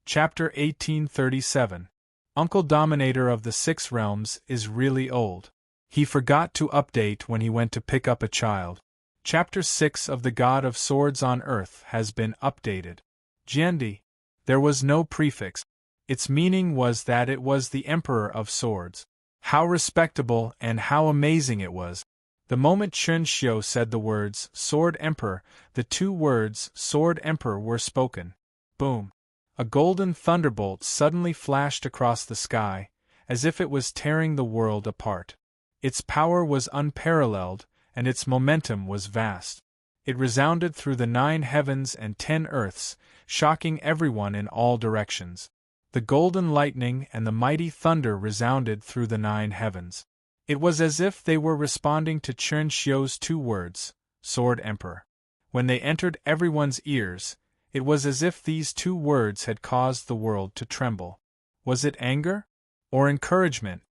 Chapter 1837. Uncle Dominator of the Six Realms is really old. He forgot to update when he went to pick up a child. Chapter 6 of the God of Swords on Earth has been updated. Jiandi. There was no prefix. Its meaning was that it was the Emperor of Swords. How respectable and how amazing it was. The moment Chen Xiu said the words, Sword Emperor, the two words, Sword Emperor, were spoken. Boom. A golden thunderbolt suddenly flashed across the sky, as if it was tearing the world apart. Its power was unparalleled, and its momentum was vast. It resounded through the 9 heavens and 10 earths, shocking everyone in all directions. The golden lightning and the mighty thunder resounded through the 9 heavens. It was as if they were responding to Chen Xiu's 2 words, Sword Emperor. When they entered everyone's ears, it was as if these 2 words had caused the world to tremble. Was it anger? Or encouragement?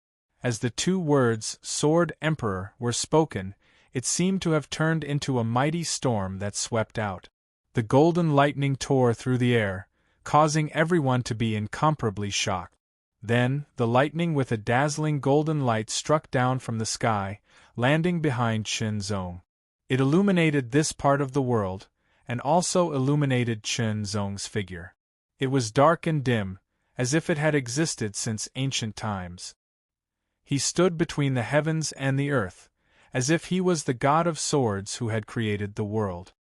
As the 2 words, Sword Emperor, were spoken, it seemed to have turned into a mighty storm that swept out. The golden lightning tore through the air, causing everyone to be incomparably shocked. Then, the lightning with a dazzling golden light struck down from the sky, landing behind Chen Zong. It illuminated this part of the world, and also illuminated Chen Zong's figure. It was dark and dim, as if it had existed since ancient times. He stood between the heavens and the earth, as if he was the God of Swords who had created the world.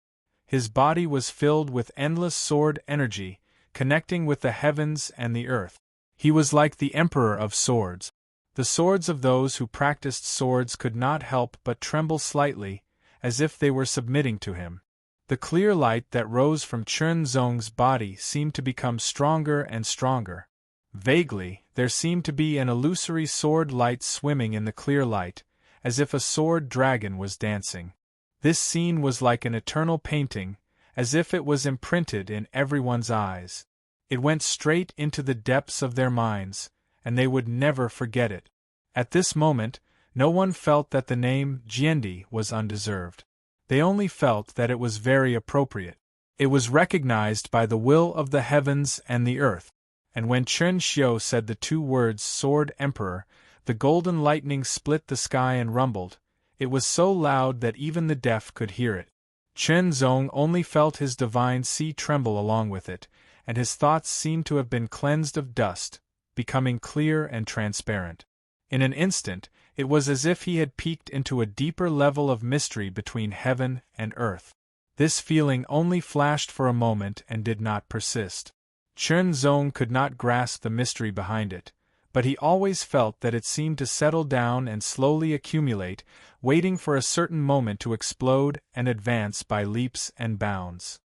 His body was filled with endless sword energy, connecting with the heavens and the earth. He was like the Emperor of Swords. The swords of those who practiced swords could not help but tremble slightly, as if they were submitting to him. The clear light that rose from Chen Zong's body seemed to become stronger and stronger. Vaguely, there seemed to be an illusory sword light swimming in the clear light, as if a sword dragon was dancing. This scene was like an eternal painting, as if it was imprinted in everyone's eyes. It went straight into the depths of their minds, and they would never forget it. At this moment, no one felt that the name Jiandi was undeserved. They only felt that it was very appropriate. It was recognized by the will of the heavens and the earth, and when Chen Xiu said the 2 words Sword Emperor, the golden lightning split the sky and rumbled. It was so loud that even the deaf could hear it. Chen Zong only felt his divine sea tremble along with it, and his thoughts seemed to have been cleansed of dust, becoming clear and transparent. In an instant, it was as if he had peeked into a deeper level of mystery between heaven and earth. This feeling only flashed for a moment and did not persist. Chen Zong could not grasp the mystery behind it, but he always felt that it seemed to settle down and slowly accumulate, waiting for a certain moment to explode and advance by leaps and bounds.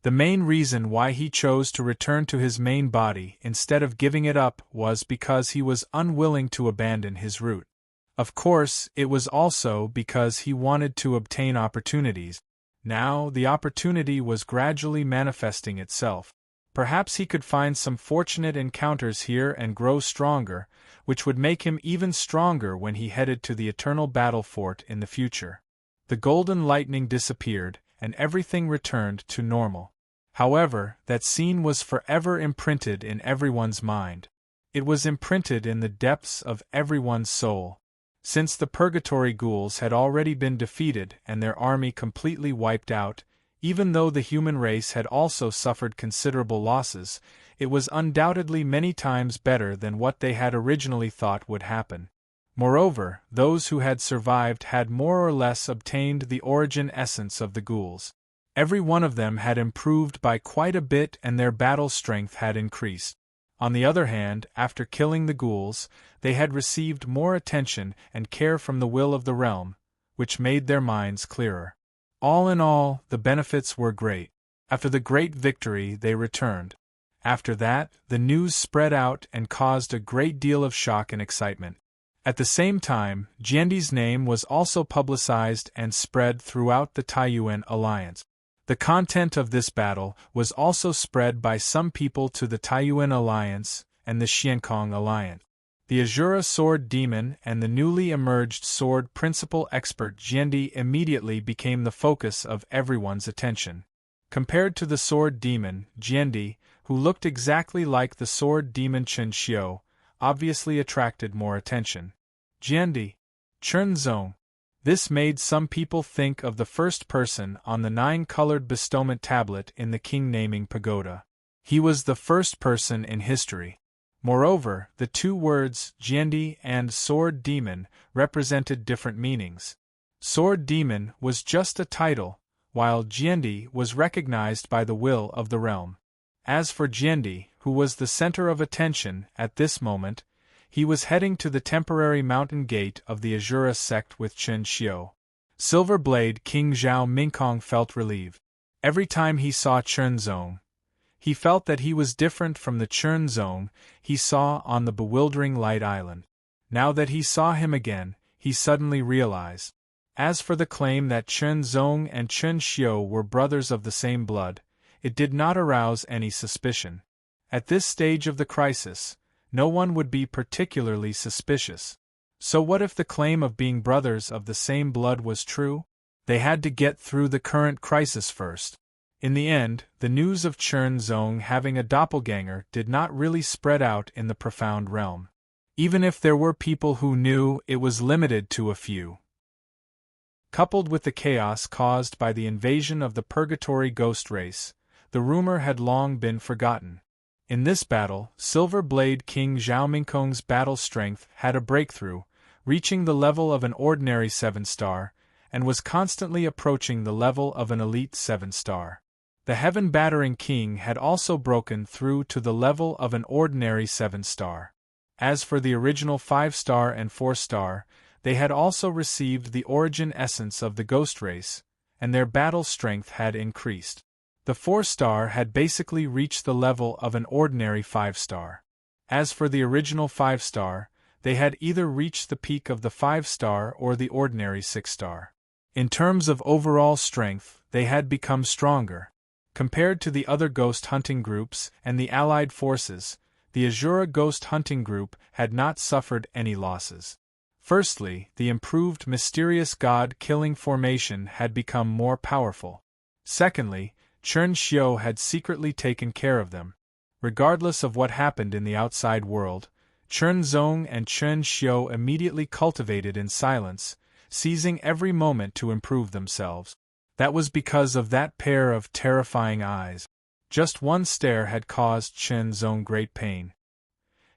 The main reason why he chose to return to his main body instead of giving it up was because he was unwilling to abandon his route. Of course, it was also because he wanted to obtain opportunities. Now, the opportunity was gradually manifesting itself. Perhaps he could find some fortunate encounters here and grow stronger, which would make him even stronger when he headed to the eternal battle fort in the future. The golden lightning disappeared, and everything returned to normal. However, that scene was forever imprinted in everyone's mind. It was imprinted in the depths of everyone's soul. Since the purgatory ghouls had already been defeated and their army completely wiped out, even though the human race had also suffered considerable losses, it was undoubtedly many times better than what they had originally thought would happen. Moreover, those who had survived had more or less obtained the origin essence of the ghouls. Every one of them had improved by quite a bit and their battle strength had increased. On the other hand, after killing the ghouls, they had received more attention and care from the will of the realm, which made their minds clearer. All in all, the benefits were great. After the great victory, they returned. After that, the news spread out and caused a great deal of shock and excitement. At the same time, Jiandi's name was also publicized and spread throughout the Taiyuan alliance. The content of this battle was also spread by some people to the Taiyuan alliance and the Xiankong alliance. The Azura sword demon and the newly emerged sword principal expert Jiandi immediately became the focus of everyone's attention. Compared to the sword demon, Jiandi, who looked exactly like the sword demon Chen Xiu, obviously attracted more attention. Jiandi, Chen Zong. This made some people think of the first person on the 9-colored bestowment tablet in the king naming pagoda. He was the first person in history. Moreover, the two words Jiandi and Sword Demon represented different meanings. Sword Demon was just a title, while Jiandi was recognized by the will of the realm. As for Jiandi, who was the center of attention at this moment, he was heading to the temporary mountain gate of the Azura sect with Chen Xiu. Silver Blade King Zhao Mingkong felt relieved. Every time he saw Chen Zong, he felt that he was different from the Chen Zong he saw on the bewildering Light Island. Now that he saw him again, he suddenly realized. As for the claim that Chen Zong and Chen Xiu were brothers of the same blood, it did not arouse any suspicion. At this stage of the crisis, no one would be particularly suspicious. So what if the claim of being brothers of the same blood was true? They had to get through the current crisis first. In the end, the news of Chen Zong having a doppelganger did not really spread out in the profound realm. Even if there were people who knew, it was limited to a few. Coupled with the chaos caused by the invasion of the Purgatory ghost race, the rumor had long been forgotten. In this battle, Silver Blade King Zhao Mingkong's battle strength had a breakthrough, reaching the level of an ordinary 7-star, and was constantly approaching the level of an elite 7-star. The Heaven Battering King had also broken through to the level of an ordinary 7-star. As for the original 5-star and 4-star, they had also received the origin essence of the ghost race, and their battle strength had increased. The 4-star had basically reached the level of an ordinary 5-star. As for the original 5-star, they had either reached the peak of the 5-star or the ordinary 6-star. In terms of overall strength, they had become stronger. Compared to the other ghost hunting groups and the allied forces, the Azura ghost hunting group had not suffered any losses. Firstly, the improved mysterious god-killing formation had become more powerful. Secondly, Chen Xiu had secretly taken care of them. Regardless of what happened in the outside world, Chen Zong and Chen Xiu immediately cultivated in silence, seizing every moment to improve themselves. That was because of that pair of terrifying eyes. Just one stare had caused Chen Zong great pain.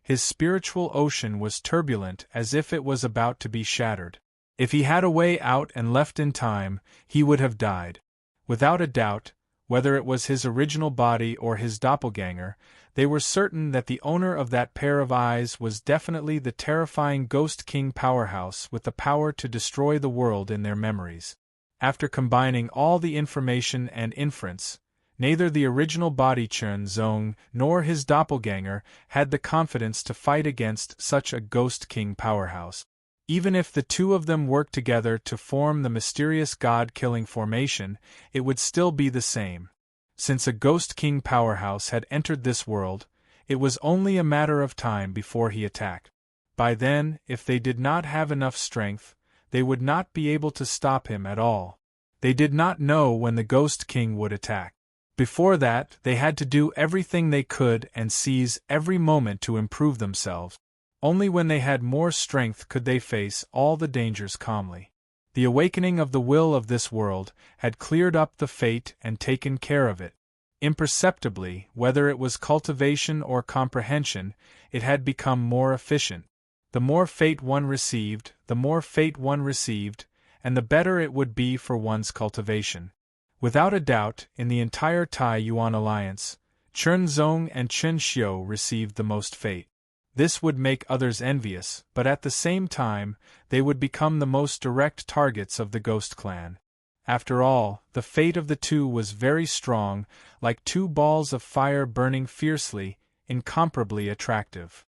His spiritual ocean was turbulent as if it was about to be shattered. If he had a way out and left in time, he would have died. Without a doubt, whether it was his original body or his doppelganger, they were certain that the owner of that pair of eyes was definitely the terrifying Ghost King powerhouse with the power to destroy the world in their memories. After combining all the information and inference, neither the original body Chen Zong nor his doppelganger had the confidence to fight against such a Ghost King powerhouse. Even if the two of them worked together to form the mysterious god-killing formation, it would still be the same. Since a Ghost King powerhouse had entered this world, it was only a matter of time before he attacked. By then, if they did not have enough strength, they would not be able to stop him at all. They did not know when the Ghost King would attack. Before that, they had to do everything they could and seize every moment to improve themselves. Only when they had more strength could they face all the dangers calmly. The awakening of the will of this world had cleared up the fate and taken care of it. Imperceptibly, whether it was cultivation or comprehension, it had become more efficient. The more fate one received, and the better it would be for one's cultivation. Without a doubt, in the entire Tai-Yuan alliance, Chen Zong and Chen Xiu received the most fate. This would make others envious, but at the same time, they would become the most direct targets of the Ghost Clan. After all, the fate of the two was very strong, like two balls of fire burning fiercely, incomparably attractive.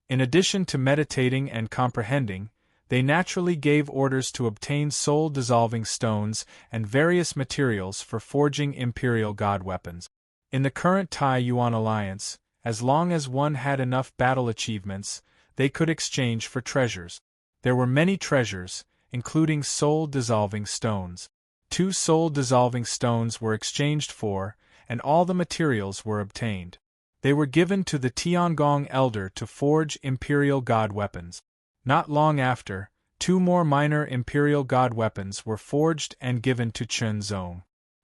In addition to meditating and comprehending, they naturally gave orders to obtain soul-dissolving stones and various materials for forging imperial god weapons. In the current Tai-Yuan alliance, as long as one had enough battle achievements, they could exchange for treasures. There were many treasures, including soul-dissolving stones. 2 soul-dissolving stones were exchanged for, and all the materials were obtained. They were given to the Tiangong elder to forge imperial god weapons. Not long after, 2 more minor imperial god weapons were forged and given to Chunzong.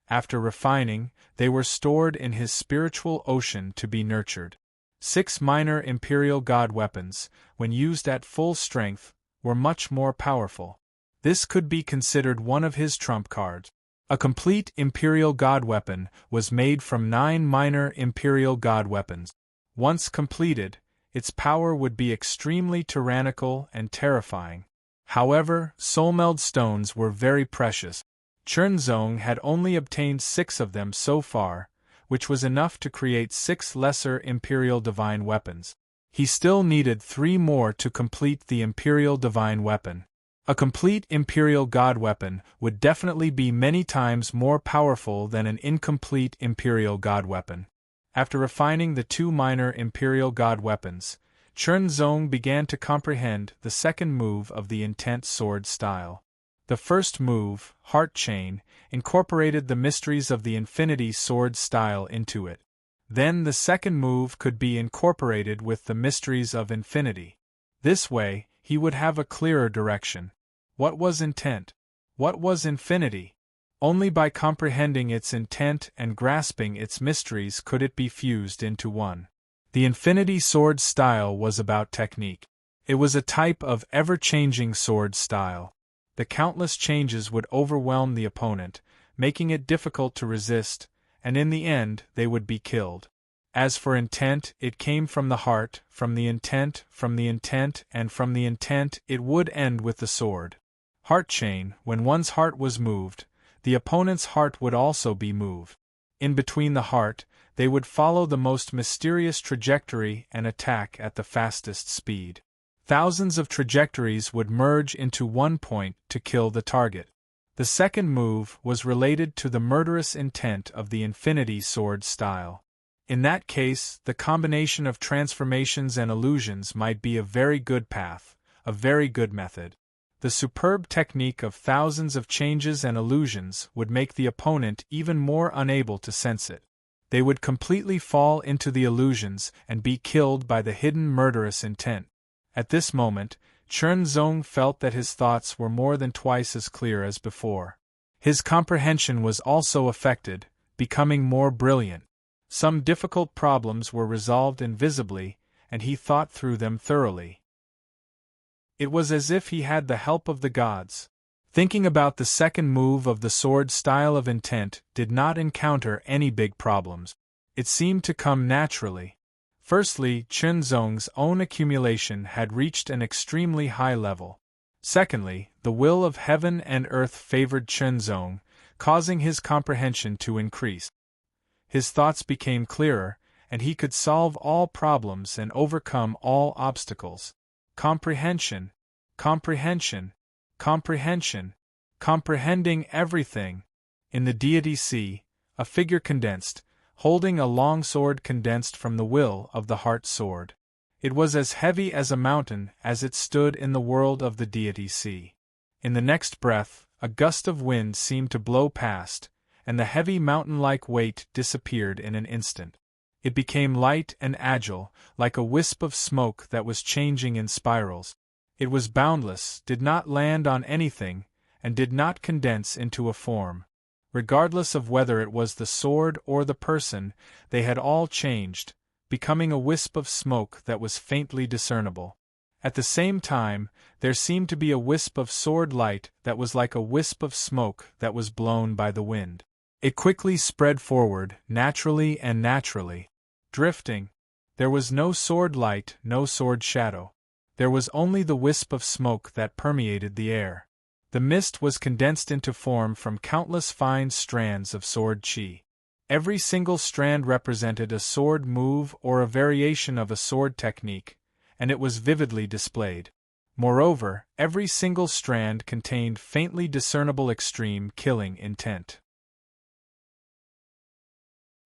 After refining, they were stored in his spiritual ocean to be nurtured. 6 minor imperial god weapons, when used at full strength, were much more powerful. This could be considered one of his trump cards. A complete imperial god weapon was made from 9 minor imperial god weapons. Once completed, its power would be extremely tyrannical and terrifying. However, soulmeld stones were very precious. Chunzong had only obtained 6 of them so far, which was enough to create 6 lesser imperial divine weapons. He still needed 3 more to complete the imperial divine weapon. A complete imperial god weapon would definitely be many times more powerful than an incomplete imperial god weapon. After refining the 2 minor imperial god weapons, Chunzong began to comprehend the second move of the intent sword style. The first move, Heart Chain, incorporated the mysteries of the infinity sword style into it. Then the second move could be incorporated with the mysteries of infinity. This way, he would have a clearer direction. What was intent? What was infinity? Only by comprehending its intent and grasping its mysteries could it be fused into one. The infinity sword style was about technique. It was a type of ever-changing sword style. The countless changes would overwhelm the opponent, making it difficult to resist, and in the end they would be killed. As for intent, it came from the heart, from the intent, and from the intent it would end with the sword. Heart chain, when one's heart was moved, the opponent's heart would also be moved. In between the heart, they would follow the most mysterious trajectory and attack at the fastest speed. Thousands of trajectories would merge into one point to kill the target. The second move was related to the murderous intent of the infinity sword style. In that case, the combination of transformations and illusions might be a very good path, a very good method. The superb technique of thousands of changes and illusions would make the opponent even more unable to sense it. They would completely fall into the illusions and be killed by the hidden murderous intent. At this moment, Chunzong felt that his thoughts were more than twice as clear as before. His comprehension was also affected, becoming more brilliant. Some difficult problems were resolved invisibly, and he thought through them thoroughly. It was as if he had the help of the gods. Thinking about the second move of the sword style of intent did not encounter any big problems. It seemed to come naturally. Firstly, Chunzong's own accumulation had reached an extremely high level. Secondly, the will of heaven and earth favored Chunzong, causing his comprehension to increase. His thoughts became clearer, and he could solve all problems and overcome all obstacles. Comprehension, comprehension, comprehension, comprehending everything. In the deity sea, a figure condensed, holding a long sword condensed from the will of the heart sword. It was as heavy as a mountain as it stood in the world of the deity sea. In the next breath, a gust of wind seemed to blow past, and the heavy mountain-like weight disappeared in an instant. It became light and agile, like a wisp of smoke that was changing in spirals. It was boundless, did not land on anything, and did not condense into a form. Regardless of whether it was the sword or the person, they had all changed, becoming a wisp of smoke that was faintly discernible. At the same time, there seemed to be a wisp of sword light that was like a wisp of smoke that was blown by the wind. It quickly spread forward, naturally and naturally. Drifting. There was no sword light, no sword shadow. There was only the wisp of smoke that permeated the air. The mist was condensed into form from countless fine strands of sword chi. Every single strand represented a sword move or a variation of a sword technique, and it was vividly displayed. Moreover, every single strand contained faintly discernible extreme killing intent.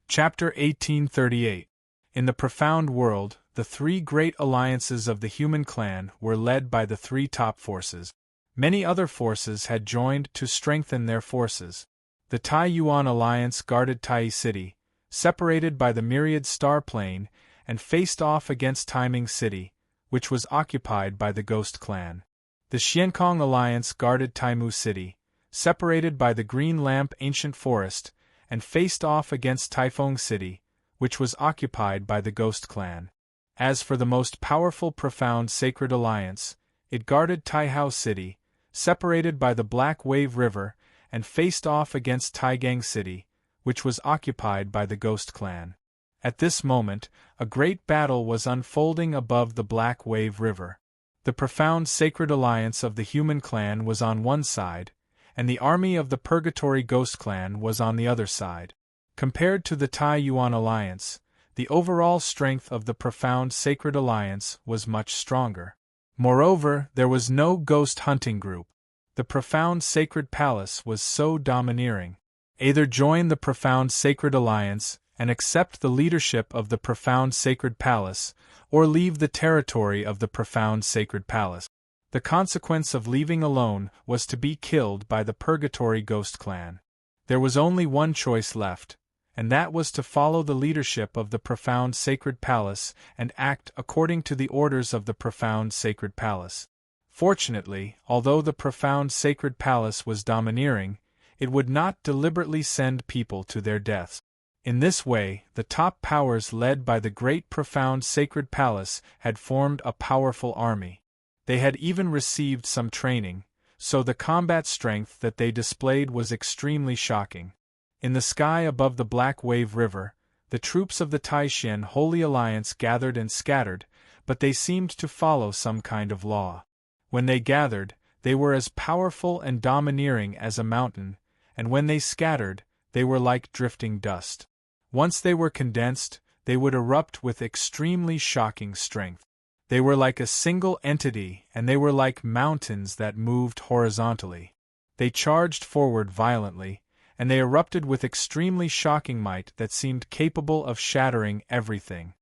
Chapter 1838. In the profound world, the 3 great alliances of the human clan were led by the 3 top forces. Many other forces had joined to strengthen their forces. The Tai Yuan alliance guarded Tai City, separated by the myriad star plane, and faced off against Timing City, which was occupied by the Ghost Clan. The Xiankong Alliance guarded Taimu City, separated by the Green Lamp Ancient Forest, and faced off against Taifeng City, which was occupied by the Ghost Clan. As for the most powerful Profound Sacred Alliance, it guarded Taihao City, separated by the Black Wave River, and faced off against Taigang City, which was occupied by the Ghost Clan. At this moment, a great battle was unfolding above the Black Wave River. The Profound Sacred Alliance of the Human Clan was on one side, and the army of the Purgatory Ghost Clan was on the other side. Compared to the Tai Yuan Alliance, the overall strength of the Profound Sacred Alliance was much stronger. Moreover, there was no ghost hunting group. The Profound Sacred Palace was so domineering. Either join the Profound Sacred Alliance and accept the leadership of the Profound Sacred Palace, or leave the territory of the Profound Sacred Palace. The consequence of leaving alone was to be killed by the Purgatory Ghost Clan. There was only one choice left, and that was to follow the leadership of the Profound Sacred Palace and act according to the orders of the Profound Sacred Palace. Fortunately, although the Profound Sacred Palace was domineering, it would not deliberately send people to their deaths. In this way, the top powers led by the Great Profound Sacred Palace had formed a powerful army. They had even received some training, so the combat strength that they displayed was extremely shocking. In the sky above the Black Wave River, the troops of the Taishan Holy Alliance gathered and scattered, but they seemed to follow some kind of law. When they gathered, they were as powerful and domineering as a mountain, and when they scattered, they were like drifting dust. Once they were condensed, they would erupt with extremely shocking strength. They were like a single entity, and they were like mountains that moved horizontally. They charged forward violently, and they erupted with extremely shocking might that seemed capable of shattering everything.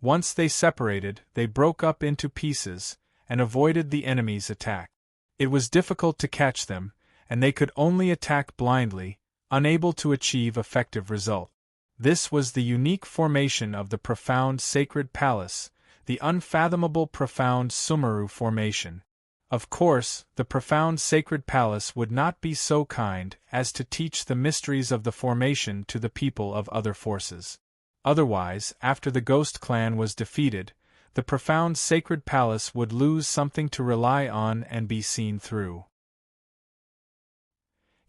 Once they separated, they broke up into pieces, and avoided the enemy's attack. It was difficult to catch them, and they could only attack blindly, unable to achieve effective result. This was the unique formation of the Profound Sacred Palace, the unfathomable Profound Sumeru formation. Of course, the Profound Sacred Palace would not be so kind as to teach the mysteries of the formation to the people of other forces. Otherwise, after the Ghost Clan was defeated, the Profound Sacred Palace would lose something to rely on and be seen through.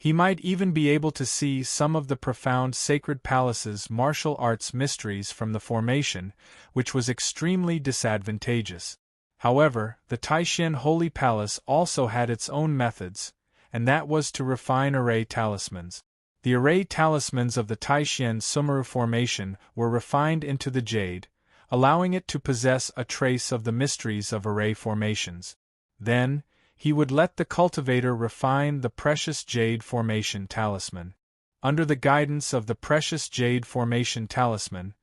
He might even be able to see some of the Profound Sacred Palace's martial arts mysteries from the formation, which was extremely disadvantageous. However, the Taishan Holy Palace also had its own methods, and that was to refine array talismans. The array talismans of the Taishan Sumeru formation were refined into the jade, allowing it to possess a trace of the mysteries of array formations. Then, he would let the cultivator refine the precious jade formation talisman. Under the guidance of the precious jade formation talisman,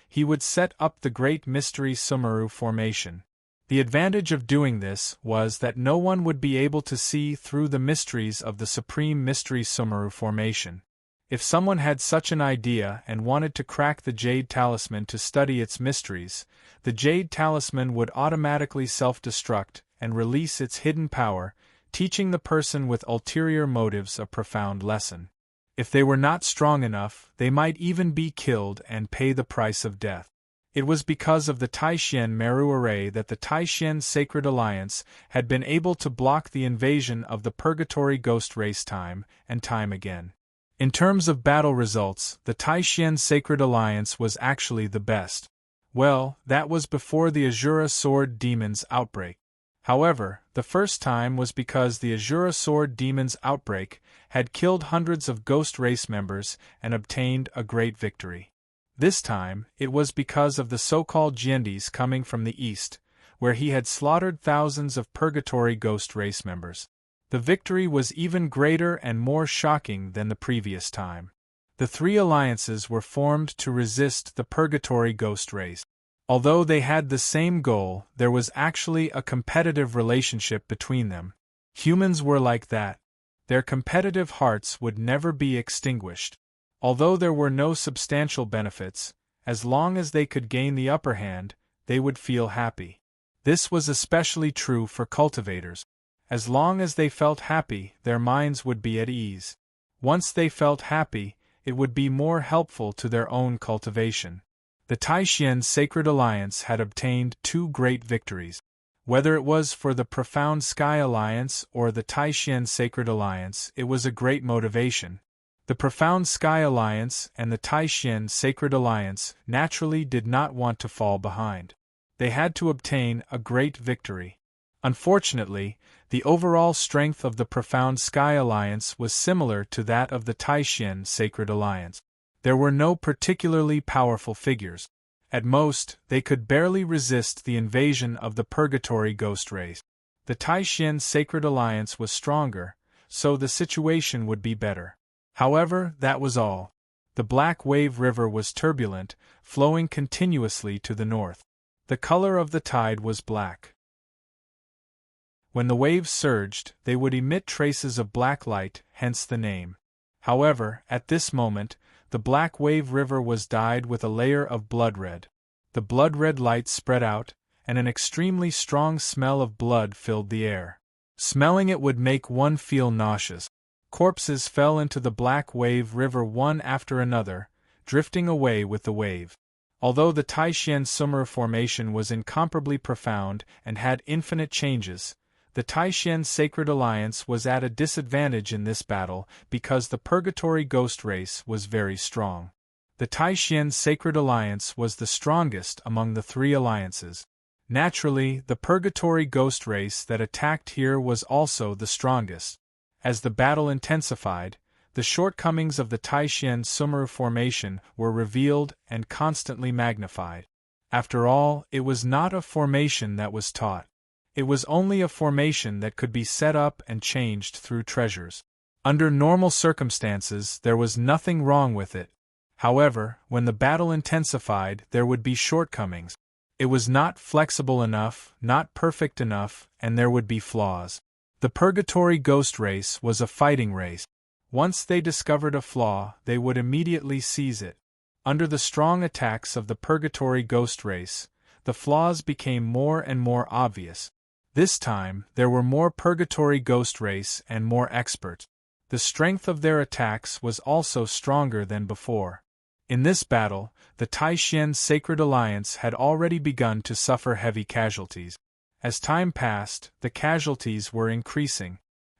he would set up the great mystery Sumeru formation. The advantage of doing this was that no one would be able to see through the mysteries of the supreme mystery Sumeru formation. If someone had such an idea and wanted to crack the jade talisman to study its mysteries, the jade talisman would automatically self-destruct and release its hidden power, teaching the person with ulterior motives a profound lesson. If they were not strong enough, they might even be killed and pay the price of death. It was because of the Taishan Meru array that the Taishan Sacred Alliance had been able to block the invasion of the Purgatory Ghost race time and time again. In terms of battle results, the Taishan Sacred Alliance was actually the best. Well, that was before the Azura Sword Demon's outbreak. However, the first time was because the Azura Sword Demon's outbreak had killed hundreds of Ghost Race members and obtained a great victory. This time, it was because of the so-called Jiandis coming from the east, where he had slaughtered thousands of Purgatory Ghost Race members. The victory was even greater and more shocking than the previous time. The three alliances were formed to resist the Purgatory Ghost Race. Although they had the same goal, there was actually a competitive relationship between them. Humans were like that. Their competitive hearts would never be extinguished. Although there were no substantial benefits, as long as they could gain the upper hand, they would feel happy. This was especially true for cultivators. As long as they felt happy, their minds would be at ease. Once they felt happy, it would be more helpful to their own cultivation. The Taishan Sacred Alliance had obtained 2 great victories. Whether it was for the Profound Sky Alliance or the Taishan Sacred Alliance, it was a great motivation. The Profound Sky Alliance and the Taishan Sacred Alliance naturally did not want to fall behind. They had to obtain a great victory. Unfortunately, the overall strength of the Profound Sky Alliance was similar to that of the Taishan Sacred Alliance. There were no particularly powerful figures. At most, they could barely resist the invasion of the Purgatory Ghost race. The Taishan Sacred Alliance was stronger, so the situation would be better. However, that was all. The Black Wave River was turbulent, flowing continuously to the north. The color of the tide was black. When the waves surged, they would emit traces of black light, hence the name. However, at this moment, the Black Wave River was dyed with a layer of blood red. The blood red light spread out, and an extremely strong smell of blood filled the air. Smelling it would make one feel nauseous. Corpses fell into the Black Wave River one after another, drifting away with the wave. Although the Taishan Summer formation was incomparably profound and had infinite changes, the Taishan Sacred Alliance was at a disadvantage in this battle because the Purgatory Ghost race was very strong. The Taishan Sacred Alliance was the strongest among the 3 alliances. Naturally, the Purgatory Ghost race that attacked here was also the strongest. As the battle intensified, the shortcomings of the Taishan Summer formation were revealed and constantly magnified. After all, it was not a formation that was taught. It was only a formation that could be set up and changed through treasures. Under normal circumstances, there was nothing wrong with it. However, when the battle intensified, there would be shortcomings. It was not flexible enough, not perfect enough, and there would be flaws. The Purgatory Ghost race was a fighting race. Once they discovered a flaw, they would immediately seize it. Under the strong attacks of the Purgatory Ghost race, the flaws became more and more obvious. This time, there were more Purgatory Ghost race and more experts. The strength of their attacks was also stronger than before. In this battle, the Taishan Sacred Alliance had already begun to suffer heavy casualties. As time passed, the casualties were increasing.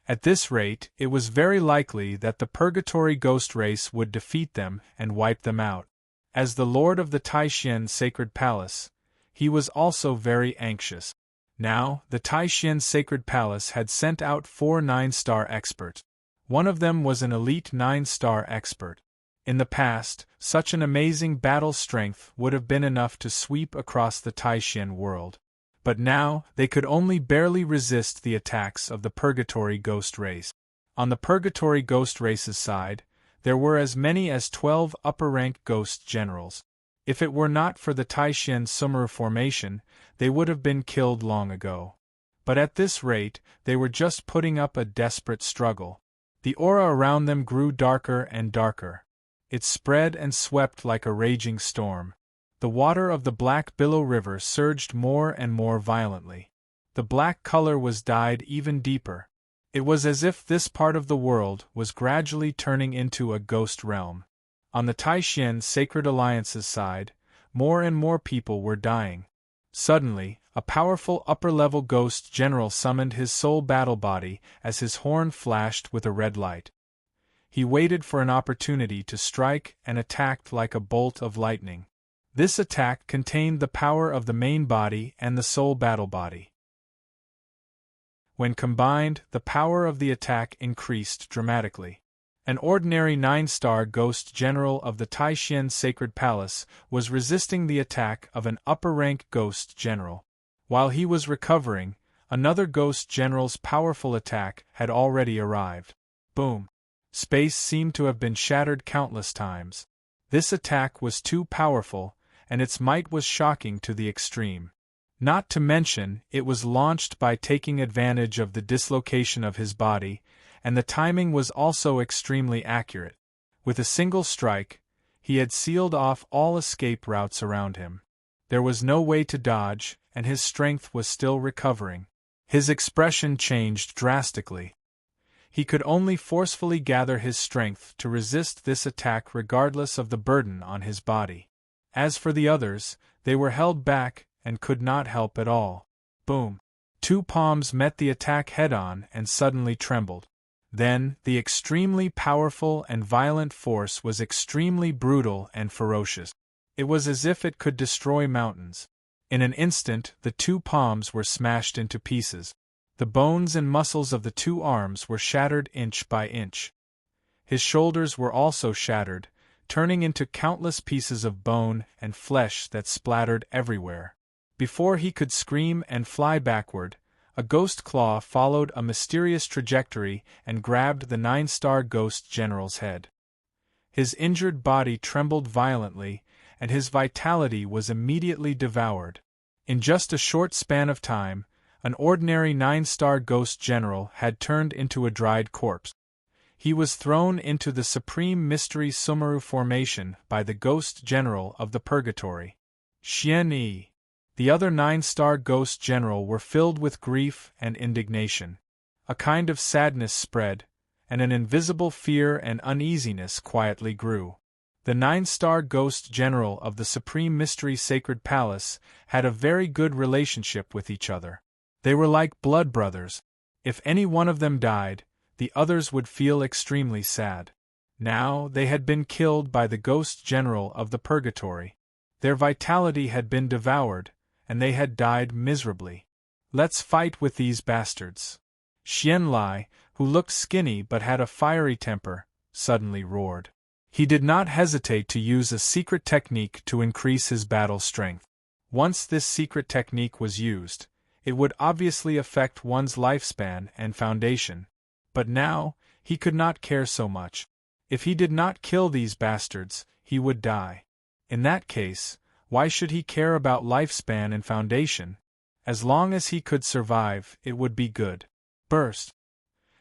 At this rate, it was very likely that the Purgatory Ghost race would defeat them and wipe them out. As the Lord of the Taishan Sacred Palace, he was also very anxious. Now, the Taishan Sacred Palace had sent out 4 9-star experts. One of them was an elite 9-star expert. In the past, such an amazing battle strength would have been enough to sweep across the Taishan world. But now, they could only barely resist the attacks of the Purgatory Ghost race. On the Purgatory Ghost race's side, there were as many as 12 upper-rank ghost generals. If it were not for the Taishan Summer formation, they would have been killed long ago. But at this rate, they were just putting up a desperate struggle. The aura around them grew darker and darker. It spread and swept like a raging storm. The water of the Black Billow River surged more and more violently. The black color was dyed even deeper. It was as if this part of the world was gradually turning into a ghost realm. On the Taishan Sacred Alliance's side, more and more people were dying. Suddenly, a powerful upper-level ghost general summoned his soul battle body as his horn flashed with a red light. He waited for an opportunity to strike and attacked like a bolt of lightning. This attack contained the power of the main body and the soul battle body. When combined, the power of the attack increased dramatically. An ordinary 9-star ghost general of the Taishan Sacred Palace was resisting the attack of an upper-rank ghost general. While he was recovering, another ghost general's powerful attack had already arrived. Boom! Space seemed to have been shattered countless times. This attack was too powerful, and its might was shocking to the extreme. Not to mention, it was launched by taking advantage of the dislocation of his body, and the timing was also extremely accurate. With a single strike, he had sealed off all escape routes around him. There was no way to dodge, and his strength was still recovering. His expression changed drastically. He could only forcefully gather his strength to resist this attack regardless of the burden on his body. As for the others, they were held back and could not help at all. Boom! 2 palms met the attack head-on and suddenly trembled. Then, the extremely powerful and violent force was extremely brutal and ferocious. It was as if it could destroy mountains. In an instant, the 2 palms were smashed into pieces. The bones and muscles of the 2 arms were shattered inch by inch. His shoulders were also shattered, turning into countless pieces of bone and flesh that splattered everywhere. Before he could scream and fly backward, a ghost claw followed a mysterious trajectory and grabbed the 9-star ghost general's head. His injured body trembled violently, and his vitality was immediately devoured. In just a short span of time, an ordinary 9-star ghost general had turned into a dried corpse. He was thrown into the Supreme Mystery Sumeru formation by the ghost general of the Purgatory, Xian Yi. The other 9-star ghost general were filled with grief and indignation. A kind of sadness spread, and an invisible fear and uneasiness quietly grew. The 9-star ghost general of the Supreme Mystery Sacred Palace had a very good relationship with each other. They were like blood brothers. If any one of them died, the others would feel extremely sad. Now they had been killed by the ghost general of the Purgatory. Their vitality had been devoured, and they had died miserably. "Let's fight with these bastards!" Xian Lai, who looked skinny but had a fiery temper, suddenly roared. He did not hesitate to use a secret technique to increase his battle strength. Once this secret technique was used, it would obviously affect one's lifespan and foundation. But now, he could not care so much. If he did not kill these bastards, he would die. In that case, why should he care about lifespan and foundation? As long as he could survive, it would be good. Burst!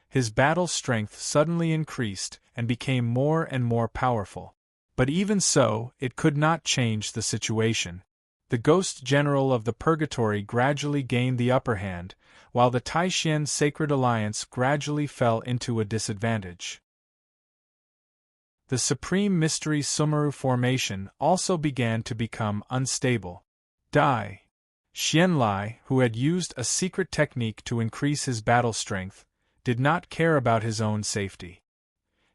His battle strength suddenly increased and became more and more powerful. But even so, it could not change the situation. The ghost general of the Purgatory gradually gained the upper hand, while the Taishan Sacred Alliance gradually fell into a disadvantage. The Supreme Mystery Sumeru formation also began to become unstable. Die! Xian Lai, who had used a secret technique to increase his battle strength, did not care about his own safety.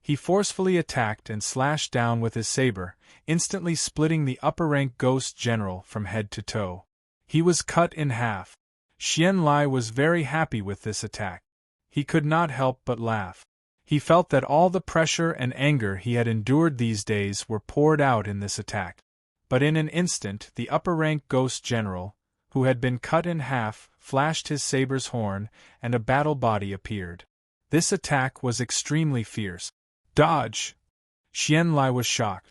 He forcefully attacked and slashed down with his saber, instantly splitting the upper-rank ghost general from head to toe. He was cut in half. Xian Lai was very happy with this attack. He could not help but laugh. He felt that all the pressure and anger he had endured these days were poured out in this attack. But in an instant the upper-rank ghost general, who had been cut in half, flashed his saber's horn, and a battle body appeared. This attack was extremely fierce. Dodge! Xian Lai was shocked.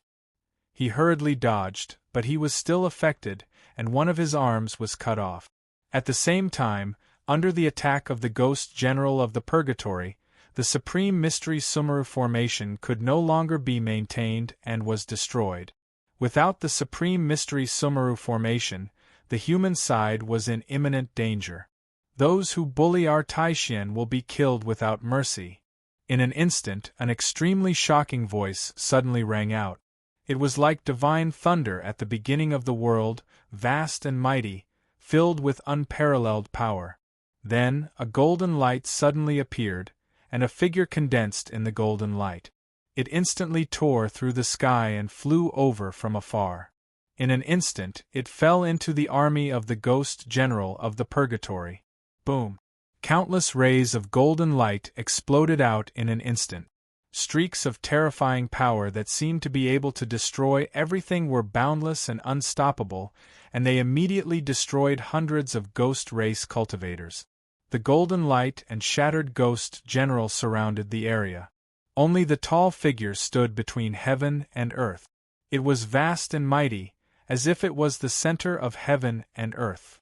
He hurriedly dodged, but he was still affected, and one of his arms was cut off. At the same time, under the attack of the ghost general of the Purgatory, the Supreme Mystery Sumeru formation could no longer be maintained and was destroyed. Without the Supreme Mystery Sumeru formation, the human side was in imminent danger. Those who bully our Taishan will be killed without mercy. In an instant, an extremely shocking voice suddenly rang out. It was like divine thunder at the beginning of the world, vast and mighty, filled with unparalleled power. Then, a golden light suddenly appeared, and a figure condensed in the golden light. It instantly tore through the sky and flew over from afar. In an instant, it fell into the army of the ghost general of the Purgatory. Boom! Countless rays of golden light exploded out in an instant. Streaks of terrifying power that seemed to be able to destroy everything were boundless and unstoppable, and they immediately destroyed hundreds of ghost race cultivators. The golden light and shattered ghost general surrounded the area. Only the tall figure stood between heaven and earth. It was vast and mighty, as if it was the center of heaven and earth.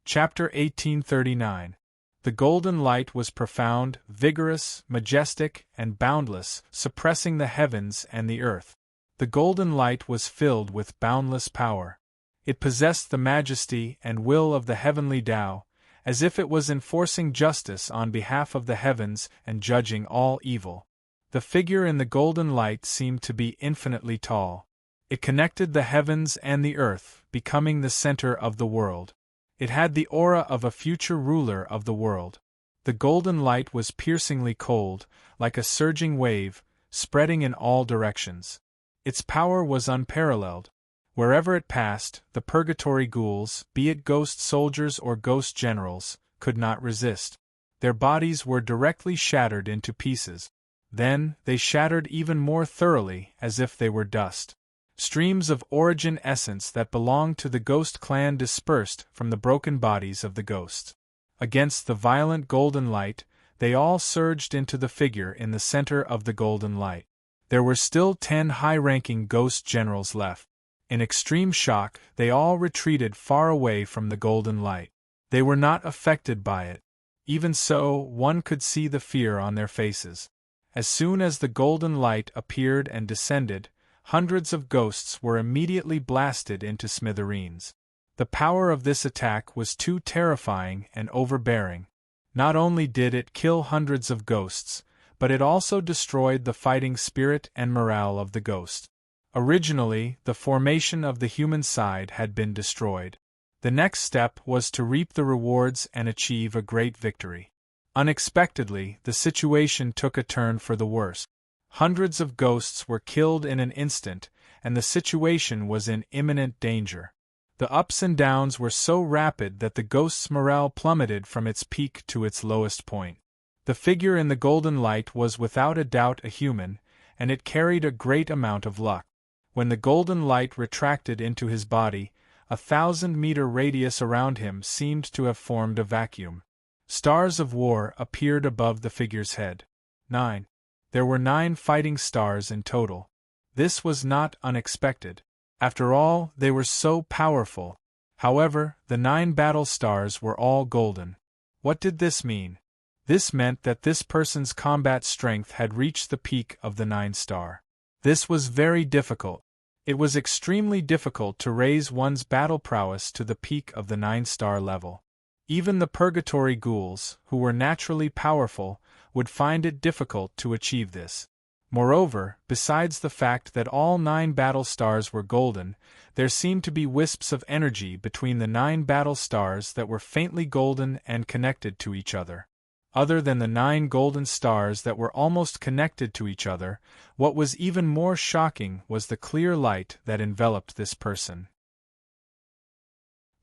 Chapter 1839. The golden light was profound, vigorous, majestic, and boundless, suppressing the heavens and the earth. The golden light was filled with boundless power. It possessed the majesty and will of the heavenly Tao, as if it was enforcing justice on behalf of the heavens and judging all evil. The figure in the golden light seemed to be infinitely tall. It connected the heavens and the earth, becoming the center of the world. It had the aura of a future ruler of the world. The golden light was piercingly cold, like a surging wave, spreading in all directions. Its power was unparalleled. Wherever it passed, the purgatory ghouls, be it ghost soldiers or ghost generals, could not resist. Their bodies were directly shattered into pieces. Then, they shattered even more thoroughly, as if they were dust. Streams of origin essence that belonged to the ghost clan dispersed from the broken bodies of the ghosts. Against the violent golden light, they all surged into the figure in the center of the golden light. There were still 10 high-ranking ghost generals left. In extreme shock, they all retreated far away from the golden light. They were not affected by it. Even so, one could see the fear on their faces. As soon as the golden light appeared and descended, hundreds of ghosts were immediately blasted into smithereens. The power of this attack was too terrifying and overbearing. Not only did it kill hundreds of ghosts, but it also destroyed the fighting spirit and morale of the ghost. Originally, the formation of the human side had been destroyed. The next step was to reap the rewards and achieve a great victory. Unexpectedly, the situation took a turn for the worse. Hundreds of ghosts were killed in an instant, and the situation was in imminent danger. The ups and downs were so rapid that the ghost's morale plummeted from its peak to its lowest point. The figure in the golden light was without a doubt a human, and it carried a great amount of luck. When the golden light retracted into his body, a 1,000-meter radius around him seemed to have formed a vacuum. Stars of war appeared above the figure's head. 9. There were 9 fighting stars in total. This was not unexpected. After all, they were so powerful. However, the 9 battle stars were all golden. What did this mean? This meant that this person's combat strength had reached the peak of the 9-star. This was very difficult. It was extremely difficult to raise one's battle prowess to the peak of the 9-star level. Even the purgatory ghouls, who were naturally powerful, would find it difficult to achieve this. Moreover, besides the fact that all 9 battle stars were golden, there seemed to be wisps of energy between the 9 battle stars that were faintly golden and connected to each other. Other than the 9 golden stars that were almost connected to each other, what was even more shocking was the clear light that enveloped this person.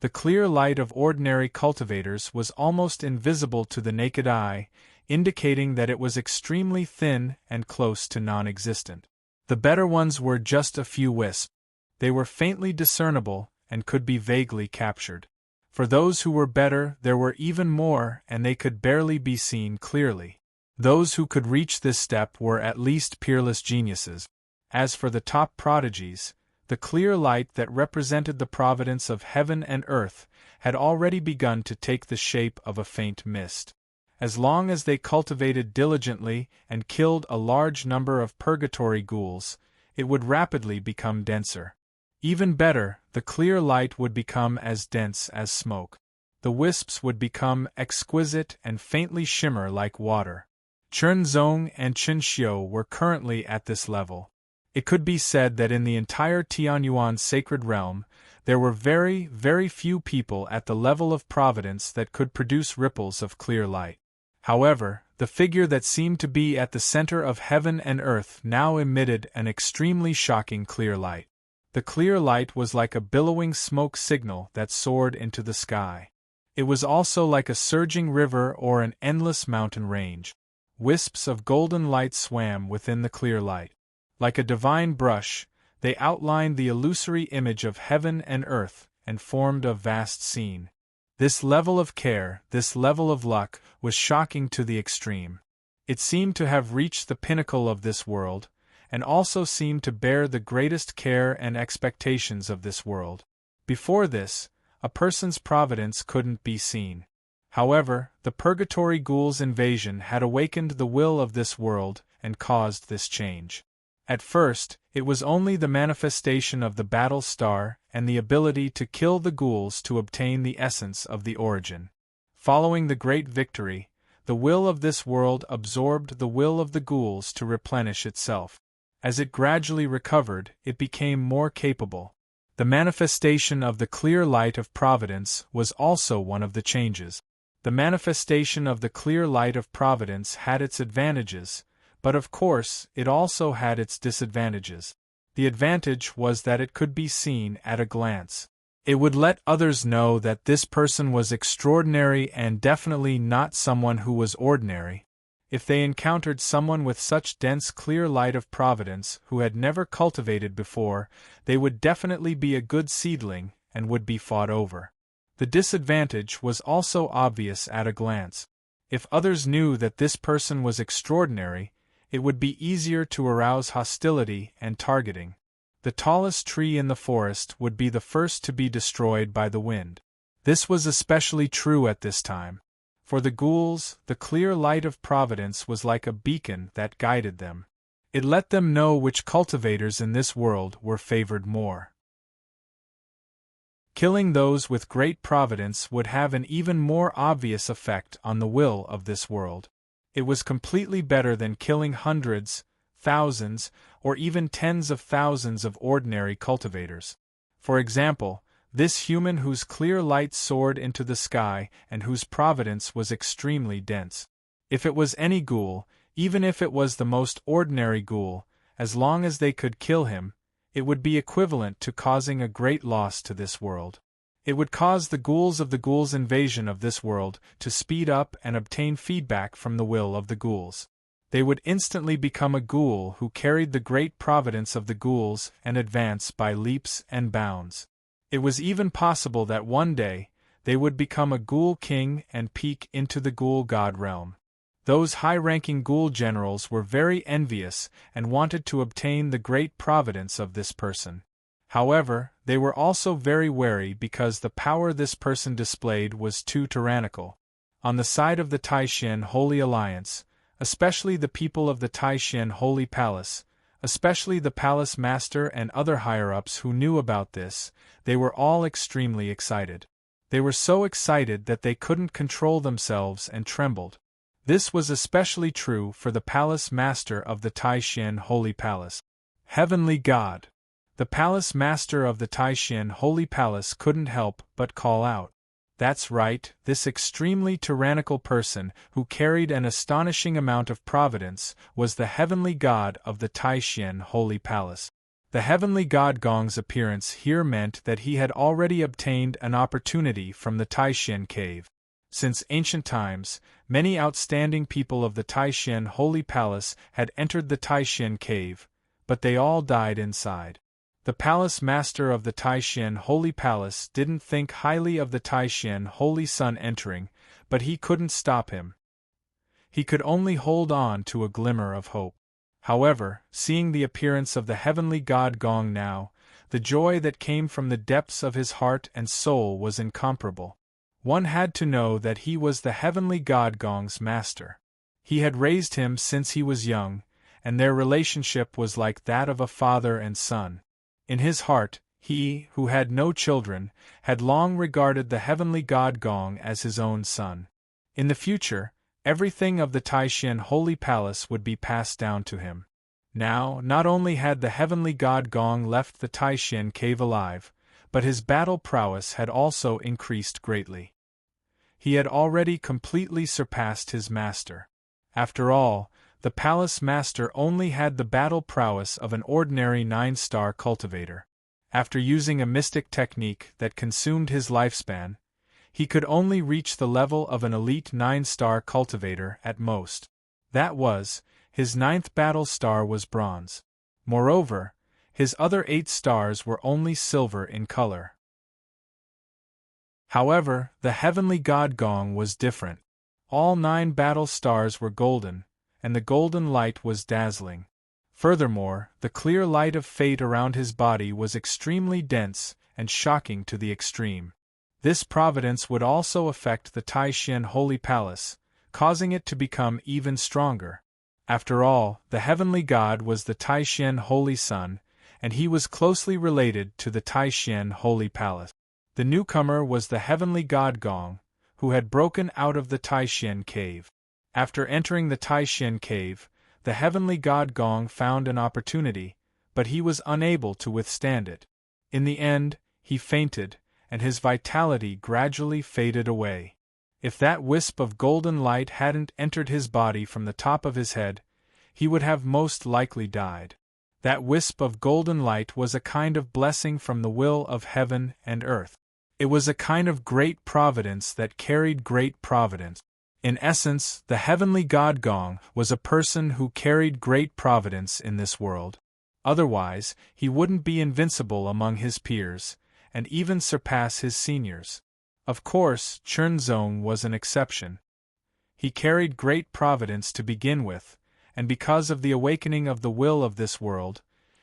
The clear light of ordinary cultivators was almost invisible to the naked eye, indicating that it was extremely thin and close to non-existent. The better ones were just a few wisps. They were faintly discernible and could be vaguely captured. For those who were better, there were even more, and they could barely be seen clearly. Those who could reach this step were at least peerless geniuses. As for the top prodigies, the clear light that represented the providence of heaven and earth had already begun to take the shape of a faint mist. As long as they cultivated diligently and killed a large number of purgatory ghouls, it would rapidly become denser. Even better, the clear light would become as dense as smoke. The wisps would become exquisite and faintly shimmer like water. Chunzong and Chinxiu were currently at this level. It could be said that in the entire Tianyuan sacred realm, there were very, very few people at the level of providence that could produce ripples of clear light. However, the figure that seemed to be at the center of heaven and earth now emitted an extremely shocking clear light. The clear light was like a billowing smoke signal that soared into the sky. It was also like a surging river or an endless mountain range. Wisps of golden light swam within the clear light. Like a divine brush, they outlined the illusory image of heaven and earth and formed a vast scene. This level of care, this level of luck, was shocking to the extreme. It seemed to have reached the pinnacle of this world, and also seemed to bear the greatest care and expectations of this world. Before this, a person's providence couldn't be seen. However, the Purgatory Ghoul's invasion had awakened the will of this world and caused this change. At first, it was only the manifestation of the battle star and the ability to kill the ghouls to obtain the essence of the origin. Following the great victory, the will of this world absorbed the will of the ghouls to replenish itself. As it gradually recovered, it became more capable. The manifestation of the clear light of providence was also one of the changes. The manifestation of the clear light of providence had its advantages, but of course it also had its disadvantages. The advantage was that it could be seen at a glance. It would let others know that this person was extraordinary and definitely not someone who was ordinary. If they encountered someone with such dense clear light of providence who had never cultivated before, they would definitely be a good seedling and would be fought over. The disadvantage was also obvious at a glance. If others knew that this person was extraordinary, it would be easier to arouse hostility and targeting. The tallest tree in the forest would be the first to be destroyed by the wind. This was especially true at this time. For the ghouls, the clear light of providence was like a beacon that guided them. It let them know which cultivators in this world were favored more. Killing those with great providence would have an even more obvious effect on the will of this world. It was completely better than killing hundreds, thousands, or even tens of thousands of ordinary cultivators. For example, this human whose clear light soared into the sky and whose providence was extremely dense. If it was any ghoul, even if it was the most ordinary ghoul, as long as they could kill him, it would be equivalent to causing a great loss to this world. It would cause the ghouls of the ghouls' invasion of this world to speed up and obtain feedback from the will of the ghouls. They would instantly become a ghoul who carried the great providence of the ghouls and advance by leaps and bounds. It was even possible that one day, they would become a ghoul king and peek into the ghoul god realm. Those high-ranking ghoul generals were very envious and wanted to obtain the great providence of this person. However, they were also very wary because the power this person displayed was too tyrannical. On the side of the Taishan Holy Alliance, especially the people of the Taishan Holy Palace, especially the palace master and other higher-ups who knew about this, they were all extremely excited. They were so excited that they couldn't control themselves and trembled. This was especially true for the palace master of the Taishan Holy Palace. Heavenly God! The palace master of the Taishan Holy Palace couldn't help but call out. That's right, this extremely tyrannical person who carried an astonishing amount of providence was the heavenly god of the Taishan Holy Palace. The heavenly god Gong's appearance here meant that he had already obtained an opportunity from the Taishan cave. Since ancient times, many outstanding people of the Taishan Holy Palace had entered the Taishan cave, but they all died inside. The palace master of the Taishan Holy Palace didn't think highly of the Taishan Holy Sun entering, but he couldn't stop him. He could only hold on to a glimmer of hope. However, seeing the appearance of the heavenly god Gong now, the joy that came from the depths of his heart and soul was incomparable. One had to know that he was the heavenly god Gong's master. He had raised him since he was young, and their relationship was like that of a father and son. In his heart, he, who had no children, had long regarded the heavenly god Gong as his own son. In the future, everything of the Taishan Holy Palace would be passed down to him. Now, not only had the heavenly god Gong left the Taishan cave alive, but his battle prowess had also increased greatly. He had already completely surpassed his master. After all, the palace master only had the battle prowess of an ordinary 9-star cultivator. After using a mystic technique that consumed his lifespan, he could only reach the level of an elite 9-star cultivator at most. That was, his 9th battle star was bronze. Moreover, his other 8 stars were only silver in color. However, the heavenly god Gong was different. All 9 battle stars were golden, and the golden light was dazzling. Furthermore, the clear light of fate around his body was extremely dense and shocking to the extreme. This providence would also affect the Taishan Holy Palace, causing it to become even stronger. After all, the heavenly god was the Taishan Holy Sun, and he was closely related to the Taishan Holy Palace. The newcomer was the heavenly god Gong, who had broken out of the Taishan cave. After entering the Taishan cave, the heavenly god Gong found an opportunity, but he was unable to withstand it. In the end, he fainted, and his vitality gradually faded away. If that wisp of golden light hadn't entered his body from the top of his head, he would have most likely died. That wisp of golden light was a kind of blessing from the will of heaven and earth. It was a kind of great providence that carried great providence. In essence, the heavenly god Gong was a person who carried great providence in this world. Otherwise, he wouldn't be invincible among his peers, and even surpass his seniors. Of course, Chernzong was an exception. He carried great providence to begin with, and because of the awakening of the will of this world,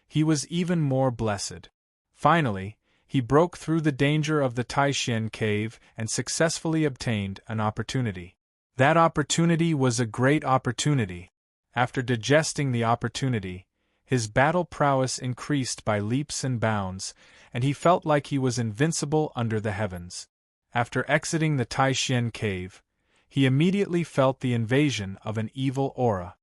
he was even more blessed. Finally, he broke through the danger of the Taishan cave and successfully obtained an opportunity. That opportunity was a great opportunity. After digesting the opportunity, his battle prowess increased by leaps and bounds, and he felt like he was invincible under the heavens. After exiting the Taishan cave, he immediately felt the invasion of an evil aura.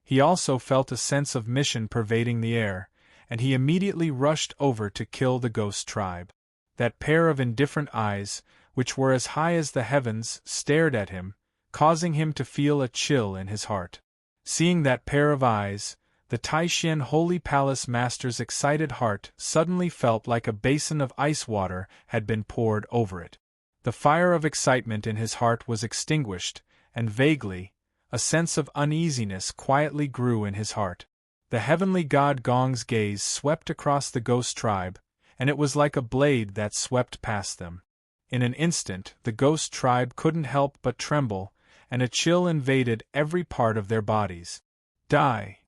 He also felt a sense of mission pervading the air, and he immediately rushed over to kill the ghost tribe. That pair of indifferent eyes, which were as high as the heavens, stared at him, causing him to feel a chill in his heart. Seeing that pair of eyes, the Taishan Holy Palace Master's excited heart suddenly felt like a basin of ice water had been poured over it. The fire of excitement in his heart was extinguished, and vaguely, a sense of uneasiness quietly grew in his heart. The heavenly god Gong's gaze swept across the ghost tribe, and it was like a blade that swept past them. In an instant, the ghost tribe couldn't help but tremble, and a chill invaded every part of their bodies. Die!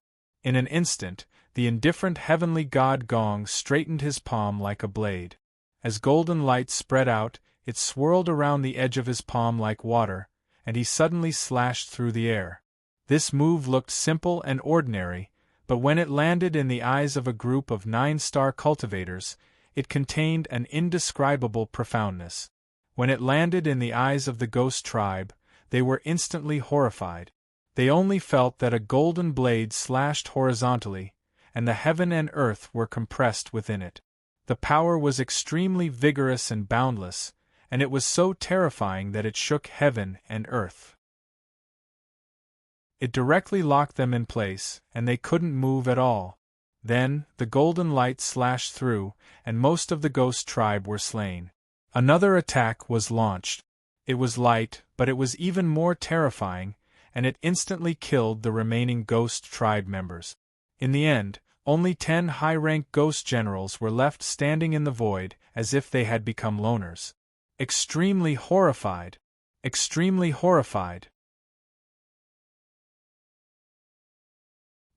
In an instant, the indifferent heavenly god Gong straightened his palm like a blade. As golden light spread out, it swirled around the edge of his palm like water, and he suddenly slashed through the air. This move looked simple and ordinary, but when it landed in the eyes of a group of 9-star cultivators, it contained an indescribable profoundness. When it landed in the eyes of the ghost tribe, they were instantly horrified. They only felt that a golden blade slashed horizontally, and the heaven and earth were compressed within it. The power was extremely vigorous and boundless, and it was so terrifying that it shook heaven and earth. It directly locked them in place, and they couldn't move at all. Then, the golden light slashed through, and most of the ghost tribe were slain. Another attack was launched. It was light, but it was even more terrifying, and it instantly killed the remaining ghost tribe members. In the end, only 10 high-rank ghost generals were left standing in the void, as if they had become loners. Extremely horrified. Extremely horrified.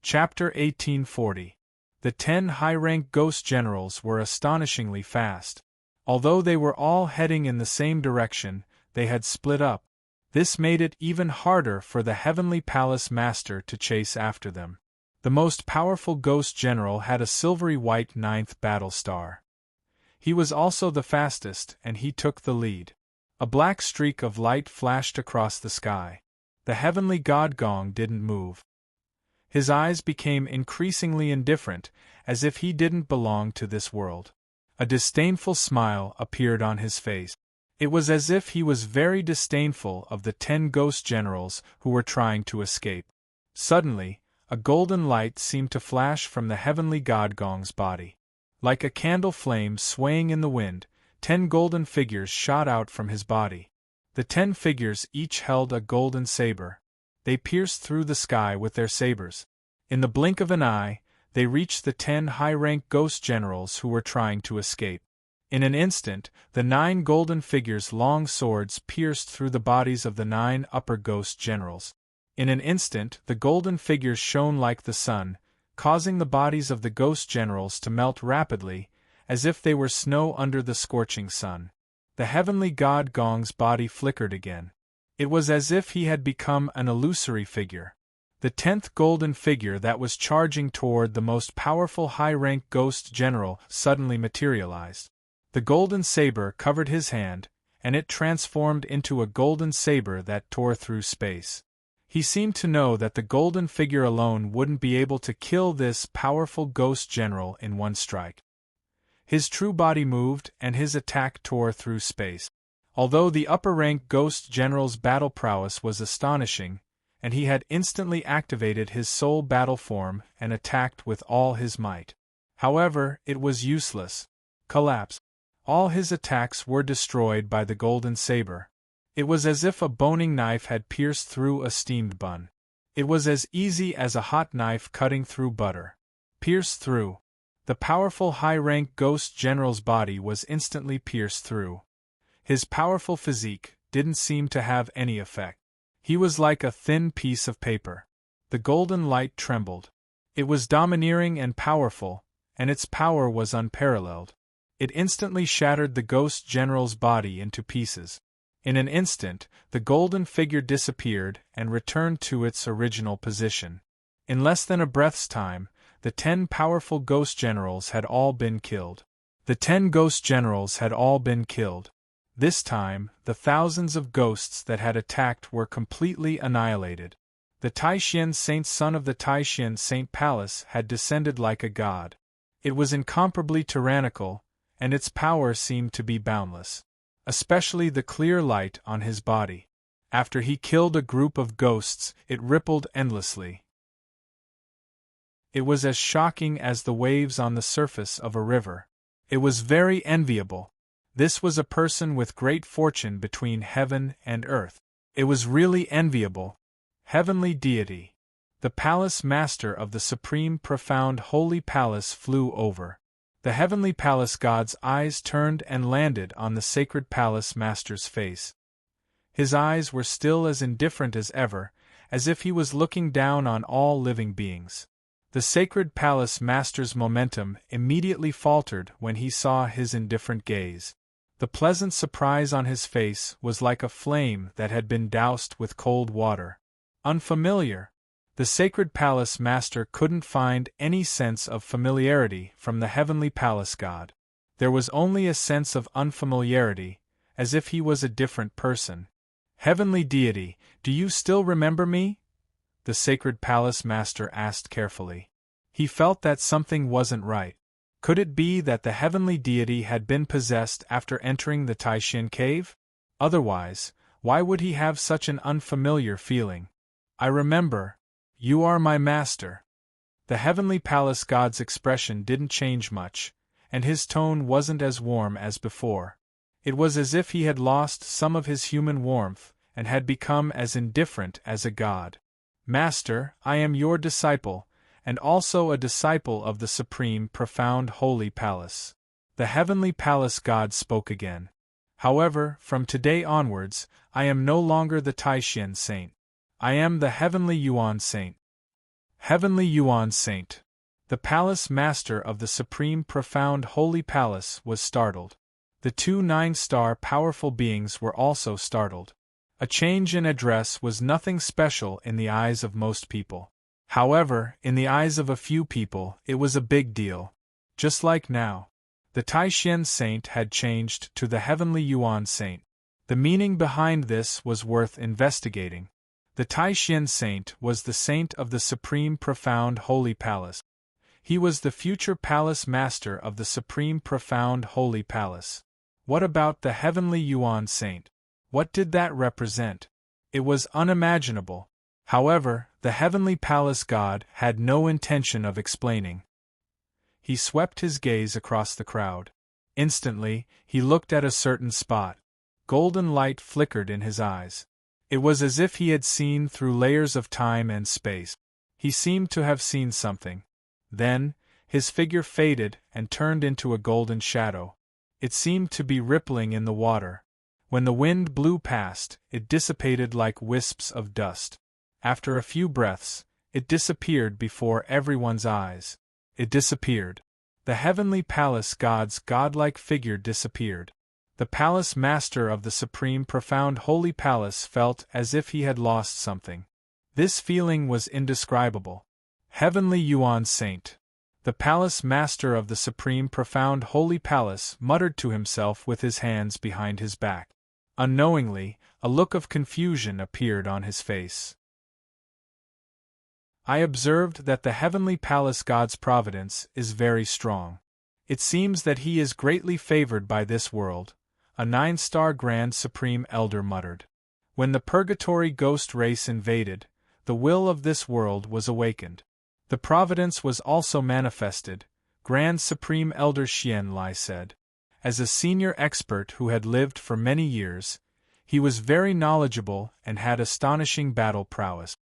Chapter 1840. The 10 high-rank ghost generals were astonishingly fast. Although they were all heading in the same direction, they had split up. This made it even harder for the Heavenly Palace Master to chase after them. The most powerful ghost general had a silvery-white 9th battle star. He was also the fastest, and he took the lead. A black streak of light flashed across the sky. The heavenly god Gong didn't move. His eyes became increasingly indifferent, as if he didn't belong to this world. A disdainful smile appeared on his face. It was as if he was very disdainful of the 10 ghost generals who were trying to escape. Suddenly, a golden light seemed to flash from the heavenly god Gong's body. Like a candle flame swaying in the wind, 10 golden figures shot out from his body. The 10 figures each held a golden saber. They pierced through the sky with their sabers. In the blink of an eye, they reached the 10 high-rank ghost generals who were trying to escape. In an instant, the 9 golden figures' long swords pierced through the bodies of the 9 upper ghost generals. In an instant, the golden figures shone like the sun, causing the bodies of the ghost generals to melt rapidly, as if they were snow under the scorching sun. The heavenly god Gong's body flickered again. It was as if he had become an illusory figure. The 10th golden figure that was charging toward the most powerful high-rank ghost general suddenly materialized. The golden saber covered his hand, and it transformed into a golden saber that tore through space. He seemed to know that the golden figure alone wouldn't be able to kill this powerful ghost general in one strike. His true body moved, and his attack tore through space. Although the upper-rank ghost general's battle prowess was astonishing, and he had instantly activated his soul battle form and attacked with all his might. However, it was useless. Collapse. All his attacks were destroyed by the golden saber. It was as if a boning knife had pierced through a steamed bun. It was as easy as a hot knife cutting through butter. Pierced through. The powerful high-rank ghost general's body was instantly pierced through. His powerful physique didn't seem to have any effect. He was like a thin piece of paper. The golden light trembled. It was domineering and powerful, and its power was unparalleled. It instantly shattered the ghost general's body into pieces. In an instant, the golden figure disappeared and returned to its original position. In less than a breath's time, the 10 powerful ghost generals had all been killed. The 10 ghost generals had all been killed. This time, the thousands of ghosts that had attacked were completely annihilated. The Taishan Saint, son of the Taishan Saint Palace, had descended like a god. It was incomparably tyrannical, and its power seemed to be boundless. Especially the clear light on his body. After he killed a group of ghosts, it rippled endlessly. It was as shocking as the waves on the surface of a river. It was very enviable. This was a person with great fortune between heaven and earth. It was really enviable. Heavenly deity. The palace master of the supreme profound holy palace flew over. The heavenly palace god's eyes turned and landed on the sacred palace master's face. His eyes were still as indifferent as ever, as if he was looking down on all living beings. The sacred palace master's momentum immediately faltered when he saw his indifferent gaze. The pleasant surprise on his face was like a flame that had been doused with cold water. Unfamiliar. The sacred palace master couldn't find any sense of familiarity from the heavenly palace god. There was only a sense of unfamiliarity, as if he was a different person. Heavenly deity, do you still remember me? The sacred palace master asked carefully. He felt that something wasn't right. Could it be that the heavenly deity had been possessed after entering the Taishan cave? Otherwise, why would he have such an unfamiliar feeling? I remember. You are my master. The heavenly palace god's expression didn't change much, and his tone wasn't as warm as before. It was as if he had lost some of his human warmth and had become as indifferent as a god. Master, I am your disciple, and also a disciple of the supreme profound holy palace. The heavenly palace god spoke again. However, from today onwards, I am no longer the Taishan saint. I am the heavenly Yuan saint. Heavenly Yuan saint. The palace master of the supreme profound holy palace was startled. The 2 9-star powerful beings were also startled. A change in address was nothing special in the eyes of most people. However, in the eyes of a few people, it was a big deal. Just like now. The Taishan saint had changed to the heavenly Yuan saint. The meaning behind this was worth investigating. The Taishan saint was the saint of the supreme profound holy palace. He was the future palace master of the supreme profound holy palace. What about the heavenly Yuan saint? What did that represent? It was unimaginable. However, the heavenly palace god had no intention of explaining. He swept his gaze across the crowd. Instantly, he looked at a certain spot. Golden light flickered in his eyes. It was as if he had seen through layers of time and space. He seemed to have seen something. Then, his figure faded and turned into a golden shadow. It seemed to be rippling in the water. When the wind blew past, it dissipated like wisps of dust. After a few breaths, it disappeared before everyone's eyes. It disappeared. The heavenly palace god's godlike figure disappeared. The palace master of the supreme profound holy palace felt as if he had lost something. This feeling was indescribable. Heavenly Yuan Saint. The palace master of the supreme profound holy palace muttered to himself with his hands behind his back. Unknowingly, a look of confusion appeared on his face. I observed that the heavenly palace god's providence is very strong. It seems that he is greatly favored by this world, a 9-star Grand Supreme Elder muttered. When the purgatory ghost race invaded, the will of this world was awakened. The providence was also manifested, Grand Supreme Elder Xian Lai said. As a senior expert who had lived for many years, he was very knowledgeable and had astonishing battle prowess.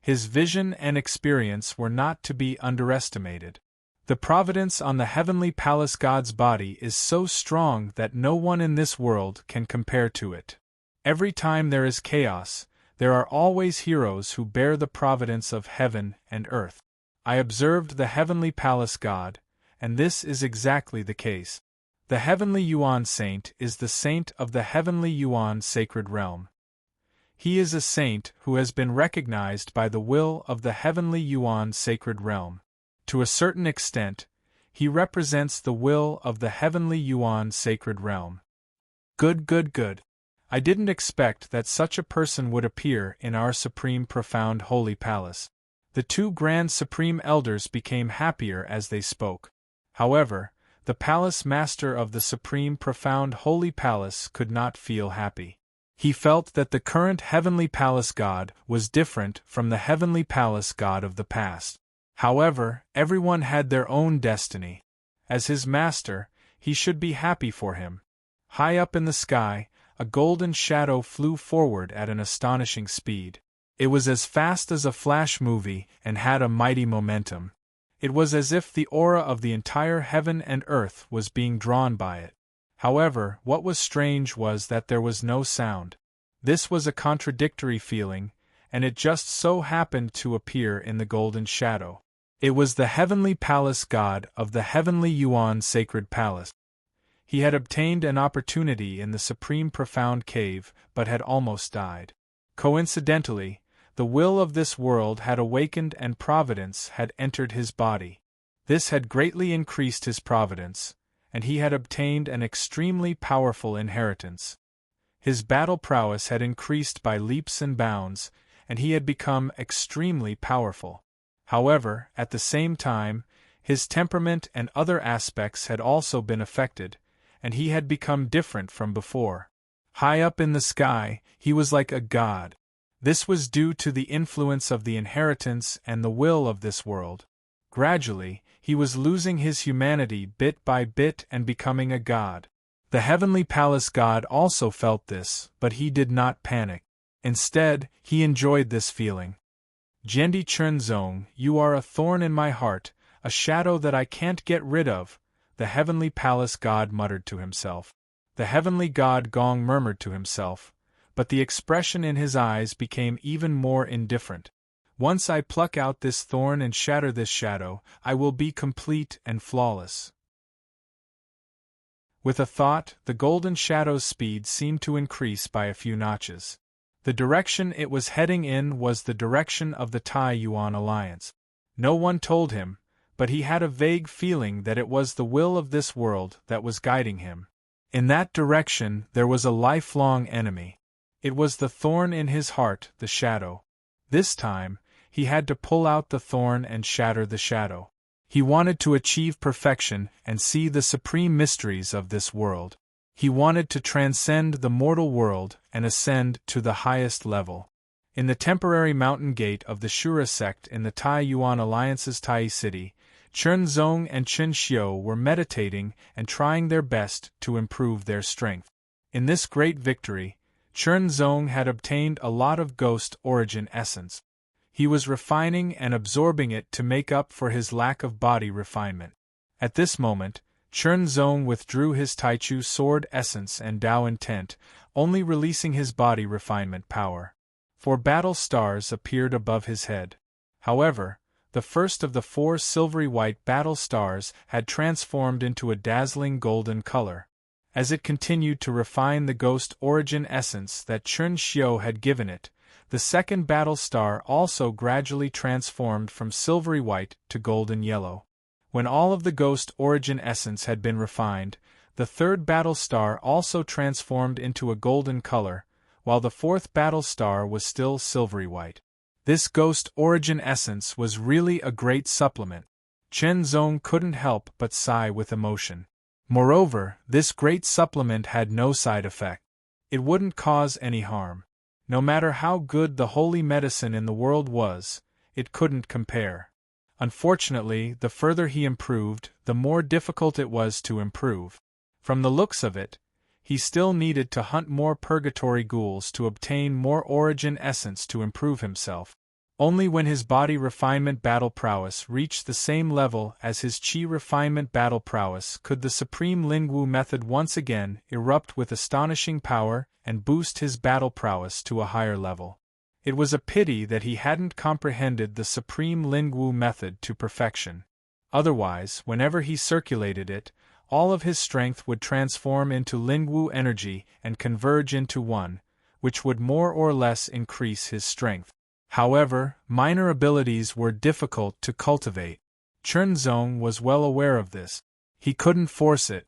His vision and experience were not to be underestimated. The providence on the heavenly palace god's body is so strong that no one in this world can compare to it. Every time there is chaos, there are always heroes who bear the providence of heaven and earth. I observed the heavenly palace god, and this is exactly the case. The heavenly Yuan saint is the saint of the heavenly Yuan sacred realm. He is a saint who has been recognized by the will of the heavenly Yuan sacred realm. To a certain extent, he represents the will of the heavenly Yuan sacred realm. Good. I didn't expect that such a person would appear in our supreme profound holy palace. The two grand supreme elders became happier as they spoke. However, the palace master of the supreme profound holy palace could not feel happy. He felt that the current heavenly palace god was different from the heavenly palace god of the past. However, everyone had their own destiny. As his master, he should be happy for him. High up in the sky, a golden shadow flew forward at an astonishing speed. It was as fast as a flash movie and had a mighty momentum. It was as if the aura of the entire heaven and earth was being drawn by it. However, what was strange was that there was no sound. This was a contradictory feeling, and it just so happened to appear in the golden shadow. It was the heavenly palace god of the heavenly Yuan sacred palace. He had obtained an opportunity in the supreme profound cave, but had almost died. Coincidentally, the will of this world had awakened and providence had entered his body. This had greatly increased his providence, and he had obtained an extremely powerful inheritance. His battle prowess had increased by leaps and bounds, and he had become extremely powerful. However, at the same time, his temperament and other aspects had also been affected, and he had become different from before. High up in the sky, he was like a god. This was due to the influence of the inheritance and the will of this world. Gradually, he was losing his humanity bit by bit and becoming a god. The heavenly palace god also felt this, but he did not panic. Instead, he enjoyed this feeling. Jendi Chernzong, you are a thorn in my heart, a shadow that I can't get rid of, the heavenly palace god muttered to himself. The heavenly god Gong murmured to himself, but the expression in his eyes became even more indifferent. Once I pluck out this thorn and shatter this shadow, I will be complete and flawless. With a thought, the golden shadow's speed seemed to increase by a few notches. The direction it was heading in was the direction of the Tai-Yuan alliance. No one told him, but he had a vague feeling that it was the will of this world that was guiding him. In that direction there was a lifelong enemy. It was the thorn in his heart, the shadow. This time, he had to pull out the thorn and shatter the shadow. He wanted to achieve perfection and see the supreme mysteries of this world. He wanted to transcend the mortal world and ascend to the highest level. In the temporary mountain gate of the Shura sect in the Tai-Yuan Alliance's Tai City, Chernzong and Chen Xiu were meditating and trying their best to improve their strength. In this great victory, Chernzong had obtained a lot of ghost origin essence. He was refining and absorbing it to make up for his lack of body refinement. At this moment, Chernzong withdrew his Taichu sword essence and Dao intent, only releasing his body refinement power. 4 battle stars appeared above his head. However, the first of the 4 silvery white battle stars had transformed into a dazzling golden color. As it continued to refine the ghost origin essence that Chun Xiu had given it, the second battle star also gradually transformed from silvery white to golden yellow. When all of the ghost origin essence had been refined, the third battle star also transformed into a golden color, while the fourth battle star was still silvery white. This ghost origin essence was really a great supplement. Chen Zong couldn't help but sigh with emotion. Moreover, this great supplement had no side effect. It wouldn't cause any harm. No matter how good the holy medicine in the world was, it couldn't compare. Unfortunately, the further he improved, the more difficult it was to improve. From the looks of it, he still needed to hunt more purgatory ghouls to obtain more origin essence to improve himself. Only when his body refinement battle prowess reached the same level as his chi refinement battle prowess could the supreme Lingwu method once again erupt with astonishing power and boost his battle prowess to a higher level. It was a pity that he hadn't comprehended the supreme Lingwu method to perfection. Otherwise, whenever he circulated it, all of his strength would transform into Lingwu energy and converge into one, which would more or less increase his strength. However, minor abilities were difficult to cultivate. Chun Zong was well aware of this. He couldn't force it.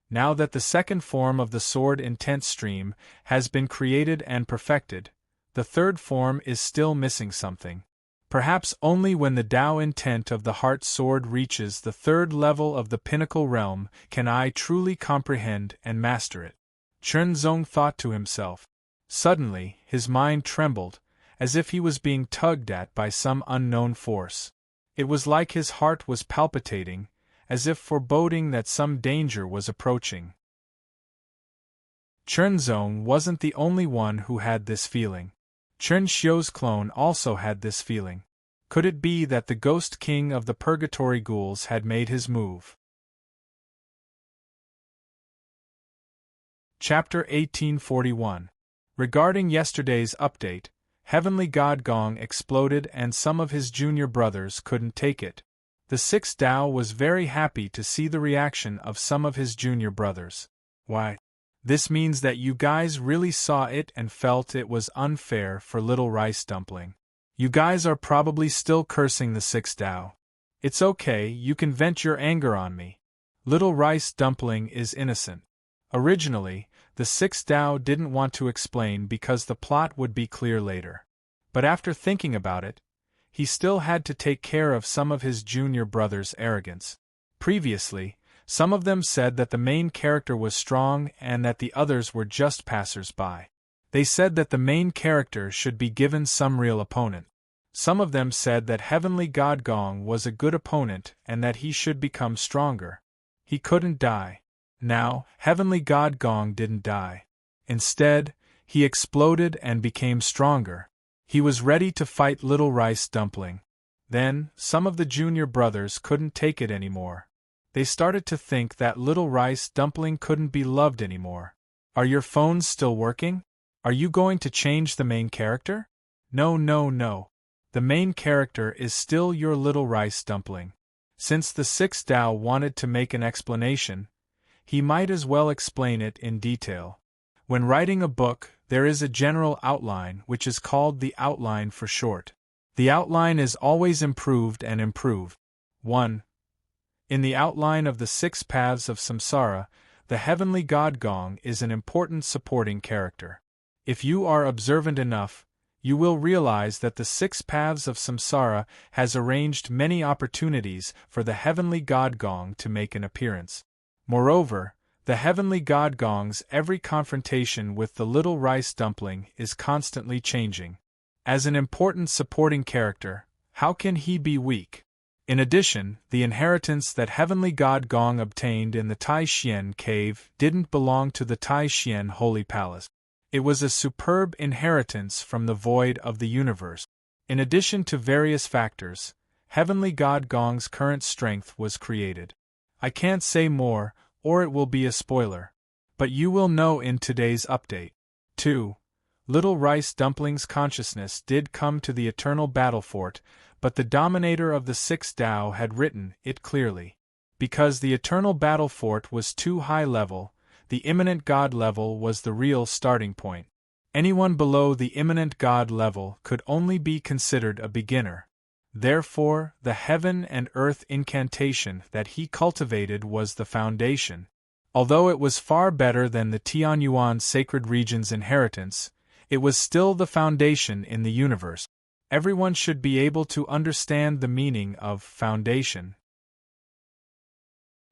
Now that the second form of the sword intent stream has been created and perfected, the third form is still missing something. Perhaps only when the Tao intent of the heart sword reaches the third level of the pinnacle realm can I truly comprehend and master it. Chun Zong thought to himself. Suddenly, his mind trembled, as if he was being tugged at by some unknown force. It was like his heart was palpitating, as if foreboding that some danger was approaching. Chun Zong wasn't the only one who had this feeling. Chun Xiu's clone also had this feeling. Could it be that the ghost king of the purgatory ghouls had made his move? Chapter 1841. Regarding yesterday's update, Heavenly God Gong exploded and some of his junior brothers couldn't take it. The sixth Tao was very happy to see the reaction of some of his junior brothers. Why? This means that you guys really saw it and felt it was unfair for Little Rice Dumpling. You guys are probably still cursing the sixth Tao. It's okay, you can vent your anger on me. Little Rice Dumpling is innocent. Originally, the sixth Tao didn't want to explain because the plot would be clear later. But after thinking about it, he still had to take care of some of his junior brothers' arrogance. Previously, some of them said that the main character was strong and that the others were just passers-by. They said that the main character should be given some real opponent. Some of them said that Heavenly God Gong was a good opponent and that he should become stronger. He couldn't die. Now, Heavenly God Gong didn't die. Instead, he exploded and became stronger. He was ready to fight Little Rice Dumpling. Then, some of the junior brothers couldn't take it anymore. They started to think that Little Rice Dumpling couldn't be loved anymore. Are your phones still working? Are you going to change the main character? No, no, no. The main character is still your Little Rice Dumpling. Since the sixth Tao wanted to make an explanation, he might as well explain it in detail. When writing a book, there is a general outline which is called the outline for short. The outline is always improved and improved. 1. In the outline of the 6 paths of samsara, the Heavenly God Gong is an important supporting character. If you are observant enough, you will realize that the 6 paths of samsara has arranged many opportunities for the Heavenly God Gong to make an appearance. Moreover, the Heavenly God Gong's every confrontation with the Little Rice Dumpling is constantly changing. As an important supporting character, how can he be weak? In addition, the inheritance that Heavenly God Gong obtained in the Tai Xian cave didn't belong to the Tai Xian Holy Palace. It was a superb inheritance from the void of the universe. In addition to various factors, Heavenly God Gong's current strength was created. I can't say more, or it will be a spoiler. But you will know in today's update. 2. Little Rice Dumpling's consciousness did come to the Eternal Battle Fort, but the Dominator of the 6th Tao had written it clearly. Because the Eternal Battle Fort was too high level, The immanent God level was the real starting point. Anyone below the immanent God level could only be considered a beginner. Therefore, the heaven and earth incantation that he cultivated was the foundation. Although it was far better than the Tianyuan sacred region's inheritance, it was still the foundation in the universe. Everyone should be able to understand the meaning of foundation.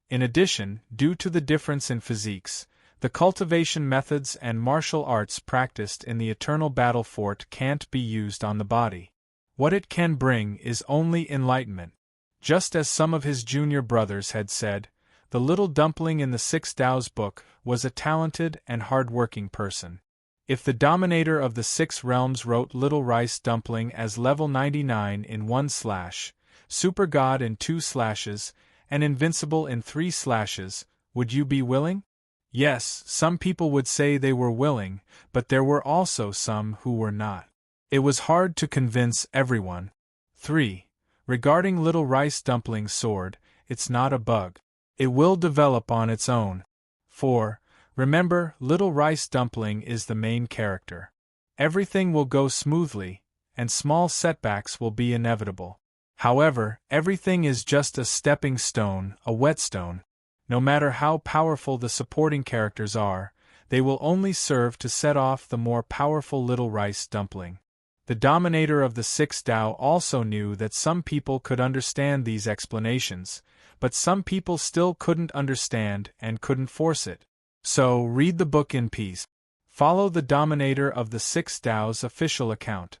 In addition, due to the difference in physiques, the cultivation methods and martial arts practiced in the eternal battle fort can't be used on the body. What it can bring is only enlightenment. Just as some of his junior brothers had said, the little dumpling in the Six Tao's book was a talented and hard-working person. If the dominator of the Six Realms wrote Little Rice Dumpling as level 99 in 1/, Super God in 2/, and Invincible in 3/, would you be willing? Yes, some people would say they were willing, but there were also some who were not. It was hard to convince everyone. 3. Regarding Little Rice Dumpling's sword, it's not a bug. It will develop on its own. 4. Remember, Little Rice Dumpling is the main character. Everything will go smoothly, and small setbacks will be inevitable. However, everything is just a stepping stone, a whetstone. No matter how powerful the supporting characters are, they will only serve to set off the more powerful Little Rice Dumpling. The dominator of the Six Tao also knew that some people could understand these explanations, but some people still couldn't understand and couldn't force it. So, read the book in peace. Follow the dominator of the Six Tao's official account.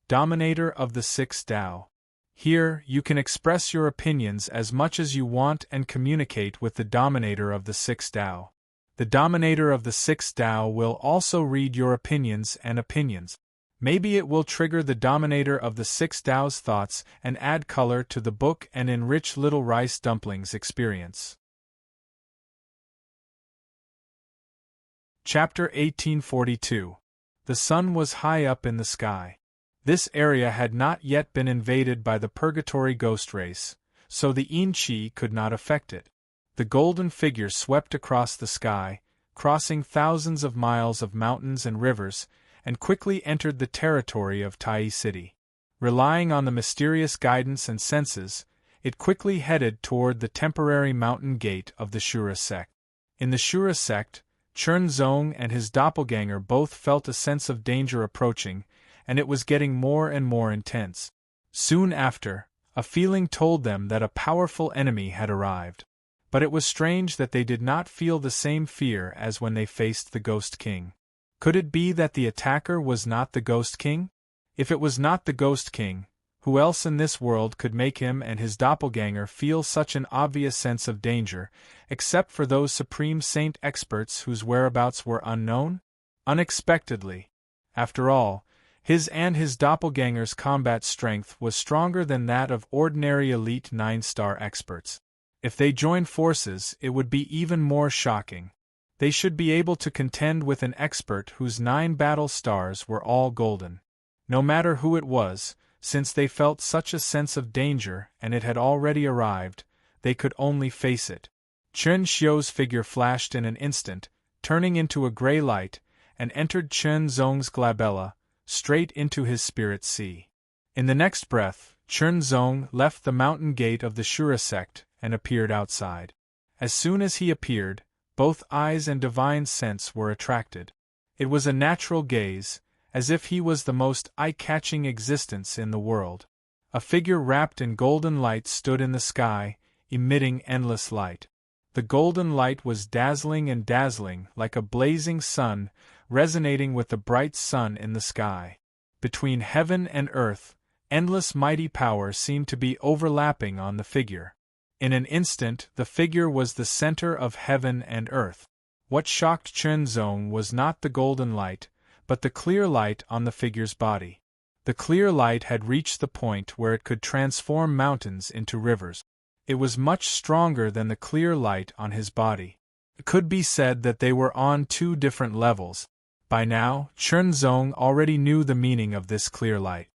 Dominator of the Six Tao. Here, you can express your opinions as much as you want and communicate with the dominator of the Six Tao. The dominator of the Six Tao will also read your opinions and opinions. Maybe it will trigger the dominator of the Six Tao's thoughts and add color to the book and enrich Little Rice Dumpling's experience. Chapter 1842. The sun was high up in the sky. This area had not yet been invaded by the purgatory ghost race, so the Yin Qi could not affect it. The golden figure swept across the sky, crossing thousands of miles of mountains and rivers, and quickly entered the territory of Tai City. Relying on the mysterious guidance and senses, it quickly headed toward the temporary mountain gate of the Shura sect. In the Shura sect, Chern Zong and his doppelganger both felt a sense of danger approaching, and it was getting more and more intense. Soon after, a feeling told them that a powerful enemy had arrived. But it was strange that they did not feel the same fear as when they faced the Ghost King. Could it be that the attacker was not the Ghost King? If it was not the Ghost King, who else in this world could make him and his doppelganger feel such an obvious sense of danger, except for those Supreme Saint experts whose whereabouts were unknown? Unexpectedly. After all, his and his doppelganger's combat strength was stronger than that of ordinary elite 9-star experts. If they joined forces, it would be even more shocking. They should be able to contend with an expert whose 9 battle stars were all golden. No matter who it was, since they felt such a sense of danger and it had already arrived, they could only face it. Chen Xiu's figure flashed in an instant, turning into a gray light, and entered Chen Zong's glabella, straight into his spirit sea. In the next breath, Chen Zong left the mountain gate of the Shura sect and appeared outside. As soon as he appeared, both eyes and divine sense were attracted. It was a natural gaze, as if he was the most eye-catching existence in the world. A figure wrapped in golden light stood in the sky, emitting endless light. The golden light was dazzling and dazzling like a blazing sun, resonating with the bright sun in the sky. Between heaven and earth, endless mighty power seemed to be overlapping on the figure. In an instant, the figure was the center of heaven and earth. What shocked Chen Zong was not the golden light, but the clear light on the figure's body. The clear light had reached the point where it could transform mountains into rivers. It was much stronger than the clear light on his body. It could be said that they were on 2 different levels. By now, Chen Zong already knew the meaning of this clear light.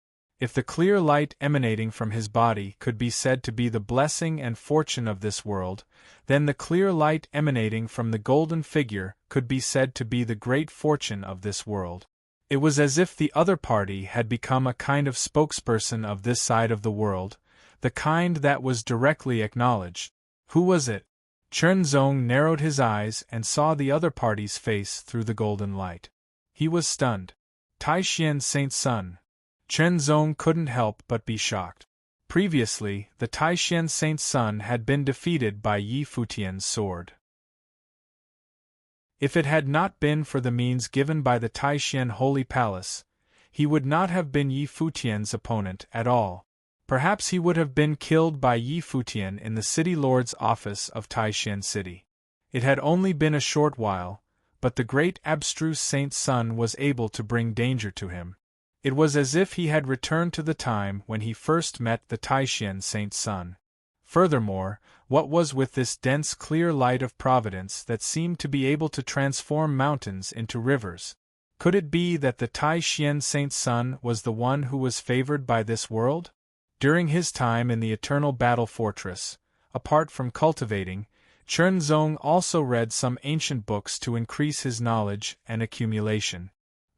If the clear light emanating from his body could be said to be the blessing and fortune of this world, then the clear light emanating from the golden figure could be said to be the great fortune of this world. It was as if the other party had become a kind of spokesperson of this side of the world, the kind that was directly acknowledged. Who was it? Chen Zong narrowed his eyes and saw the other party's face through the golden light. He was stunned. Taishan Saint Sun. Chen Zong couldn't help but be shocked. Previously, the Taishan Saint Sun had been defeated by Yi Futian's sword. If it had not been for the means given by the Taishan Holy Palace, he would not have been Yi Futian's opponent at all. Perhaps he would have been killed by Yi Futian in the city lord's office of Taishan City. It had only been a short while, but the great abstruse Saint Sun was able to bring danger to him. It was as if he had returned to the time when he first met the Taishan Saint Sun. Furthermore, what was with this dense clear light of providence that seemed to be able to transform mountains into rivers? Could it be that the Taishan Saint Sun was the one who was favored by this world? During his time in the Eternal Battle Fortress, apart from cultivating, Chen Zong also read some ancient books to increase his knowledge and accumulation.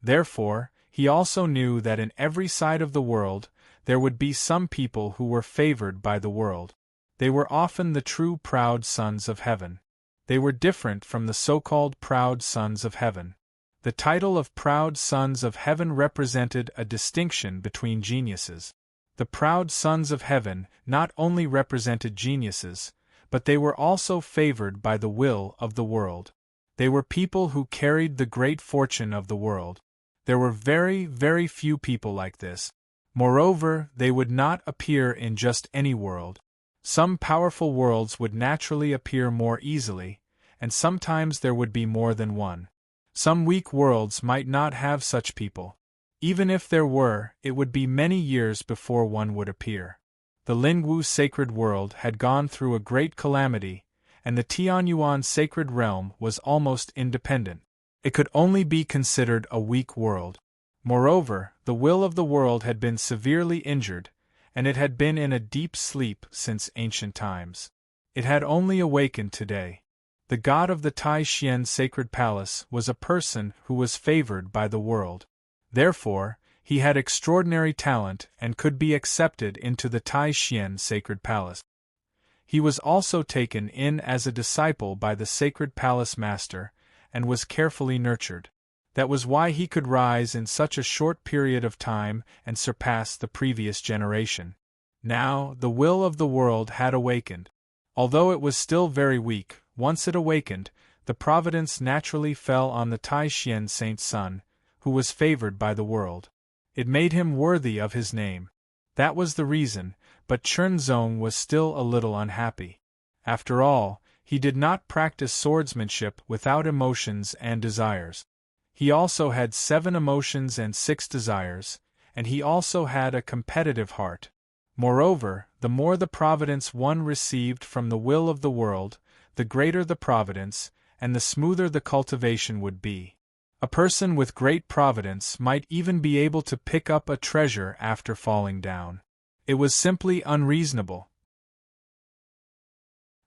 Therefore, he also knew that in every side of the world, there would be some people who were favored by the world. They were often the true proud sons of heaven. They were different from the so-called proud sons of heaven. The title of proud sons of heaven represented a distinction between geniuses. The proud sons of heaven not only represented geniuses, but they were also favored by the will of the world. They were people who carried the great fortune of the world. There were very, very few people like this. Moreover, they would not appear in just any world. Some powerful worlds would naturally appear more easily, and sometimes there would be more than one. Some weak worlds might not have such people. Even if there were, it would be many years before one would appear. The Lingwu sacred world had gone through a great calamity, and the Tianyuan sacred realm was almost independent. It could only be considered a weak world. Moreover, the will of the world had been severely injured, and it had been in a deep sleep since ancient times. It had only awakened today. The god of the Taishan sacred palace was a person who was favored by the world. Therefore, he had extraordinary talent and could be accepted into the Taishan sacred palace. He was also taken in as a disciple by the sacred palace master, and was carefully nurtured. That was why he could rise in such a short period of time and surpass the previous generation. Now, the will of the world had awakened. Although it was still very weak, once it awakened, the providence naturally fell on the Taishan Saint Sun, who was favored by the world. It made him worthy of his name. That was the reason, but Chen Zong was still a little unhappy. After all, he did not practice swordsmanship without emotions and desires. He also had 7 emotions and 6 desires, and he also had a competitive heart. Moreover, the more the providence one received from the will of the world, the greater the providence, and the smoother the cultivation would be. A person with great providence might even be able to pick up a treasure after falling down. It was simply unreasonable.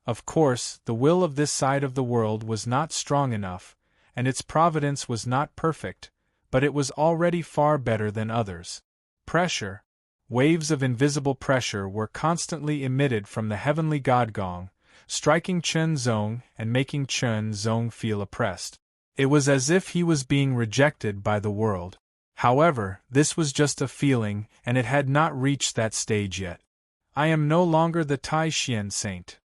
Of course, the will of this side of the world was not strong enough, and its providence was not perfect, but it was already far better than others. Pressure, waves of invisible pressure were constantly emitted from the heavenly god gong, striking Chen Zong and making Chen Zong feel oppressed. It was as if he was being rejected by the world. However, this was just a feeling, and it had not reached that stage yet. I am no longer the Taishan saint.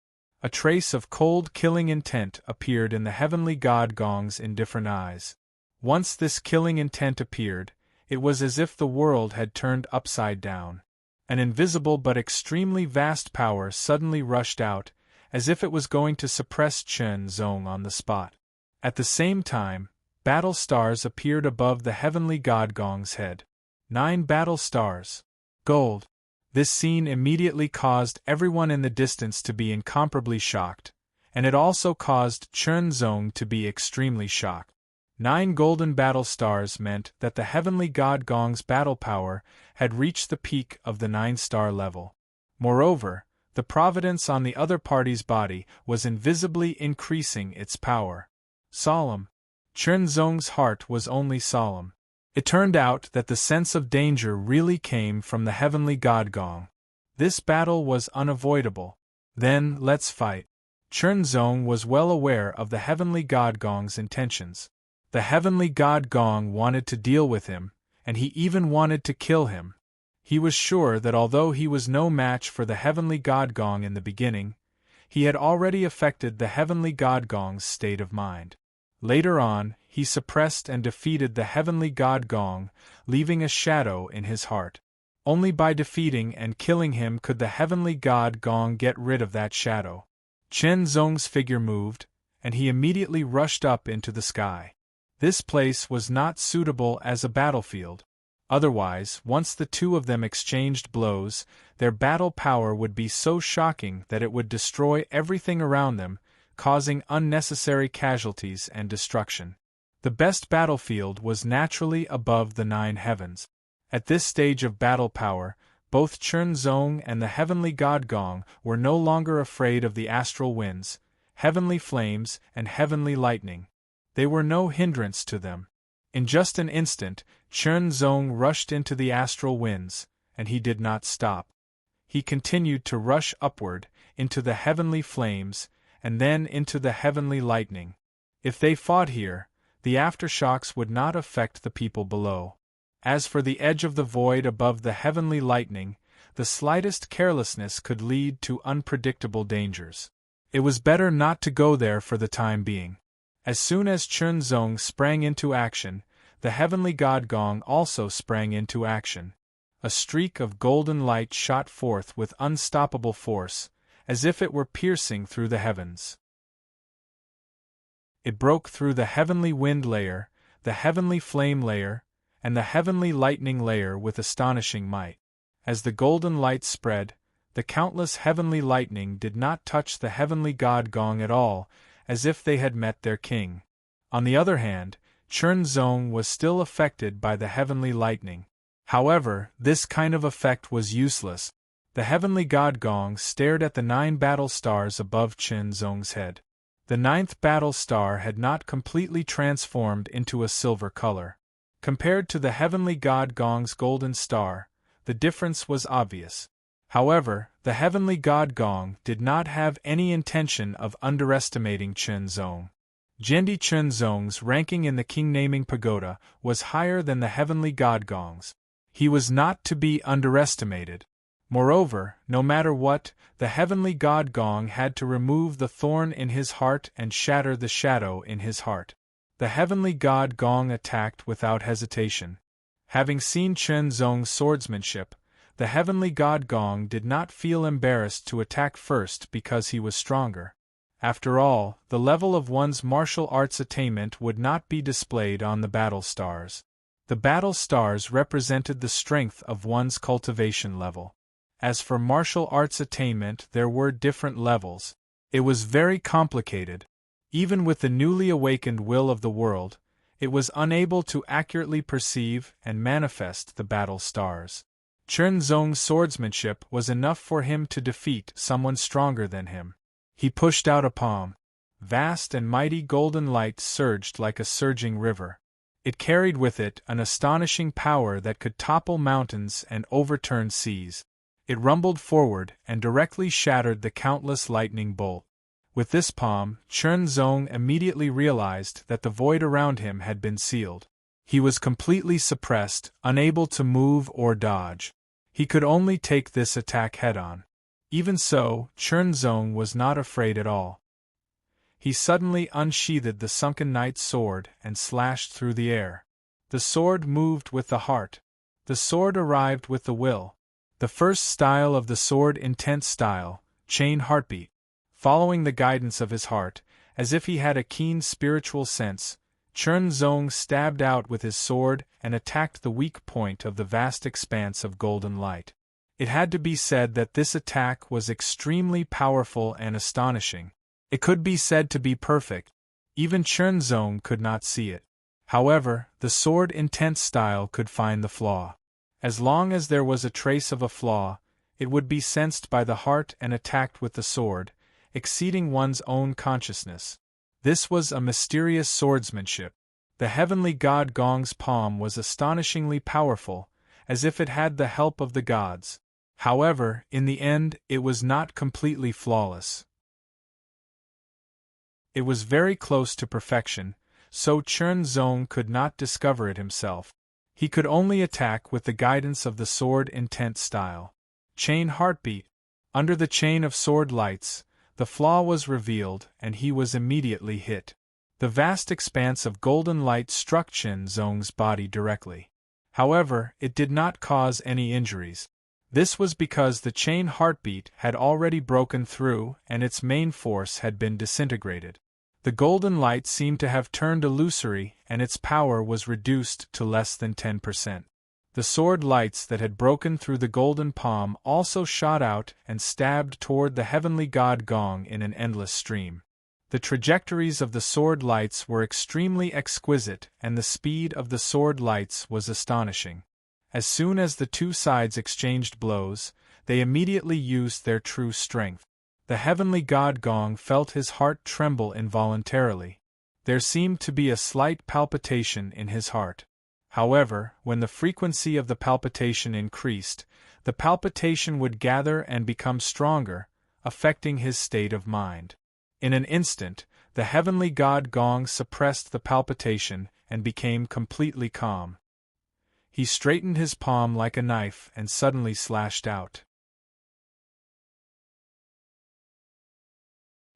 A trace of cold killing intent appeared in the heavenly god gong's indifferent eyes. Once this killing intent appeared, it was as if the world had turned upside down. An invisible but extremely vast power suddenly rushed out, as if it was going to suppress Chen Zong on the spot. At the same time, battle stars appeared above the heavenly god gong's head. 9 battle stars. Gold. This scene immediately caused everyone in the distance to be incomparably shocked, and it also caused Chen Zong to be extremely shocked. 9 golden battle stars meant that the heavenly god Gong's battle power had reached the peak of the 9-star level. Moreover, the providence on the other party's body was invisibly increasing its power. Solemn. Chunzong's heart was only solemn. It turned out that the sense of danger really came from the heavenly god Gong. This battle was unavoidable. Then, let's fight. Chunzong was well aware of the heavenly god Gong's intentions. The heavenly god Gong wanted to deal with him, and he even wanted to kill him. He was sure that although he was no match for the heavenly god Gong in the beginning, he had already affected the heavenly god Gong's state of mind. Later on, he suppressed and defeated the heavenly god Gong, leaving a shadow in his heart. Only by defeating and killing him could the heavenly god Gong get rid of that shadow. Chen Zong's figure moved, and he immediately rushed up into the sky. This place was not suitable as a battlefield. Otherwise, once the two of them exchanged blows, their battle power would be so shocking that it would destroy everything around them, causing unnecessary casualties and destruction. The best battlefield was naturally above the 9 heavens. At this stage of battle power, both Chunzong and the heavenly god Gong were no longer afraid of the astral winds, heavenly flames, and heavenly lightning. They were no hindrance to them. In just an instant, Chunzong rushed into the astral winds, and he did not stop. He continued to rush upward, into the heavenly flames, and then into the heavenly lightning. If they fought here, the aftershocks would not affect the people below. As for the edge of the void above the heavenly lightning, the slightest carelessness could lead to unpredictable dangers. It was better not to go there for the time being. As soon as Chunzong sprang into action, the heavenly god Gong also sprang into action. A streak of golden light shot forth with unstoppable force, as if it were piercing through the heavens. It broke through the heavenly wind layer, the heavenly flame layer, and the heavenly lightning layer with astonishing might. As the golden light spread, the countless heavenly lightning did not touch the heavenly god Gong at all, as if they had met their king. On the other hand, Chunzong was still affected by the heavenly lightning. However, this kind of effect was useless. The heavenly god Gong stared at the 9 battle stars above Chunzong's head. The 9th battle star had not completely transformed into a silver color. Compared to the heavenly god Gong's golden star, the difference was obvious. However, the heavenly god Gong did not have any intention of underestimating Chunzong. Jendi Chunzong's ranking in the king-naming pagoda was higher than the heavenly god Gong's. He was not to be underestimated. Moreover, no matter what, the heavenly god Gong had to remove the thorn in his heart and shatter the shadow in his heart. The heavenly god Gong attacked without hesitation. Having seen Chunzong's swordsmanship, the heavenly god Gong did not feel embarrassed to attack first because he was stronger. After all, the level of one's martial arts attainment would not be displayed on the battle stars. The battle stars represented the strength of one's cultivation level. As for martial arts attainment, there were different levels. It was very complicated. Even with the newly awakened will of the world, it was unable to accurately perceive and manifest the battle stars. Chunzong's swordsmanship was enough for him to defeat someone stronger than him. He pushed out a palm. Vast and mighty golden light surged like a surging river. It carried with it an astonishing power that could topple mountains and overturn seas. It rumbled forward and directly shattered the countless lightning bolt. With this palm, Chunzong immediately realized that the void around him had been sealed. He was completely suppressed, unable to move or dodge. He could only take this attack head-on. Even so, Chunzong was not afraid at all. He suddenly unsheathed the sunken knight's sword and slashed through the air. The sword moved with the heart. The sword arrived with the will. The first style of the sword, intense style, chain heartbeat. Following the guidance of his heart, as if he had a keen spiritual sense, Chunzong stabbed out with his sword and attacked the weak point of the vast expanse of golden light. It had to be said that this attack was extremely powerful and astonishing. It could be said to be perfect. Even Chunzong could not see it. However, the sword intense style could find the flaw. As long as there was a trace of a flaw, it would be sensed by the heart and attacked with the sword, exceeding one's own consciousness. This was a mysterious swordsmanship. The heavenly god Gong's palm was astonishingly powerful, as if it had the help of the gods. However, in the end, it was not completely flawless. It was very close to perfection, so Chen Zong could not discover it himself. He could only attack with the guidance of the sword intent style. Chain heartbeat. Under the chain of sword lights, the flaw was revealed and he was immediately hit. The vast expanse of golden light struck Chen Zong's body directly. However, it did not cause any injuries. This was because the chain heartbeat had already broken through and its main force had been disintegrated. The golden light seemed to have turned illusory and its power was reduced to less than 10%. The sword lights that had broken through the golden palm also shot out and stabbed toward the heavenly god Gong in an endless stream. The trajectories of the sword lights were extremely exquisite and the speed of the sword lights was astonishing. As soon as the two sides exchanged blows, they immediately used their true strength. The heavenly god Gong felt his heart tremble involuntarily. There seemed to be a slight palpitation in his heart. However, when the frequency of the palpitation increased, the palpitation would gather and become stronger, affecting his state of mind. In an instant, the heavenly god Gong suppressed the palpitation and became completely calm. He straightened his palm like a knife and suddenly slashed out.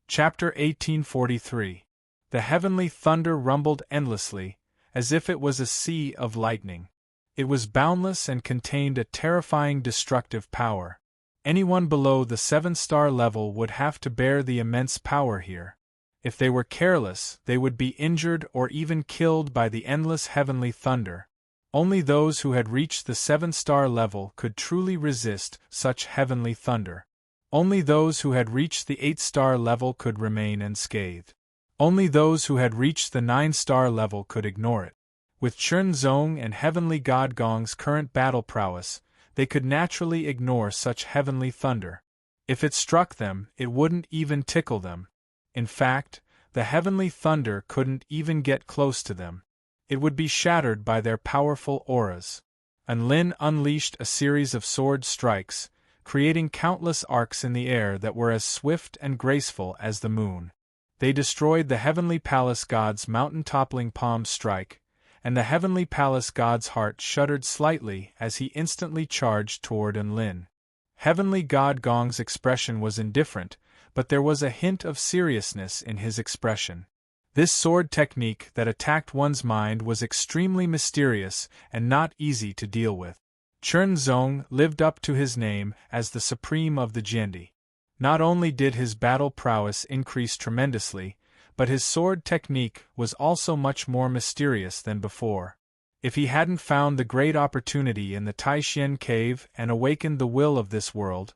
Chapter 1843. The heavenly thunder rumbled endlessly, as if it was a sea of lightning. It was boundless and contained a terrifying destructive power. Anyone below the 7-star level would have to bear the immense power here. If they were careless, they would be injured or even killed by the endless heavenly thunder. Only those who had reached the 7-star level could truly resist such heavenly thunder. Only those who had reached the 8-star level could remain unscathed. Only those who had reached the 9-star level could ignore it. With Chen Zong and heavenly god Gong's current battle prowess, they could naturally ignore such heavenly thunder. If it struck them, it wouldn't even tickle them. In fact, the heavenly thunder couldn't even get close to them. It would be shattered by their powerful auras. Unlin unleashed a series of sword strikes, creating countless arcs in the air that were as swift and graceful as the moon. They destroyed the heavenly palace god's mountain-toppling palm strike, and the heavenly palace god's heart shuddered slightly as he instantly charged toward Enlin. Heavenly god Gong's expression was indifferent, but there was a hint of seriousness in his expression. This sword technique that attacked one's mind was extremely mysterious and not easy to deal with. Chen Zong lived up to his name as the supreme of the Jiandi. Not only did his battle prowess increase tremendously, but his sword technique was also much more mysterious than before. If he hadn't found the great opportunity in the Taishan cave and awakened the will of this world,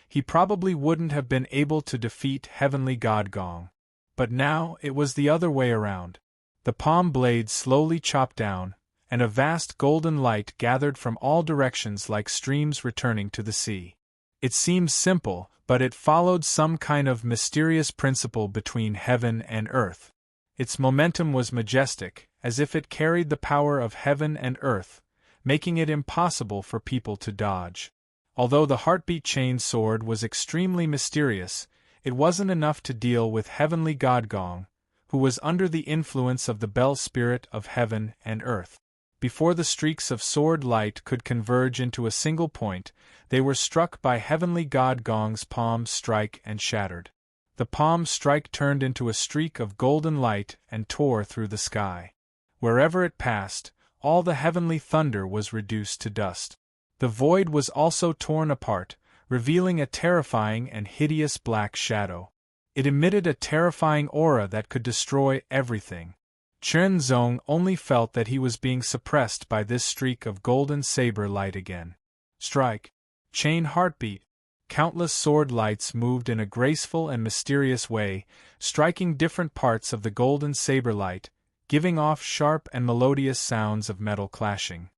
he probably wouldn't have been able to defeat heavenly god Gong. But now it was the other way around. The palm blade slowly chopped down, and a vast golden light gathered from all directions like streams returning to the sea. It seemed simple, but it followed some kind of mysterious principle between heaven and earth. Its momentum was majestic, as if it carried the power of heaven and earth, making it impossible for people to dodge. Although the heartbeat chain sword was extremely mysterious, it wasn't enough to deal with heavenly god Gong, who was under the influence of the bell spirit of heaven and earth. Before the streaks of sword light could converge into a single point, they were struck by heavenly god Gong's palm strike and shattered. The palm strike turned into a streak of golden light and tore through the sky. Wherever it passed, all the heavenly thunder was reduced to dust. The void was also torn apart, revealing a terrifying and hideous black shadow. It emitted a terrifying aura that could destroy everything. Chen Zong only felt that he was being suppressed by this streak of golden saber light again. Strike. Chain heartbeat. Countless sword lights moved in a graceful and mysterious way, striking different parts of the golden saber light, giving off sharp and melodious sounds of metal clashing.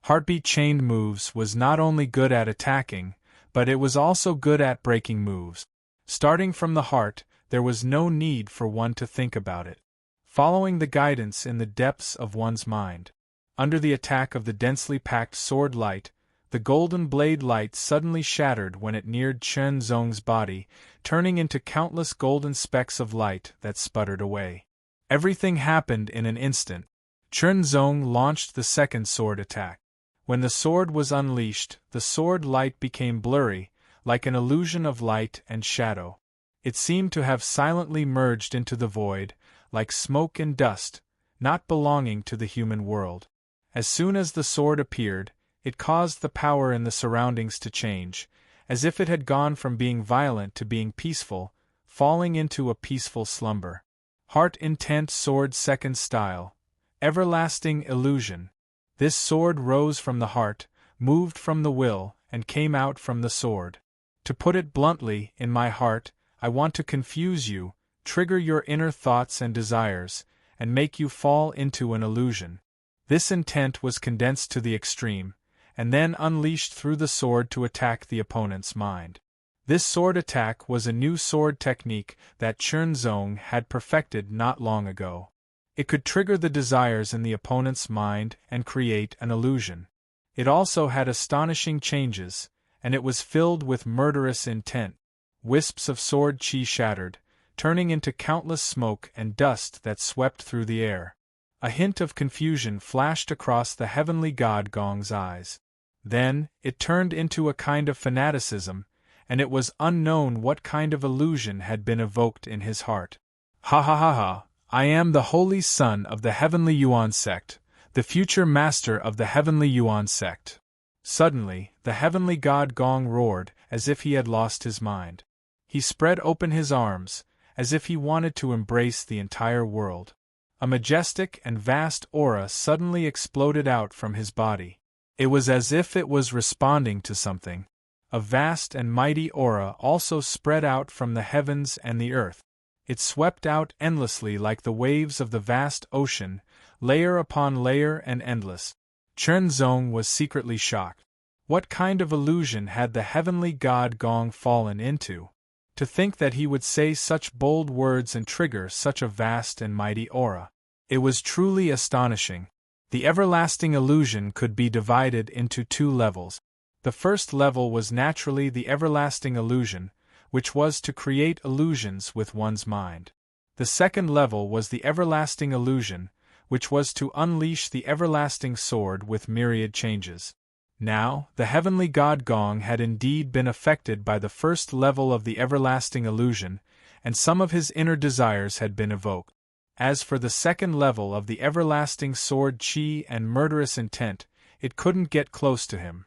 Heartbeat chained moves was not only good at attacking, but it was also good at breaking moves. Starting from the heart, there was no need for one to think about it. Following the guidance in the depths of one's mind. Under the attack of the densely packed sword light, the golden blade light suddenly shattered when it neared Chen Zong's body, turning into countless golden specks of light that sputtered away. Everything happened in an instant. Chen Zong launched the second sword attack. When the sword was unleashed, the sword light became blurry, like an illusion of light and shadow. It seemed to have silently merged into the void, like smoke and dust, not belonging to the human world. As soon as the sword appeared, it caused the power in the surroundings to change, as if it had gone from being violent to being peaceful, falling into a peaceful slumber. Heart intent sword second style. Everlasting illusion. This sword rose from the heart, moved from the will, and came out from the sword. To put it bluntly, in my heart, I want to confuse you, trigger your inner thoughts and desires, and make you fall into an illusion. This intent was condensed to the extreme, and then unleashed through the sword to attack the opponent's mind. This sword attack was a new sword technique that Chen Zong had perfected not long ago. It could trigger the desires in the opponent's mind and create an illusion. It also had astonishing changes, and it was filled with murderous intent. Wisps of sword chi shattered, turning into countless smoke and dust that swept through the air. A hint of confusion flashed across the heavenly god Gong's eyes. Then, it turned into a kind of fanaticism, and it was unknown what kind of illusion had been evoked in his heart. Ha ha ha ha! I am the holy son of the heavenly Yuan sect, the future master of the heavenly Yuan sect. Suddenly, the heavenly god Gong roared, as if he had lost his mind. He spread open his arms, as if he wanted to embrace the entire world. A majestic and vast aura suddenly exploded out from his body. It was as if it was responding to something. A vast and mighty aura also spread out from the heavens and the earth. It swept out endlessly like the waves of the vast ocean, layer upon layer and endless. Chen Zong was secretly shocked. What kind of illusion had the heavenly god Gong fallen into? To think that he would say such bold words and trigger such a vast and mighty aura. It was truly astonishing. The everlasting illusion could be divided into two levels. The first level was naturally the everlasting illusion, which was to create illusions with one's mind. The second level was the everlasting illusion, which was to unleash the everlasting sword with myriad changes. Now, the heavenly god Gong had indeed been affected by the first level of the everlasting illusion, and some of his inner desires had been evoked. As for the second level of the everlasting sword chi and murderous intent, it couldn't get close to him.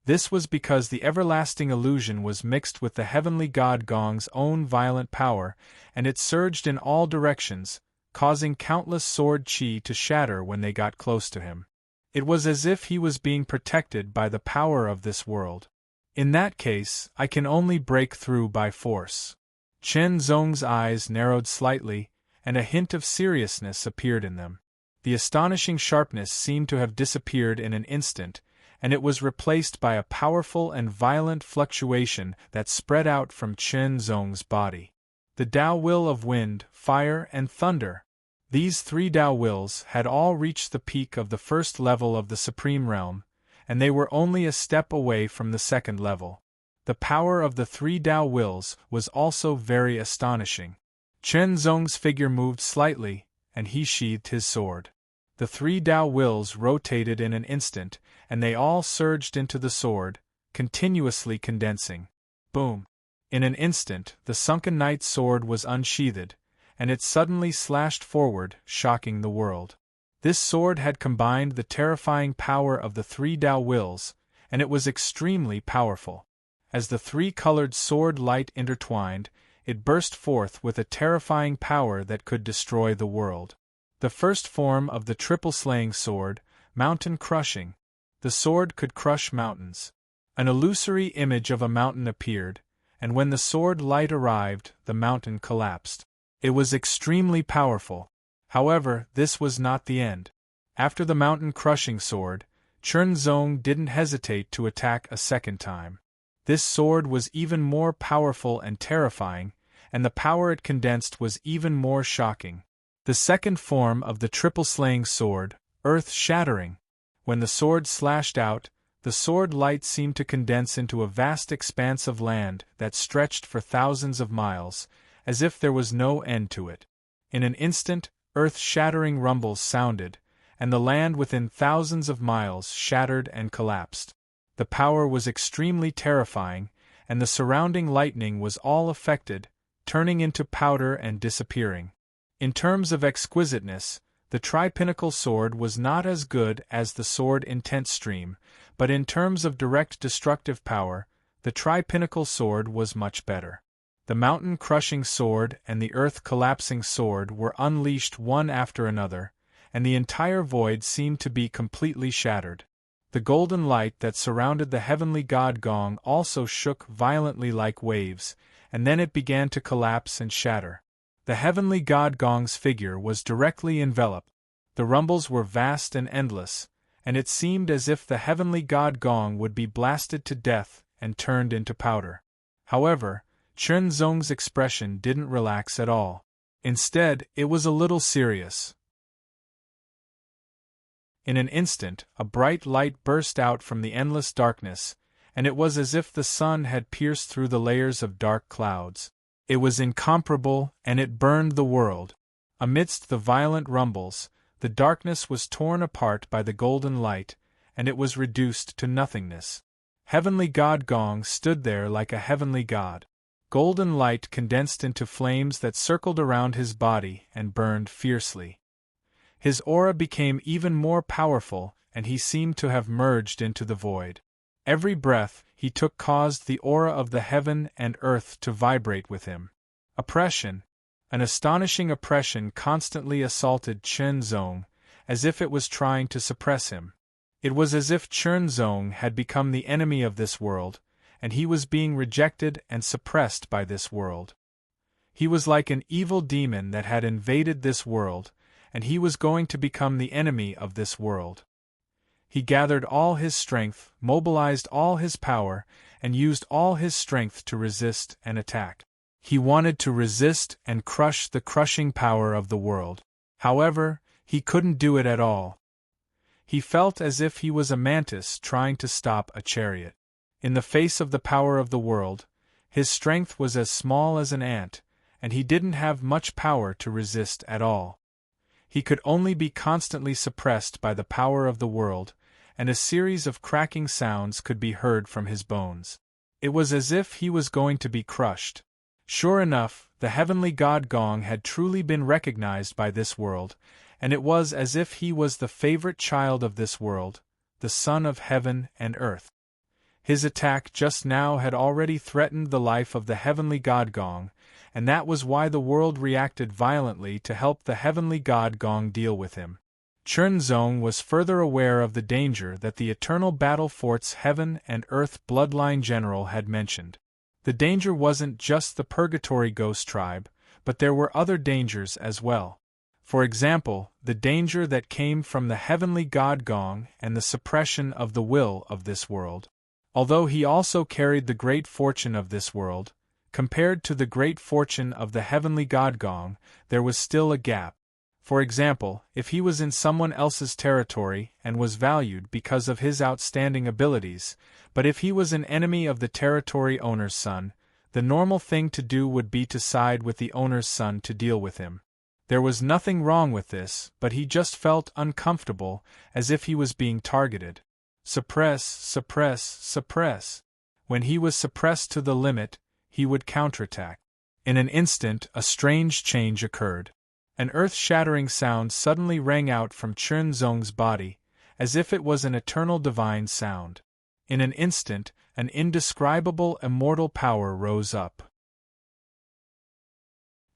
This was because the everlasting illusion was mixed with the heavenly god Gong's own violent power, and it surged in all directions, causing countless sword chi to shatter when they got close to him. It was as if he was being protected by the power of this world. In that case, I can only break through by force. Chen Zong's eyes narrowed slightly, and a hint of seriousness appeared in them. The astonishing sharpness seemed to have disappeared in an instant, and it was replaced by a powerful and violent fluctuation that spread out from Chen Zong's body. The Tao will of wind, fire, and thunder. These three Tao wills had all reached the peak of the first level of the Supreme Realm, and they were only a step away from the second level. The power of the three Tao wills was also very astonishing. Chen Zong's figure moved slightly, and he sheathed his sword. The three Tao wills rotated in an instant, and they all surged into the sword, continuously condensing. Boom! In an instant, the sunken knight's sword was unsheathed, and it suddenly slashed forward, shocking the world. This sword had combined the terrifying power of the three Tao wills, and it was extremely powerful. As the three-colored sword light intertwined, it burst forth with a terrifying power that could destroy the world. The first form of the triple-slaying sword, mountain crushing. The sword could crush mountains. An illusory image of a mountain appeared, and when the sword light arrived, the mountain collapsed. It was extremely powerful. However, this was not the end. After the mountain-crushing sword, Chernzong didn't hesitate to attack a second time. This sword was even more powerful and terrifying, and the power it condensed was even more shocking. The second form of the triple-slaying sword, earth-shattering. When the sword slashed out, the sword light seemed to condense into a vast expanse of land that stretched for thousands of miles, as if there was no end to it. In an instant, earth-shattering rumbles sounded, and the land within thousands of miles shattered and collapsed. The power was extremely terrifying, and the surrounding lightning was all affected, turning into powder and disappearing. In terms of exquisiteness, the tri-pinnacle sword was not as good as the sword Intense Stream, but in terms of direct destructive power, the tri-pinnacle sword was much better. The mountain-crushing sword and the earth-collapsing sword were unleashed one after another, and the entire void seemed to be completely shattered. The golden light that surrounded the heavenly god Gong also shook violently like waves, and then it began to collapse and shatter. The heavenly god Gong's figure was directly enveloped. The rumbles were vast and endless, and it seemed as if the heavenly god Gong would be blasted to death and turned into powder. However, Chernzong's expression didn't relax at all. Instead, it was a little serious. In an instant, a bright light burst out from the endless darkness, and it was as if the sun had pierced through the layers of dark clouds. It was incomparable, and it burned the world. Amidst the violent rumbles, the darkness was torn apart by the golden light, and it was reduced to nothingness. Heavenly God Gong stood there like a heavenly god. Golden light condensed into flames that circled around his body and burned fiercely. His aura became even more powerful, and he seemed to have merged into the void. Every breath he took caused the aura of the heaven and earth to vibrate with him. Oppression, an astonishing oppression constantly assaulted Chernzong, as if it was trying to suppress him. It was as if Chernzong had become the enemy of this world, and he was being rejected and suppressed by this world. He was like an evil demon that had invaded this world, and he was going to become the enemy of this world. He gathered all his strength, mobilized all his power, and used all his strength to resist and attack. He wanted to resist and crush the crushing power of the world. However, he couldn't do it at all. He felt as if he was a mantis trying to stop a chariot. In the face of the power of the world, his strength was as small as an ant, and he didn't have much power to resist at all. He could only be constantly suppressed by the power of the world, and a series of cracking sounds could be heard from his bones. It was as if he was going to be crushed. Sure enough, the heavenly god Gong had truly been recognized by this world, and it was as if he was the favorite child of this world, the son of heaven and earth. His attack just now had already threatened the life of the heavenly god Gong, and that was why the world reacted violently to help the heavenly god Gong deal with him. Chernzong was further aware of the danger that the Eternal Battle Fort's Heaven and Earth Bloodline General had mentioned. The danger wasn't just the Purgatory Ghost Tribe, but there were other dangers as well. For example, the danger that came from the heavenly god Gong and the suppression of the will of this world. Although he also carried the great fortune of this world, compared to the great fortune of the heavenly god Gong, there was still a gap. For example, if he was in someone else's territory and was valued because of his outstanding abilities, but if he was an enemy of the territory owner's son, the normal thing to do would be to side with the owner's son to deal with him. There was nothing wrong with this, but he just felt uncomfortable, as if he was being targeted. Suppress, suppress, suppress. When he was suppressed to the limit, he would counterattack. In an instant, a strange change occurred. An earth-shattering sound suddenly rang out from Chernzong's body, as if it was an eternal divine sound. In an instant, an indescribable immortal power rose up.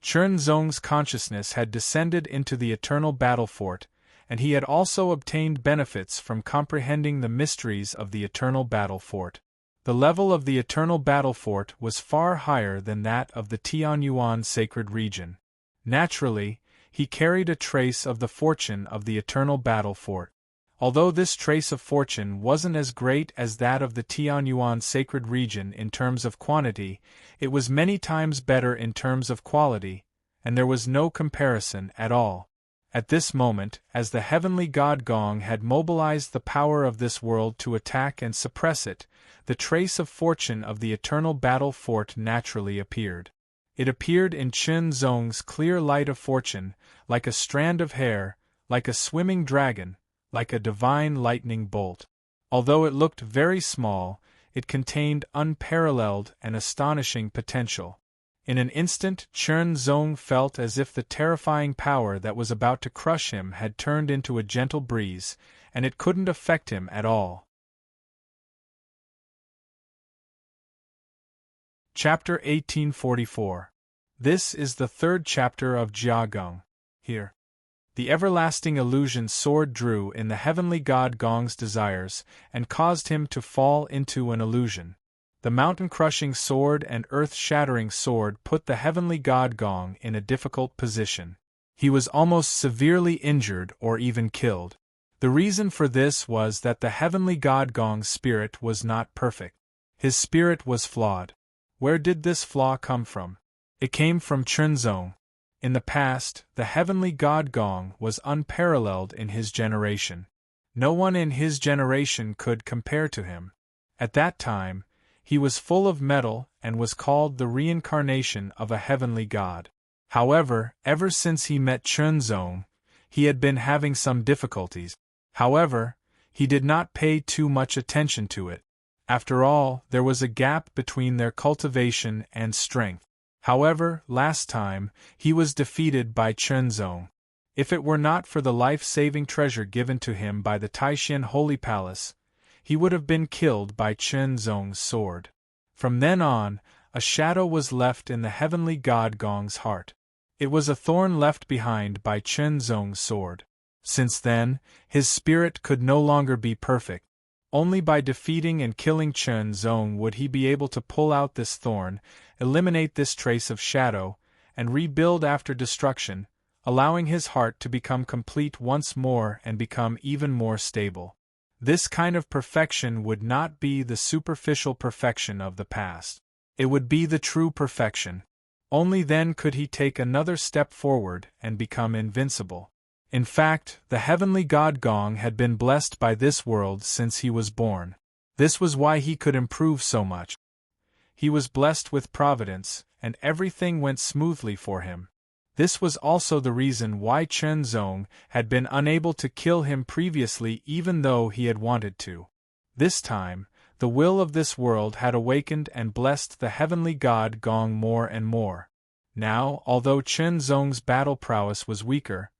Chernzong's consciousness had descended into the eternal battle fort, and he had also obtained benefits from comprehending the mysteries of the eternal battle fort. The level of the Eternal Battle Fort was far higher than that of the Tianyuan Sacred Region. Naturally, he carried a trace of the fortune of the Eternal Battle Fort. Although this trace of fortune wasn't as great as that of the Tianyuan Sacred Region in terms of quantity, it was many times better in terms of quality, and there was no comparison at all. At this moment, as the heavenly god Gong had mobilized the power of this world to attack and suppress it, the trace of fortune of the Eternal Battle Fort naturally appeared. It appeared in Chen Zong's clear light of fortune, like a strand of hair, like a swimming dragon, like a divine lightning bolt. Although it looked very small, it contained unparalleled and astonishing potential. In an instant, Chen Zong felt as if the terrifying power that was about to crush him had turned into a gentle breeze, and it couldn't affect him at all. Chapter 1844. This is the third chapter of Jia Gong. Here, the everlasting illusion sword drew in the heavenly god Gong's desires and caused him to fall into an illusion. The mountain-crushing sword and earth-shattering sword put the heavenly god Gong in a difficult position. He was almost severely injured or even killed. The reason for this was that the heavenly god Gong's spirit was not perfect. His spirit was flawed. Where did this flaw come from? It came from Chen Zong. In the past, the heavenly god Gong was unparalleled in his generation. No one in his generation could compare to him. At that time, he was full of metal and was called the reincarnation of a heavenly god. However, ever since he met Chen Zong, he had been having some difficulties. However, he did not pay too much attention to it. After all, there was a gap between their cultivation and strength. However, last time, he was defeated by Chen Zong. If it were not for the life-saving treasure given to him by the Taishan Holy Palace, he would have been killed by Chen Zong's sword. From then on, a shadow was left in the heavenly god Gong's heart. It was a thorn left behind by Chen Zong's sword. Since then, his spirit could no longer be perfect. Only by defeating and killing Chen Zong would he be able to pull out this thorn, eliminate this trace of shadow, and rebuild after destruction, allowing his heart to become complete once more and become even more stable. This kind of perfection would not be the superficial perfection of the past. It would be the true perfection. Only then could he take another step forward and become invincible. In fact, the heavenly god Gong had been blessed by this world since he was born. This was why he could improve so much. He was blessed with providence, and everything went smoothly for him. This was also the reason why Chen Zong had been unable to kill him previously even though he had wanted to. This time, the will of this world had awakened and blessed the heavenly god Gong more and more. Now, although Chen Zong's battle prowess was weaker,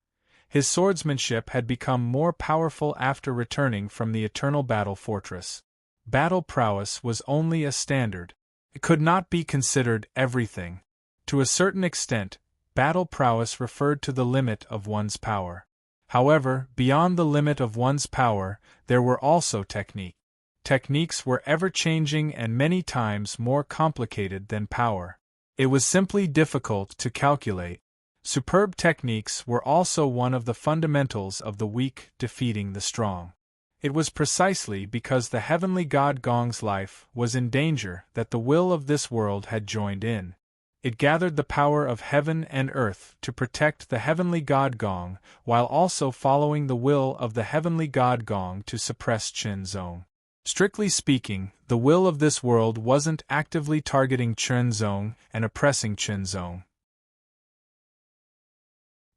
his swordsmanship had become more powerful after returning from the Eternal Battle Fortress. Battle prowess was only a standard. It could not be considered everything. To a certain extent, battle prowess referred to the limit of one's power. However, beyond the limit of one's power, there were also techniques. Techniques were ever-changing and many times more complicated than power. It was simply difficult to calculate. Superb techniques were also one of the fundamentals of the weak defeating the strong. It was precisely because the heavenly god Gong's life was in danger that the will of this world had joined in. It gathered the power of heaven and earth to protect the heavenly god Gong, while also following the will of the heavenly god Gong to suppress Chen Zong. Strictly speaking, the will of this world wasn't actively targeting Chen Zong and oppressing Chen Zong.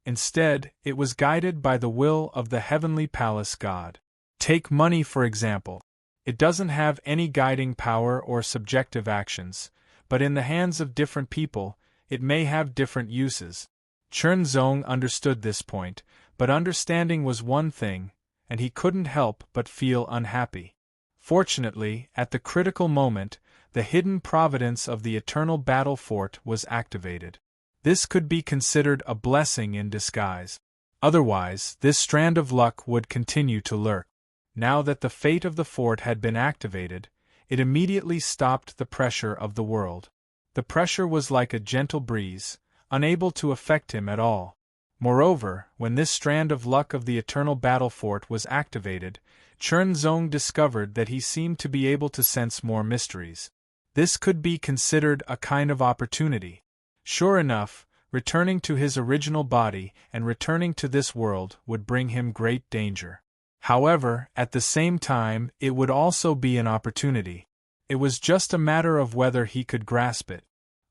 Instead, it was guided by the will of the heavenly palace god. Take money for example. It doesn't have any guiding power or subjective actions, but in the hands of different people, it may have different uses. Chen Zong understood this point, but understanding was one thing, and he couldn't help but feel unhappy. Fortunately, at the critical moment, the hidden providence of the Eternal Battle Fort was activated. This could be considered a blessing in disguise. Otherwise, this strand of luck would continue to lurk. Now that the fate of the fort had been activated, It immediately stopped the pressure of the world. The pressure was like a gentle breeze, unable to affect him at all. Moreover, when this strand of luck of the eternal battle fort was activated, Chen Zong discovered that he seemed to be able to sense more mysteries. This could be considered a kind of opportunity. Sure enough, returning to his original body and returning to this world would bring him great danger. However, at the same time, it would also be an opportunity. It was just a matter of whether he could grasp it.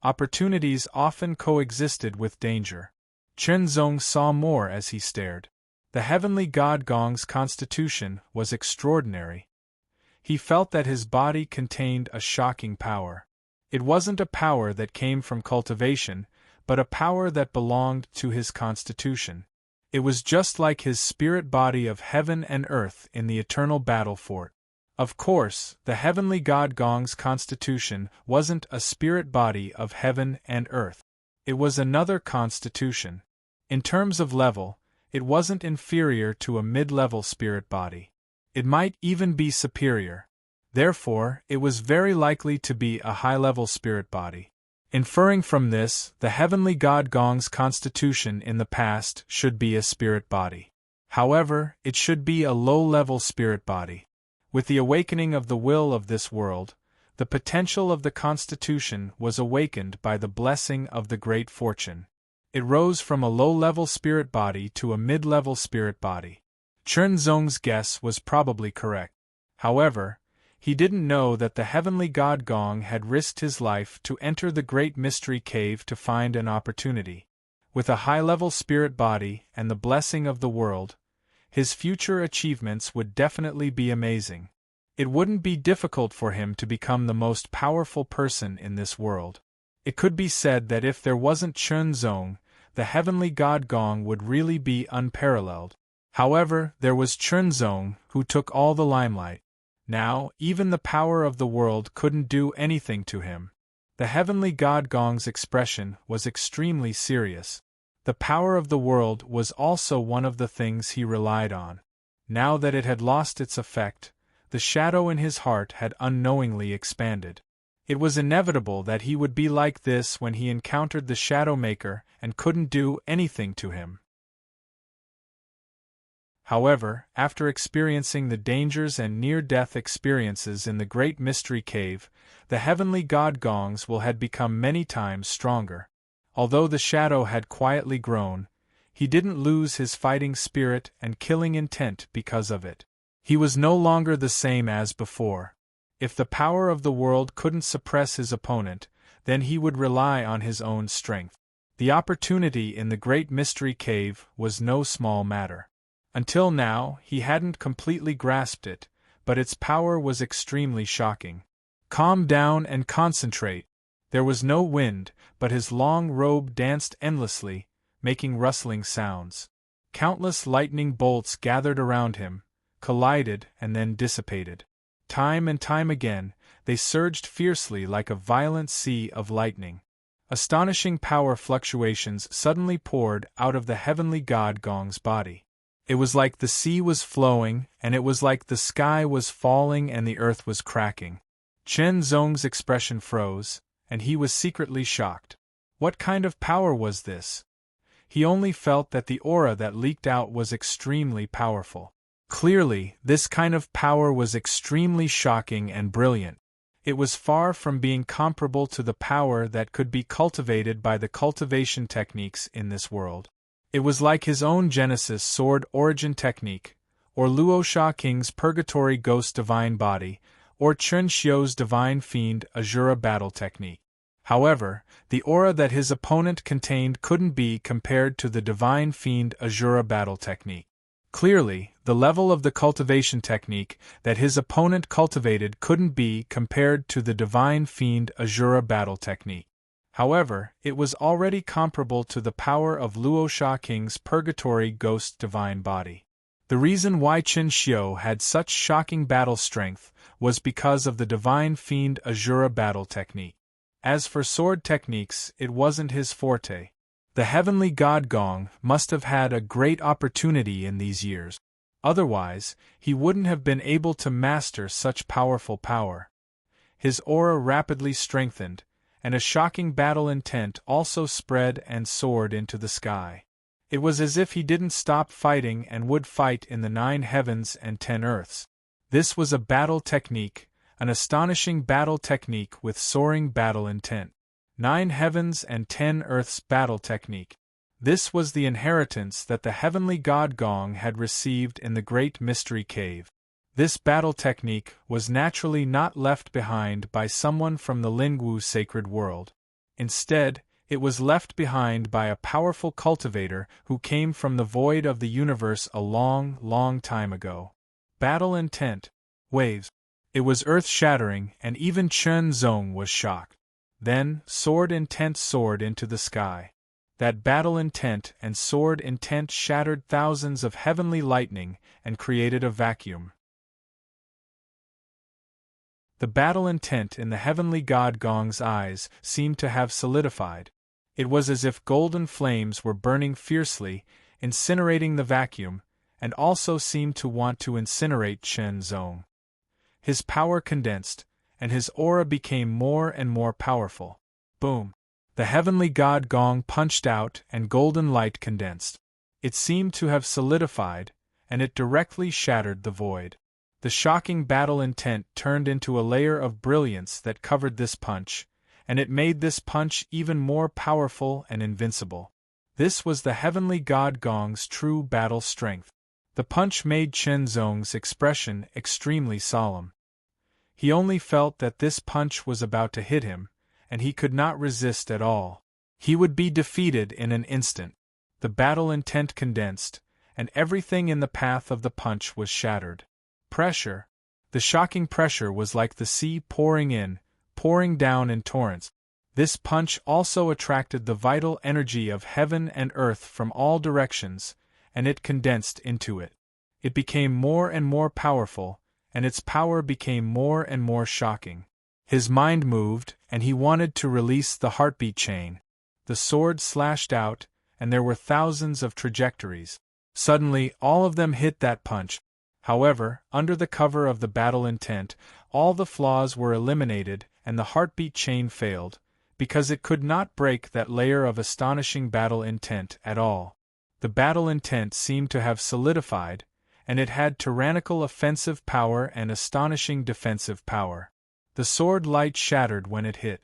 Opportunities often coexisted with danger. Chen Zong saw more as he stared. The heavenly god Gong's constitution was extraordinary. He felt that his body contained a shocking power. It wasn't a power that came from cultivation, but a power that belonged to his constitution. It was just like his spirit body of heaven and earth in the eternal battle fort. Of course, the heavenly god Gong's constitution wasn't a spirit body of heaven and earth. It was another constitution. In terms of level, it wasn't inferior to a mid-level spirit body. It might even be superior. Therefore, it was very likely to be a high-level spirit body. Inferring from this, the heavenly god Gong's constitution in the past should be a spirit body. However, it should be a low-level spirit body. With the awakening of the will of this world, the potential of the constitution was awakened by the blessing of the great fortune. It rose from a low-level spirit body to a mid-level spirit body. Chen Zong's guess was probably correct. However, he didn't know that the heavenly god Gong had risked his life to enter the great mystery cave to find an opportunity. With a high-level spirit body and the blessing of the world, his future achievements would definitely be amazing. It wouldn't be difficult for him to become the most powerful person in this world. It could be said that if there wasn't Chen Zong, the heavenly god Gong would really be unparalleled. However, there was Chen Zong, who took all the limelight. Now, even the power of the world couldn't do anything to him. The heavenly god Gong's expression was extremely serious. The power of the world was also one of the things he relied on. Now that it had lost its effect, the shadow in his heart had unknowingly expanded. It was inevitable that he would be like this when he encountered the Shadow Maker and couldn't do anything to him. However, after experiencing the dangers and near-death experiences in the Great Mystery Cave, the heavenly god Gongs had become many times stronger. Although the shadow had quietly grown, he didn't lose his fighting spirit and killing intent because of it. He was no longer the same as before. If the power of the world couldn't suppress his opponent, then he would rely on his own strength. The opportunity in the Great Mystery Cave was no small matter. Until now, he hadn't completely grasped it, but its power was extremely shocking. Calm down and concentrate. There was no wind, but his long robe danced endlessly, making rustling sounds. Countless lightning bolts gathered around him, collided and then dissipated. Time and time again, they surged fiercely like a violent sea of lightning. Astonishing power fluctuations suddenly poured out of the heavenly god Gong's body. It was like the sea was flowing, and it was like the sky was falling and the earth was cracking. Chen Zong's expression froze, and he was secretly shocked. What kind of power was this? He only felt that the aura that leaked out was extremely powerful. Clearly, this kind of power was extremely shocking and brilliant. It was far from being comparable to the power that could be cultivated by the cultivation techniques in this world. It was like his own Genesis Sword Origin Technique, or Luo Sha King's Purgatory Ghost Divine Body, or Chen Xiu's Divine Fiend Azura Battle Technique. However, the aura that his opponent contained couldn't be compared to the Divine Fiend Azura Battle Technique. Clearly, the level of the cultivation technique that his opponent cultivated couldn't be compared to the Divine Fiend Azura Battle Technique. However, it was already comparable to the power of Luo Sha King's Purgatory Ghost Divine Body. The reason why Chen Xiu had such shocking battle strength was because of the Divine Fiend Azura Battle Technique. As for sword techniques, it wasn't his forte. The heavenly god Gong must have had a great opportunity in these years. Otherwise, he wouldn't have been able to master such powerful power. His aura rapidly strengthened, and a shocking battle intent also spread and soared into the sky. It was as if he didn't stop fighting and would fight in the 9 heavens and 10 earths. This was a battle technique, an astonishing battle technique with soaring battle intent. 9 heavens and 10 earths battle technique. This was the inheritance that the heavenly god Gong had received in the Great Mystery Cave. This battle technique was naturally not left behind by someone from the Lingwu sacred world. Instead, it was left behind by a powerful cultivator who came from the void of the universe a long, long time ago. Battle intent. Waves. It was earth-shattering, and even Chen Zong was shocked. Then, sword intent soared into the sky. That battle intent and sword intent shattered thousands of heavenly lightning and created a vacuum. The battle intent in the heavenly god Gong's eyes seemed to have solidified. It was as if golden flames were burning fiercely, incinerating the vacuum, and also seemed to want to incinerate Chen Zong. His power condensed, and his aura became more and more powerful. Boom! The heavenly god Gong punched out and golden light condensed. It seemed to have solidified, and it directly shattered the void. The shocking battle intent turned into a layer of brilliance that covered this punch, and it made this punch even more powerful and invincible. This was the heavenly god Gong's true battle strength. The punch made Chen Zong's expression extremely solemn. He only felt that this punch was about to hit him, and he could not resist at all. He would be defeated in an instant. The battle intent condensed, and everything in the path of the punch was shattered. Pressure. The shocking pressure was like the sea pouring down in torrents. This punch also attracted the vital energy of heaven and earth from all directions, and it condensed into it. It became more and more powerful, and its power became more and more shocking. His mind moved, and he wanted to release the heartbeat chain. The sword slashed out, and there were thousands of trajectories. Suddenly, all of them hit that punch. However, under the cover of the battle intent, all the flaws were eliminated, and the heartbeat chain failed, because it could not break that layer of astonishing battle intent at all. The battle intent seemed to have solidified, and it had tyrannical offensive power and astonishing defensive power. The sword light shattered when it hit.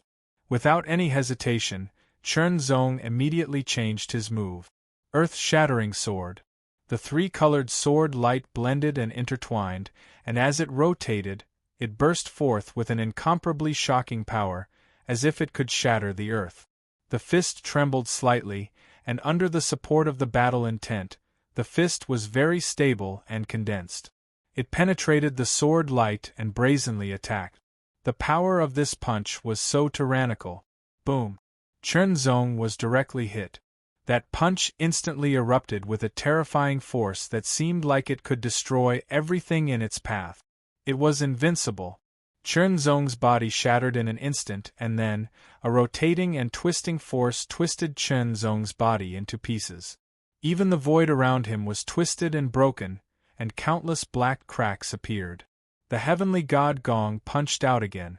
Without any hesitation, Chen Zong immediately changed his move. Earth-shattering sword. The 3-colored sword light blended and intertwined, and as it rotated, it burst forth with an incomparably shocking power, as if it could shatter the earth. The fist trembled slightly, and under the support of the battle intent, the fist was very stable and condensed. It penetrated the sword light and brazenly attacked. The power of this punch was so tyrannical. Boom! Chen Zong was directly hit. That punch instantly erupted with a terrifying force that seemed like it could destroy everything in its path. It was invincible. Chen Zong's body shattered in an instant, and then, a rotating and twisting force twisted Chen Zong's body into pieces. Even the void around him was twisted and broken, and countless black cracks appeared. The heavenly god Gong punched out again.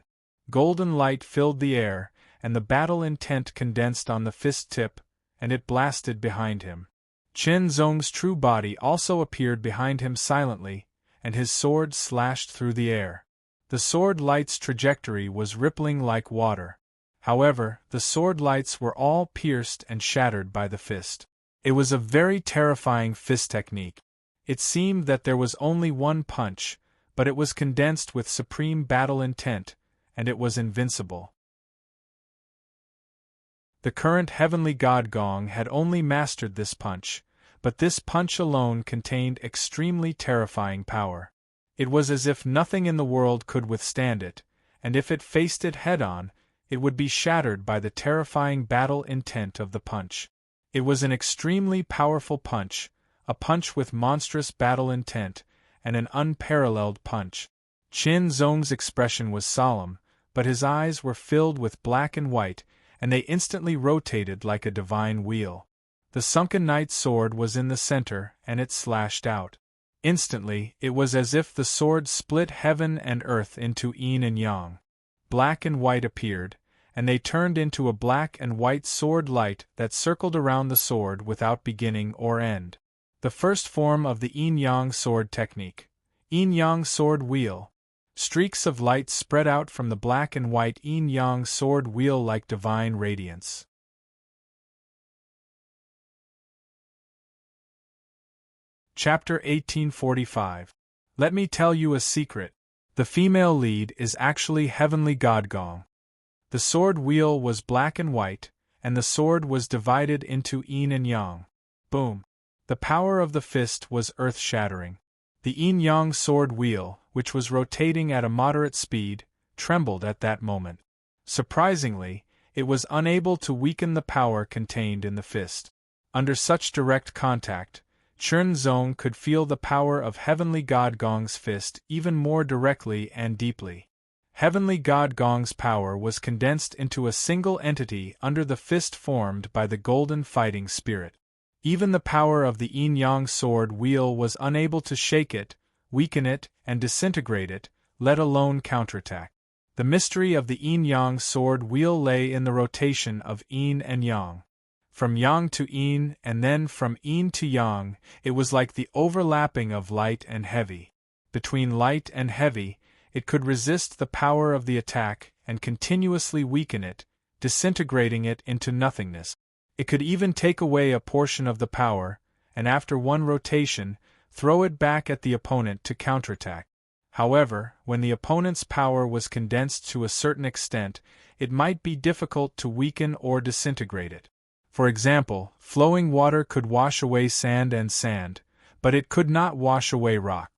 Golden light filled the air, and the battle intent condensed on the fist tip, and it blasted behind him. Chen Zong's true body also appeared behind him silently, and his sword slashed through the air. The sword light's trajectory was rippling like water. However, the sword lights were all pierced and shattered by the fist. It was a very terrifying fist technique. It seemed that there was only one punch, but it was condensed with supreme battle intent, and it was invincible. The current heavenly god Gong had only mastered this punch, but this punch alone contained extremely terrifying power. It was as if nothing in the world could withstand it, and if it faced it head-on, it would be shattered by the terrifying battle intent of the punch. It was an extremely powerful punch, a punch with monstrous battle intent, and an unparalleled punch. Chen Zong's expression was solemn, but his eyes were filled with black and white, and they instantly rotated like a divine wheel. The sunken knight sword was in the center, and it slashed out. Instantly, it was as if the sword split heaven and earth into yin and yang. black and white appeared, and they turned into a black and white sword light that circled around the sword without beginning or end. The first form of the yin-yang sword technique. Yin-yang sword wheel. Streaks of light spread out from the black and white yin-yang sword wheel like divine radiance. Chapter 1845. Let me tell you a secret. The female lead is actually Heavenly God Gong. The sword wheel was black and white, and the sword was divided into yin and yang. Boom. The power of the fist was earth-shattering. The yin-yang sword wheel, which was rotating at a moderate speed, trembled at that moment. Surprisingly, it was unable to weaken the power contained in the fist. Under such direct contact, Chen Zong could feel the power of Heavenly God Gong's fist even more directly and deeply. Heavenly God Gong's power was condensed into a single entity under the fist formed by the golden fighting spirit. Even the power of the yin-yang sword wheel was unable to shake it, weaken it, and disintegrate it, let alone counterattack. The mystery of the yin-yang sword wheel lay in the rotation of yin and yang. From yang to yin and then from yin to yang, it was like the overlapping of light and heavy. Between light and heavy, it could resist the power of the attack and continuously weaken it, disintegrating it into nothingness. It could even take away a portion of the power, and after one rotation, throw it back at the opponent to counterattack. However, when the opponent's power was condensed to a certain extent, it might be difficult to weaken or disintegrate it. For example, flowing water could wash away sand, but it could not wash away rock.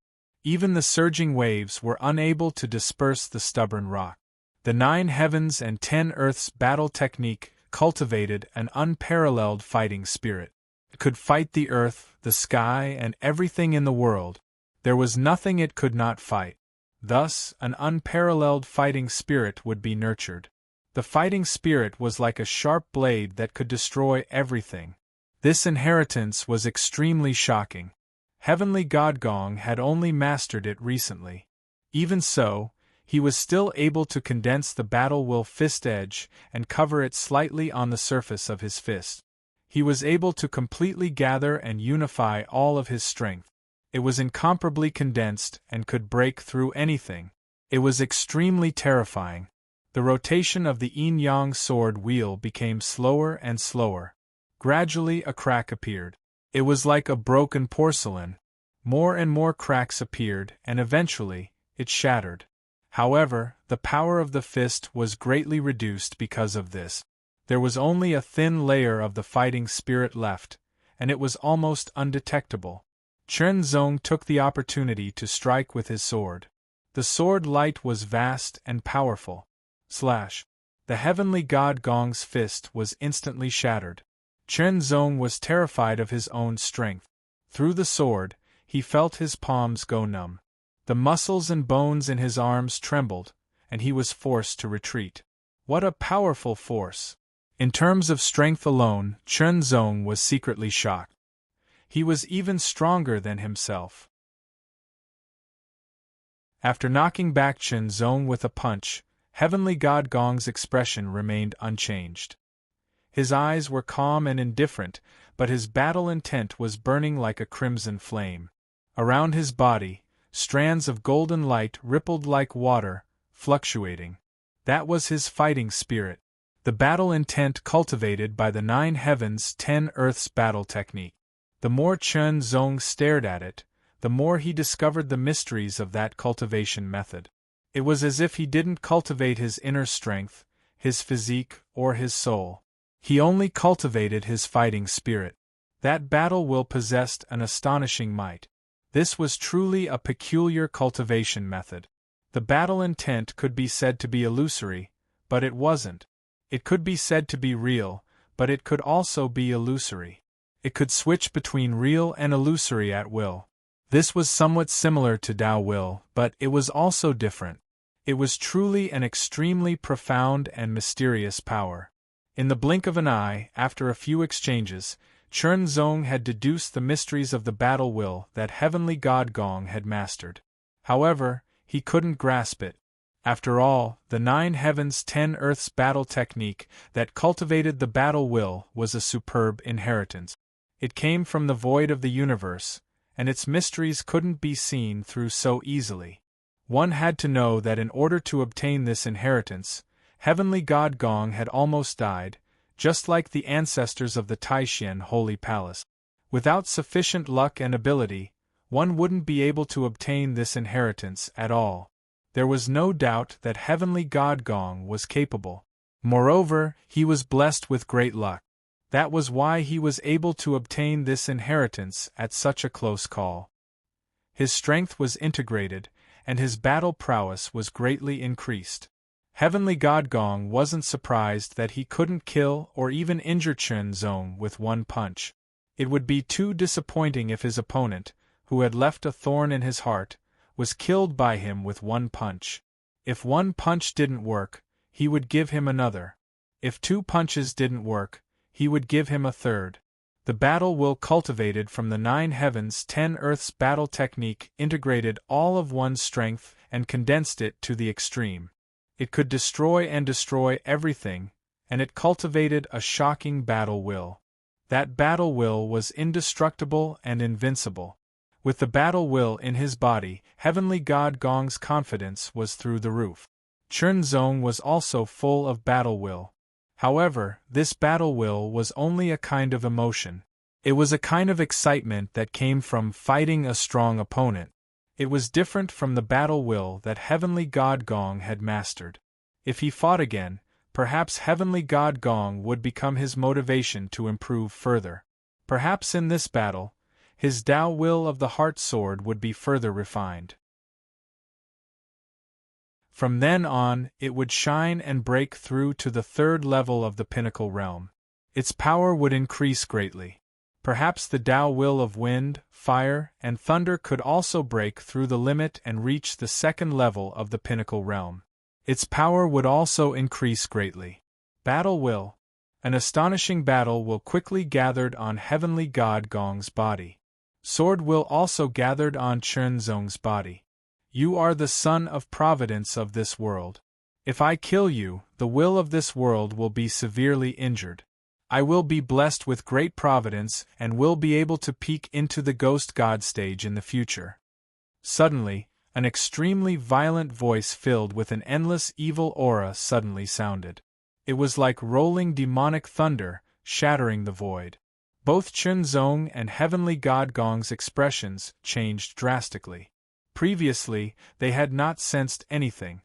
Even the surging waves were unable to disperse the stubborn rock. The 9 heavens and 10 earths battle technique cultivated an unparalleled fighting spirit. It could fight the earth, the sky, and everything in the world. There was nothing it could not fight. Thus, an unparalleled fighting spirit would be nurtured. The fighting spirit was like a sharp blade that could destroy everything. This inheritance was extremely shocking. Heavenly God Gong had only mastered it recently. Even so, he was still able to condense the battle will fist edge and cover it slightly on the surface of his fist. He was able to completely gather and unify all of his strength. It was incomparably condensed and could break through anything. It was extremely terrifying. The rotation of the yin-yang sword wheel became slower and slower. Gradually a crack appeared. It was like a broken porcelain. More and more cracks appeared, and eventually, it shattered. However, the power of the fist was greatly reduced because of this. There was only a thin layer of the fighting spirit left, and it was almost undetectable. Chen Zong took the opportunity to strike with his sword. The sword light was vast and powerful. The Heavenly God Gong's fist was instantly shattered. Chen Zong was terrified of his own strength. Through the sword, he felt his palms go numb. The muscles and bones in his arms trembled, and he was forced to retreat. What a powerful force! In terms of strength alone, Chen Zong was secretly shocked. He was even stronger than himself. After knocking back Chen Zong with a punch, Heavenly God Gong's expression remained unchanged. His eyes were calm and indifferent, but his battle intent was burning like a crimson flame. Around his body, strands of golden light rippled like water, fluctuating. That was his fighting spirit. The battle intent cultivated by the 9 heavens 10 earths battle technique. The more Chen Zong stared at it, the more he discovered the mysteries of that cultivation method. It was as if he didn't cultivate his inner strength, his physique, or his soul. He only cultivated his fighting spirit. That battle will possessed an astonishing might. This was truly a peculiar cultivation method. The battle intent could be said to be illusory, but it wasn't. It could be said to be real, but it could also be illusory. It could switch between real and illusory at will. This was somewhat similar to Tao Will, but it was also different. It was truly an extremely profound and mysterious power. In the blink of an eye, after a few exchanges, Chen Zong had deduced the mysteries of the battle will that Heavenly God Gong had mastered. However, he couldn't grasp it. After all, the 9 heavens 10 earths battle technique that cultivated the battle will was a superb inheritance. It came from the void of the universe, and its mysteries couldn't be seen through so easily. One had to know that in order to obtain this inheritance, Heavenly God Gong had almost died, just like the ancestors of the Taishan Holy Palace. Without sufficient luck and ability, one wouldn't be able to obtain this inheritance at all. There was no doubt that Heavenly God Gong was capable. Moreover, he was blessed with great luck. That was why he was able to obtain this inheritance at such a close call. His strength was integrated, and his battle prowess was greatly increased. Heavenly God Gong wasn't surprised that he couldn't kill or even injure Chen Zong with one punch. It would be too disappointing if his opponent, who had left a thorn in his heart, was killed by him with one punch. If one punch didn't work, he would give him another. If 2 punches didn't work, he would give him a third. The battle will cultivated from the 9 heavens 10 earths battle technique integrated all of one's strength and condensed it to the extreme. It could destroy everything, and it cultivated a shocking battle will. That battle will was indestructible and invincible. With the battle will in his body, Heavenly God Gong's confidence was through the roof. Chen Zong was also full of battle will. However, this battle will was only a kind of emotion. It was a kind of excitement that came from fighting a strong opponent. It was different from the battle will that Heavenly God Gong had mastered. If he fought again, perhaps Heavenly God Gong would become his motivation to improve further. Perhaps in this battle, his Tao will of the heart sword would be further refined. From then on, it would shine and break through to the 3rd level of the pinnacle realm. Its power would increase greatly. Perhaps the Tao will of wind, fire, and thunder could also break through the limit and reach the 2nd level of the pinnacle realm. Its power would also increase greatly. Battle will. An astonishing battle will quickly gathered on Heavenly God Gong's body. Sword will also gathered on Chen Zong's body. You are the son of providence of this world. If I kill you, the will of this world will be severely injured. I will be blessed with great providence and will be able to peek into the ghost god stage in the future. Suddenly, an extremely violent voice filled with an endless evil aura suddenly sounded. It was like rolling demonic thunder, shattering the void. Both Chen Zong and Heavenly God Gong's expressions changed drastically. Previously, they had not sensed anything.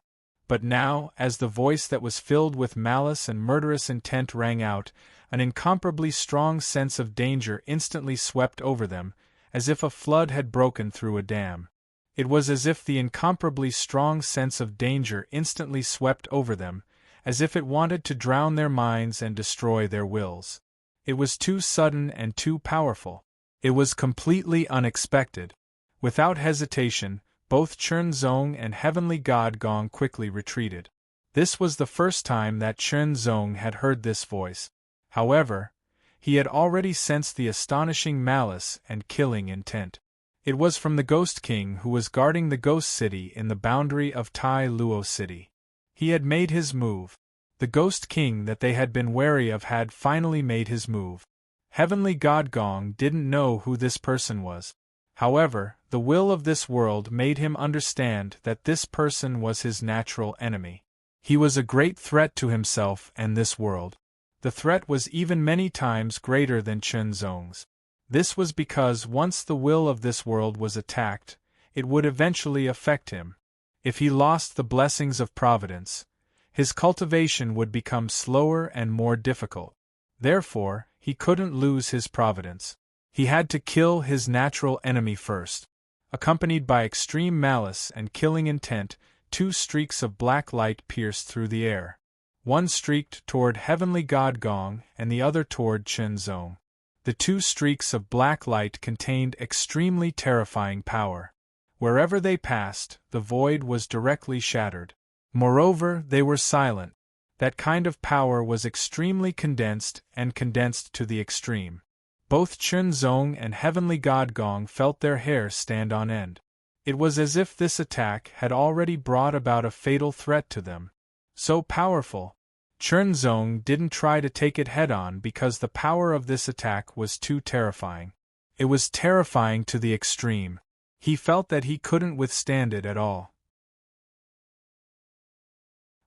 But now, as the voice that was filled with malice and murderous intent rang out, an incomparably strong sense of danger instantly swept over them, as if a flood had broken through a dam. It was as if the incomparably strong sense of danger instantly swept over them, as if it wanted to drown their minds and destroy their wills. It was too sudden and too powerful. It was completely unexpected. Without hesitation, both Chen Zong and Heavenly God Gong quickly retreated. This was the first time that Chen Zong had heard this voice. However, he had already sensed the astonishing malice and killing intent. It was from the Ghost King who was guarding the Ghost City in the boundary of Tai Luo City. He had made his move. The Ghost King that they had been wary of had finally made his move. Heavenly God Gong didn't know who this person was. However, the will of this world made him understand that this person was his natural enemy. He was a great threat to himself and this world. The threat was even many times greater than Chen Zong's. This was because once the will of this world was attacked, it would eventually affect him. If he lost the blessings of providence, his cultivation would become slower and more difficult. Therefore, he couldn't lose his providence. He had to kill his natural enemy first. Accompanied by extreme malice and killing intent, 2 streaks of black light pierced through the air. One streaked toward Heavenly God Gong and the other toward Chen Zong. The 2 streaks of black light contained extremely terrifying power. Wherever they passed, the void was directly shattered. Moreover, they were silent. That kind of power was extremely condensed and condensed to the extreme. Both Chen Zong and Heavenly God Gong felt their hair stand on end. It was as if this attack had already brought about a fatal threat to them. So powerful. Chernzong didn't try to take it head-on because the power of this attack was too terrifying. It was terrifying to the extreme. He felt that he couldn't withstand it at all.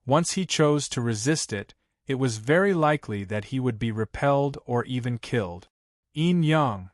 Once he chose to resist it, it was very likely that he would be repelled or even killed. Yin Yang.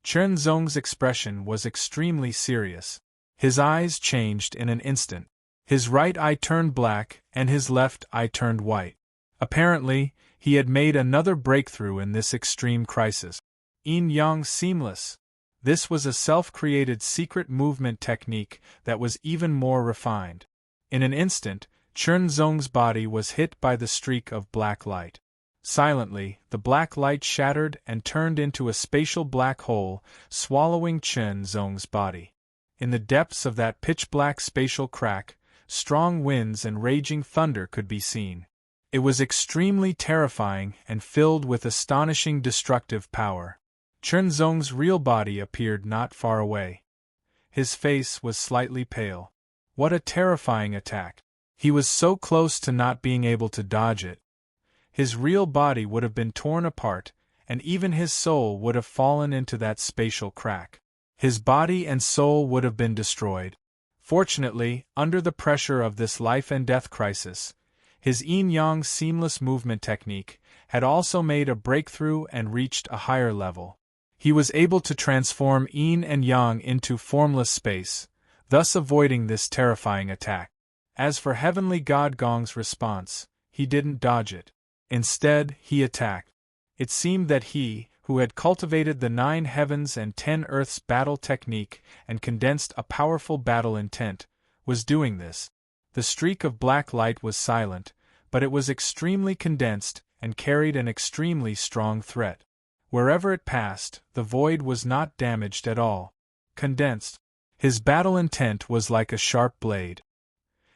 Chernzong's expression was extremely serious. His eyes changed in an instant. His right eye turned black, and his left eye turned white. Apparently, he had made another breakthrough in this extreme crisis. Yin Yang Seamless. This was a self-created secret movement technique that was even more refined. In an instant, Chernzong's body was hit by the streak of black light. Silently, the black light shattered and turned into a spatial black hole, swallowing Chernzong's body. In the depths of that pitch-black spatial crack, strong winds and raging thunder could be seen. It was extremely terrifying and filled with astonishing destructive power. Chernzong's real body appeared not far away. His face was slightly pale. What a terrifying attack! He was so close to not being able to dodge it. His real body would have been torn apart, and even his soul would have fallen into that spatial crack. His body and soul would have been destroyed. Fortunately, under the pressure of this life-and-death crisis, his yin-yang seamless movement technique had also made a breakthrough and reached a higher level. He was able to transform yin and yang into formless space, thus avoiding this terrifying attack. As for Heavenly God Gong's response, he didn't dodge it. Instead, he attacked. It seemed that he, who had cultivated the 9 heavens and 10 earths battle technique and condensed a powerful battle intent, was doing this. The streak of black light was silent, but it was extremely condensed and carried an extremely strong threat. Wherever it passed, the void was not damaged at all. Condensed. His battle intent was like a sharp blade.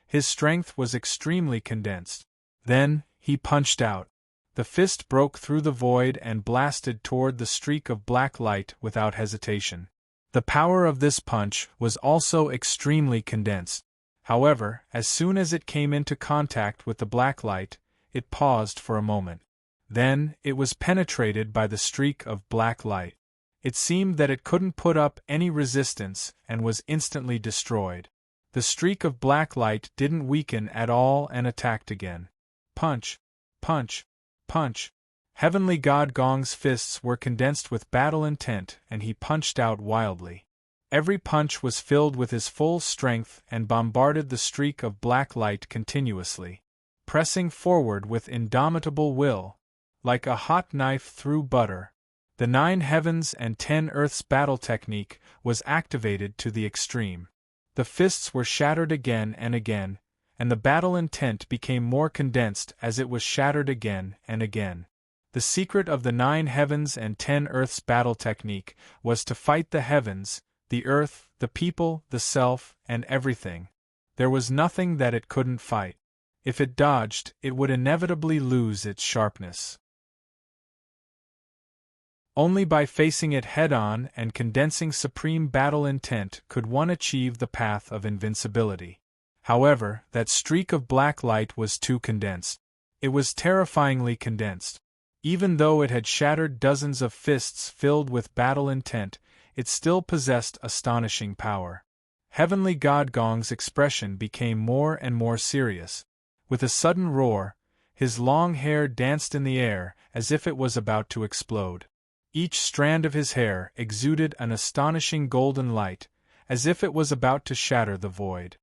His strength was extremely condensed. Then, he punched out. The fist broke through the void and blasted toward the streak of black light without hesitation. The power of this punch was also extremely condensed. However, as soon as it came into contact with the black light, it paused for a moment. Then, it was penetrated by the streak of black light. It seemed that it couldn't put up any resistance and was instantly destroyed. The streak of black light didn't weaken at all and attacked again. Punch, punch, punch. Heavenly God Gong's fists were condensed with battle intent and he punched out wildly. Every punch was filled with his full strength and bombarded the streak of black light continuously. Pressing forward with indomitable will, like a hot knife through butter, the 9 heavens and 10 earths battle technique was activated to the extreme. The fists were shattered again, and the battle intent became more condensed as it was shattered again and again. The secret of the 9 heavens and 10 earths battle technique was to fight the heavens, the earth, the people, the self, and everything. There was nothing that it couldn't fight. If it dodged, it would inevitably lose its sharpness. Only by facing it head-on and condensing supreme battle intent could one achieve the path of invincibility. However, that streak of black light was too condensed. It was terrifyingly condensed. Even though it had shattered dozens of fists filled with battle intent, it still possessed astonishing power. Heavenly God Gong's expression became more and more serious. With a sudden roar, his long hair danced in the air as if it was about to explode. Each strand of his hair exuded an astonishing golden light, as if it was about to shatter the void.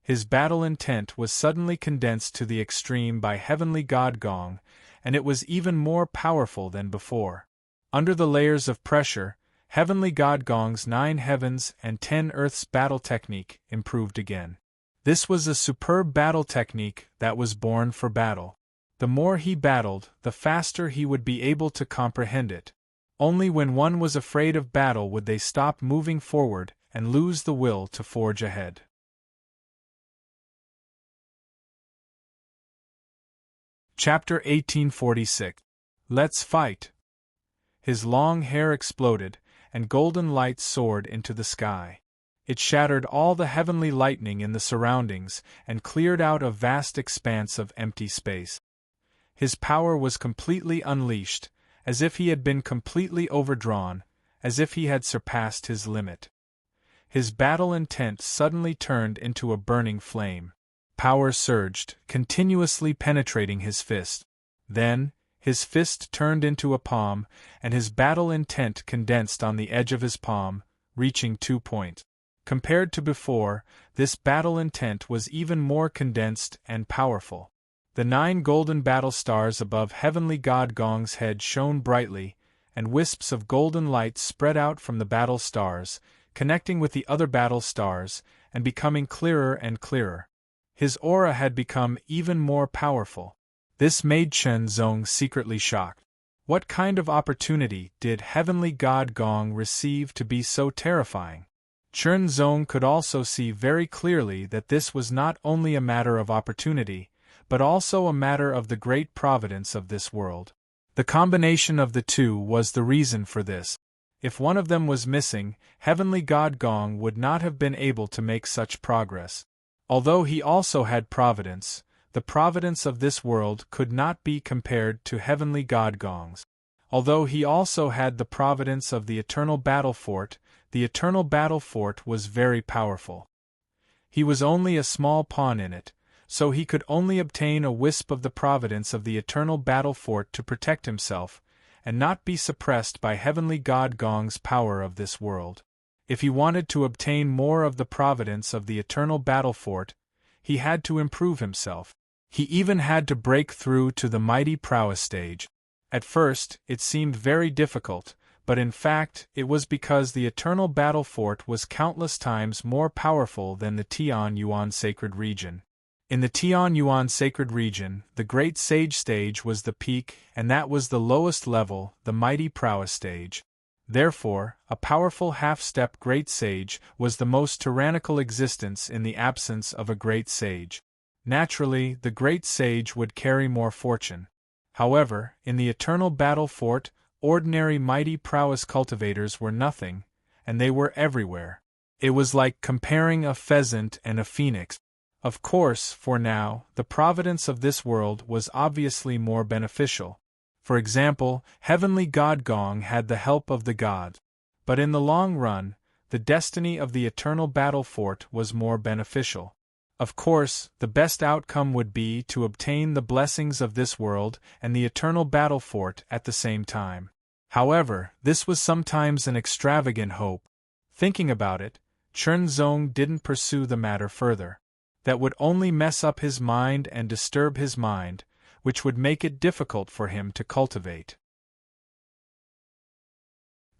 His battle intent was suddenly condensed to the extreme by Heavenly God Gong, and it was even more powerful than before. Under the layers of pressure, Heavenly God Gong's 9 heavens and 10 earths battle technique improved again. This was a superb battle technique that was born for battle. The more he battled, the faster he would be able to comprehend it. Only when one was afraid of battle would they stop moving forward and lose the will to forge ahead. Chapter 1846. Let's fight! His long hair exploded, and golden light soared into the sky. It shattered all the heavenly lightning in the surroundings and cleared out a vast expanse of empty space. His power was completely unleashed, as if he had been completely overdrawn, as if he had surpassed his limit. His battle intent suddenly turned into a burning flame. Power surged, continuously penetrating his fist. Then, his fist turned into a palm, and his battle intent condensed on the edge of his palm, reaching 2 points. Compared to before, this battle intent was even more condensed and powerful. The 9 golden battle stars above Heavenly God Gong's head shone brightly, and wisps of golden light spread out from the battle stars, connecting with the other battle stars, and becoming clearer and clearer. His aura had become even more powerful. This made Chen Zong secretly shocked. What kind of opportunity did Heavenly God Gong receive to be so terrifying? Chen Zong could also see very clearly that this was not only a matter of opportunity, but also a matter of the great providence of this world. The combination of the two was the reason for this. If one of them was missing, Heavenly God Gong would not have been able to make such progress. Although he also had providence, the providence of this world could not be compared to Heavenly God Gong's. Although he also had the providence of the Eternal Battle Fort, the Eternal Battle Fort was very powerful. He was only a small pawn in it, so he could only obtain a wisp of the providence of the Eternal Battle Fort to protect himself, and not be suppressed by Heavenly God Gong's power of this world. If he wanted to obtain more of the providence of the Eternal Battle Fort, he had to improve himself. He even had to break through to the mighty prowess stage. At first, it seemed very difficult, but in fact, it was because the Eternal Battle Fort was countless times more powerful than the Tian Yuan Sacred Region. In the Tian Yuan Sacred Region, the Great Sage Stage was the peak, and that was the lowest level, the Mighty Prowess Stage. Therefore, a powerful half-step Great Sage was the most tyrannical existence in the absence of a Great Sage. Naturally, the Great Sage would carry more fortune. However, in the Eternal Battle Fort, ordinary mighty prowess cultivators were nothing, and they were everywhere. It was like comparing a pheasant and a phoenix. Of course, for now, the providence of this world was obviously more beneficial. For example, Heavenly God Gong had the help of the gods. But in the long run, the destiny of the Eternal Battle Fort was more beneficial. Of course, the best outcome would be to obtain the blessings of this world and the Eternal Battle Fort at the same time. However, this was sometimes an extravagant hope. Thinking about it, Chen Zong didn't pursue the matter further. That would only mess up his mind and disturb his mind, which would make it difficult for him to cultivate.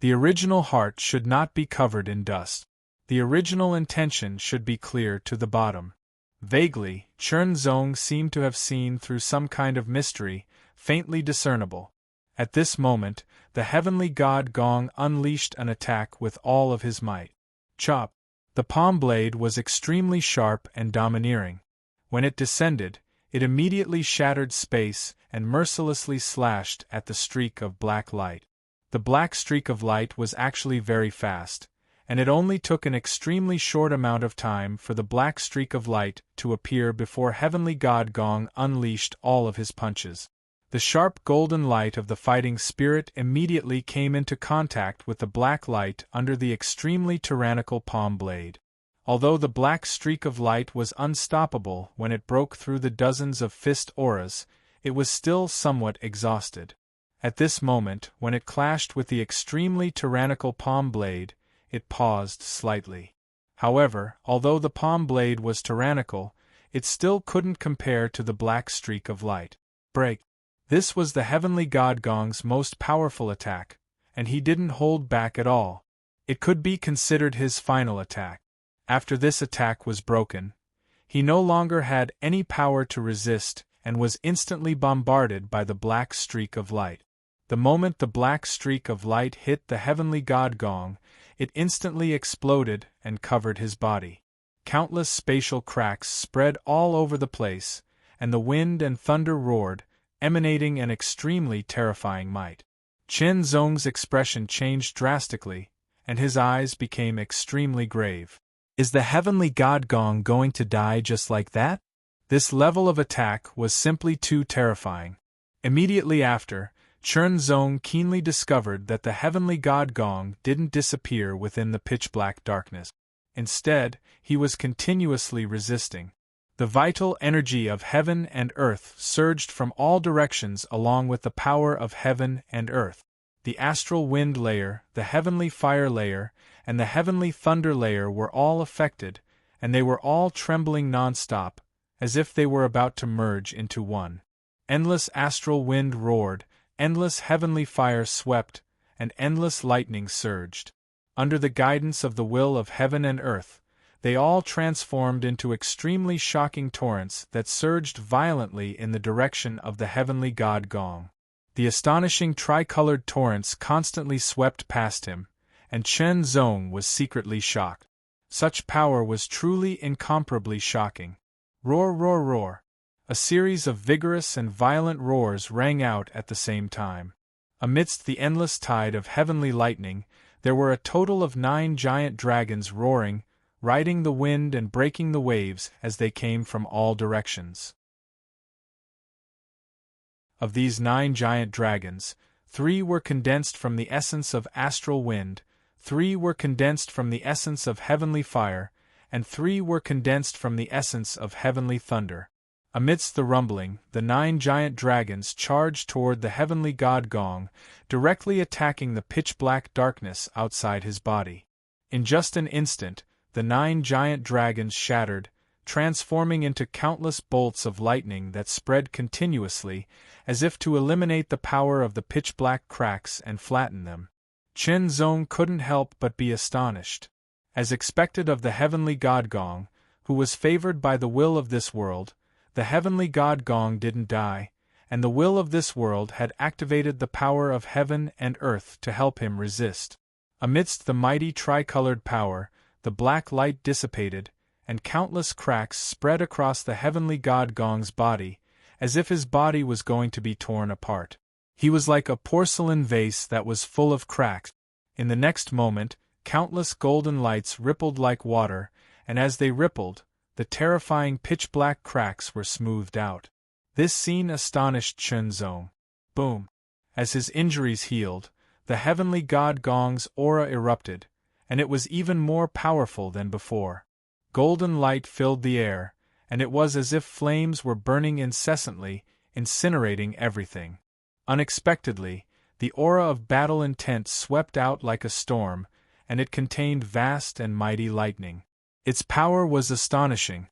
The original heart should not be covered in dust. The original intention should be clear to the bottom. Vaguely, Chen Zong seemed to have seen through some kind of mystery, faintly discernible. At this moment, the Heavenly God Gong unleashed an attack with all of his might. Chop! The palm blade was extremely sharp and domineering. When it descended, it immediately shattered space and mercilessly slashed at the streak of black light. The black streak of light was actually very fast, and it only took an extremely short amount of time for the black streak of light to appear before Heavenly God Gong unleashed all of his punches. The sharp golden light of the fighting spirit immediately came into contact with the black light under the extremely tyrannical palm blade. Although the black streak of light was unstoppable when it broke through the dozens of fist auras, it was still somewhat exhausted. At this moment, when it clashed with the extremely tyrannical palm blade, it paused slightly. However, although the palm blade was tyrannical, it still couldn't compare to the black streak of light. Break! This was the Heavenly God Gong's most powerful attack, and he didn't hold back at all. It could be considered his final attack. After this attack was broken, he no longer had any power to resist and was instantly bombarded by the black streak of light. The moment the black streak of light hit the Heavenly God Gong, it instantly exploded and covered his body. Countless spatial cracks spread all over the place, and the wind and thunder roared, emanating an extremely terrifying might. Chen Zong's expression changed drastically, and his eyes became extremely grave. Is the heavenly god Gong going to die just like that? This level of attack was simply too terrifying. Immediately after, Chen Zong keenly discovered that the heavenly god Gong didn't disappear within the pitch-black darkness. Instead, he was continuously resisting. The vital energy of heaven and earth surged from all directions along with the power of heaven and earth. The astral wind layer, the heavenly fire layer, and the heavenly thunder layer were all affected, and they were all trembling non-stop, as if they were about to merge into one. Endless astral wind roared, endless heavenly fire swept, and endless lightning surged. Under the guidance of the will of heaven and earth, they all transformed into extremely shocking torrents that surged violently in the direction of the heavenly god Gong. The astonishing tricolored torrents constantly swept past him, and Chen Zong was secretly shocked. Such power was truly incomparably shocking. Roar, roar, roar. A series of vigorous and violent roars rang out at the same time. Amidst the endless tide of heavenly lightning, there were a total of 9 giant dragons roaring, riding the wind and breaking the waves as they came from all directions. Of these 9 giant dragons, 3 were condensed from the essence of astral wind, 3 were condensed from the essence of heavenly fire, and 3 were condensed from the essence of heavenly thunder. Amidst the rumbling, the 9 giant dragons charged toward the heavenly god Gong, directly attacking the pitch-black darkness outside his body. In just an instant, the 9 giant dragons shattered, transforming into countless bolts of lightning that spread continuously, as if to eliminate the power of the pitch-black cracks and flatten them. Chen Zong couldn't help but be astonished. As expected of the heavenly god Gong, who was favored by the will of this world, the heavenly god Gong didn't die, and the will of this world had activated the power of heaven and earth to help him resist. Amidst the mighty tricolored power, the black light dissipated, and countless cracks spread across the heavenly god Gong's body, as if his body was going to be torn apart. He was like a porcelain vase that was full of cracks. In the next moment, countless golden lights rippled like water, and as they rippled, the terrifying pitch-black cracks were smoothed out. This scene astonished Chen Zong. Boom! As his injuries healed, the heavenly god Gong's aura erupted, and it was even more powerful than before. Golden light filled the air, and it was as if flames were burning incessantly, incinerating everything. Unexpectedly, the aura of battle intent swept out like a storm, and it contained vast and mighty lightning. Its power was astonishing.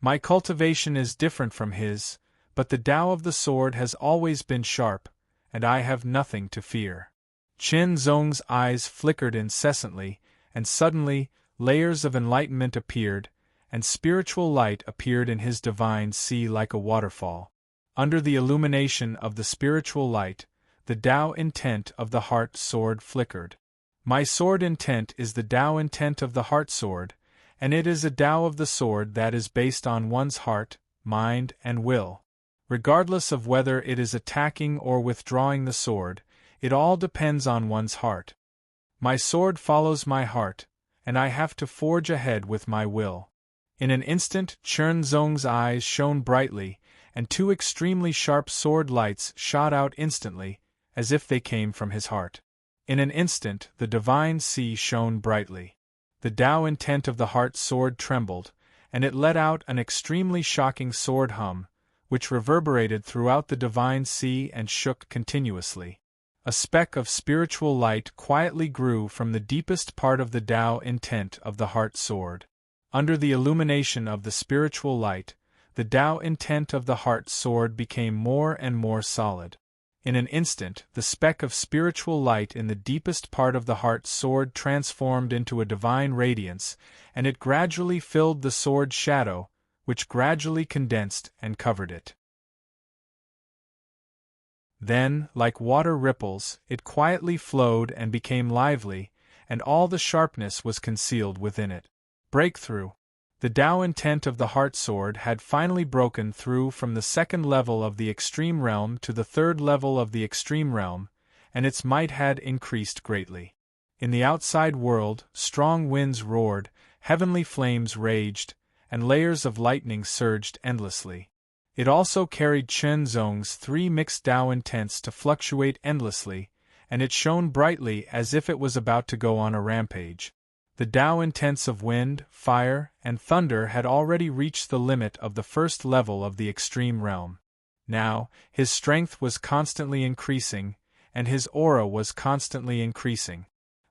My cultivation is different from his, but the Tao of the sword has always been sharp, and I have nothing to fear. Chen Zong's eyes flickered incessantly, and suddenly, layers of enlightenment appeared, and spiritual light appeared in his divine sea like a waterfall. Under the illumination of the spiritual light, the Tao intent of the heart sword flickered. My sword intent is the Tao intent of the heart sword, and it is a Tao of the sword that is based on one's heart, mind, and will. Regardless of whether it is attacking or withdrawing the sword, it all depends on one's heart. My sword follows my heart, and I have to forge ahead with my will. In an instant, Chen Zong's eyes shone brightly, and 2 extremely sharp sword lights shot out instantly, as if they came from his heart. In an instant, the divine sea shone brightly. The Tao intent of the heart sword trembled, and it let out an extremely shocking sword hum, which reverberated throughout the divine sea and shook continuously. A speck of spiritual light quietly grew from the deepest part of the Tao intent of the heart sword. Under the illumination of the spiritual light, the Tao intent of the heart sword became more and more solid. In an instant, the speck of spiritual light in the deepest part of the heart sword transformed into a divine radiance, and it gradually filled the sword's shadow, which gradually condensed and covered it. Then, like water ripples, it quietly flowed and became lively, and all the sharpness was concealed within it. Breakthrough. The Tao intent of the heart sword had finally broken through from the 2nd level of the extreme realm to the 3rd level of the extreme realm, and its might had increased greatly. In the outside world, strong winds roared, heavenly flames raged, and layers of lightning surged endlessly. It also carried Chen Zong's 3 mixed Tao intents to fluctuate endlessly, and it shone brightly as if it was about to go on a rampage. The Tao intents of wind, fire, and thunder had already reached the limit of the first level of the extreme realm. Now, his strength was constantly increasing, and his aura was constantly increasing.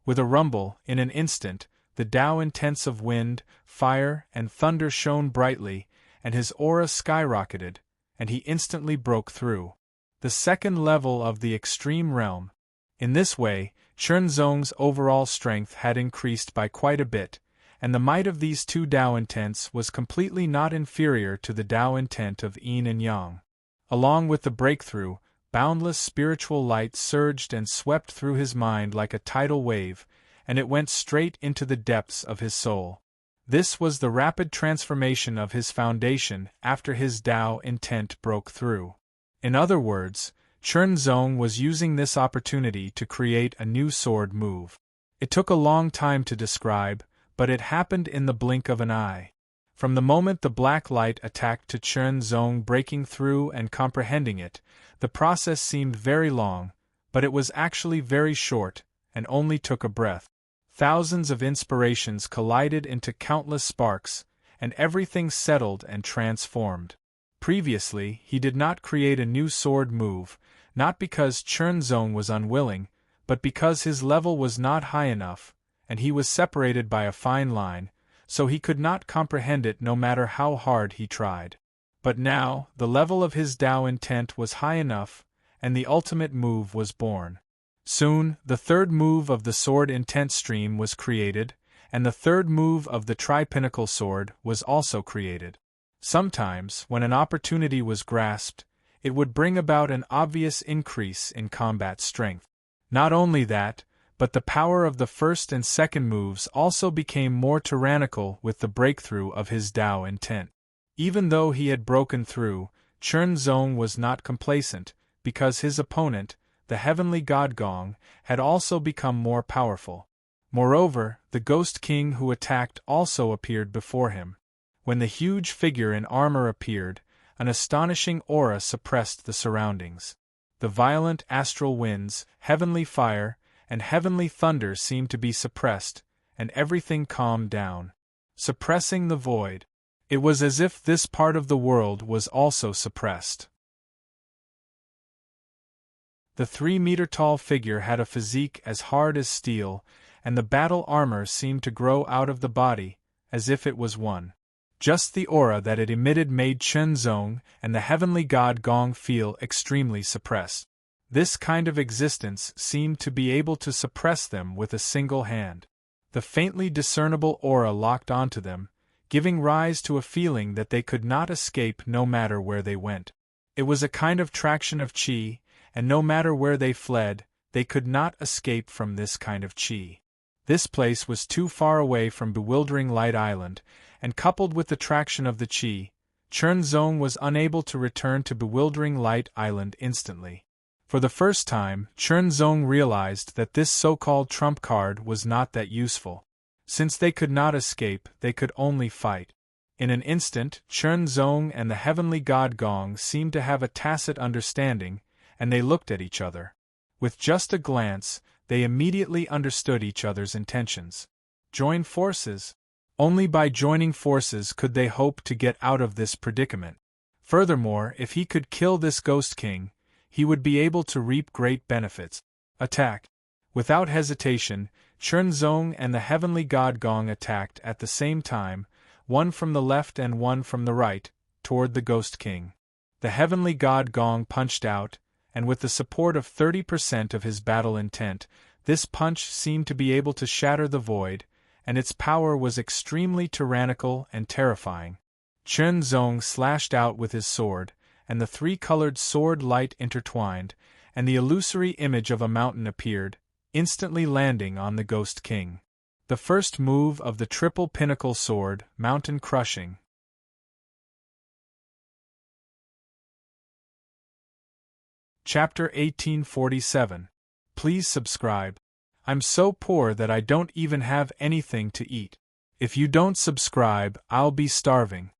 With a rumble, in an instant, the Tao intents of wind, fire, and thunder shone brightly, and his aura skyrocketed, and he instantly broke through the second level of the extreme realm. In this way, Chen Zong's overall strength had increased by quite a bit, and the might of these 2 Tao intents was completely not inferior to the Tao intent of Yin and Yang. Along with the breakthrough, boundless spiritual light surged and swept through his mind like a tidal wave, and it went straight into the depths of his soul. This was the rapid transformation of his foundation after his Tao intent broke through. In other words, Chen Zong was using this opportunity to create a new sword move. It took a long time to describe, but it happened in the blink of an eye. From the moment the black light attacked to Chen Zong breaking through and comprehending it, the process seemed very long, but it was actually very short, and only took a breath. Thousands of inspirations collided into countless sparks, and everything settled and transformed. Previously, he did not create a new sword move, not because Chen Zong was unwilling, but because his level was not high enough, and he was separated by a fine line, so he could not comprehend it no matter how hard he tried. But now, the level of his Tao intent was high enough, and the ultimate move was born. Soon, the third move of the sword intent stream was created, and the third move of the tri-pinnacle sword was also created. Sometimes, when an opportunity was grasped, it would bring about an obvious increase in combat strength. Not only that, but the power of the first and second moves also became more tyrannical with the breakthrough of his Tao intent. Even though he had broken through, Chen Zong was not complacent, because his opponent, the heavenly god Gong, had also become more powerful. Moreover, the Ghost King who attacked also appeared before him. When the huge figure in armor appeared, an astonishing aura suppressed the surroundings. The violent astral winds, heavenly fire, and heavenly thunder seemed to be suppressed, and everything calmed down, suppressing the void. It was as if this part of the world was also suppressed. The 3-meter-tall figure had a physique as hard as steel, and the battle armor seemed to grow out of the body, as if it was one. Just the aura that it emitted made Chen Zong and the heavenly god Gong feel extremely suppressed. This kind of existence seemed to be able to suppress them with a single hand. The faintly discernible aura locked onto them, giving rise to a feeling that they could not escape no matter where they went. It was a kind of traction of qi, and no matter where they fled, they could not escape from this kind of qi. This place was too far away from Bewildering Light Island, and coupled with the traction of the qi, Chen Zong was unable to return to Bewildering Light Island instantly. For the first time, Chen Zong realized that this so-called trump card was not that useful. Since they could not escape, they could only fight. In an instant, Chen Zong and the heavenly god Gong seemed to have a tacit understanding, and they looked at each other. With just a glance, they immediately understood each other's intentions. Join forces? Only by joining forces could they hope to get out of this predicament. Furthermore, if he could kill this Ghost King, he would be able to reap great benefits. Attack! Without hesitation, Chen Zong and the heavenly god Gong attacked at the same time, one from the left and one from the right, toward the Ghost King. The heavenly god Gong punched out, and with the support of 30% of his battle intent, this punch seemed to be able to shatter the void, and its power was extremely tyrannical and terrifying. Chen Zong slashed out with his sword, and the 3-colored sword light intertwined, and the illusory image of a mountain appeared, instantly landing on the Ghost King. The first move of the triple pinnacle sword, mountain crushing. Chapter 1847. Please subscribe. I'm so poor that I don't even have anything to eat. If you don't subscribe, I'll be starving.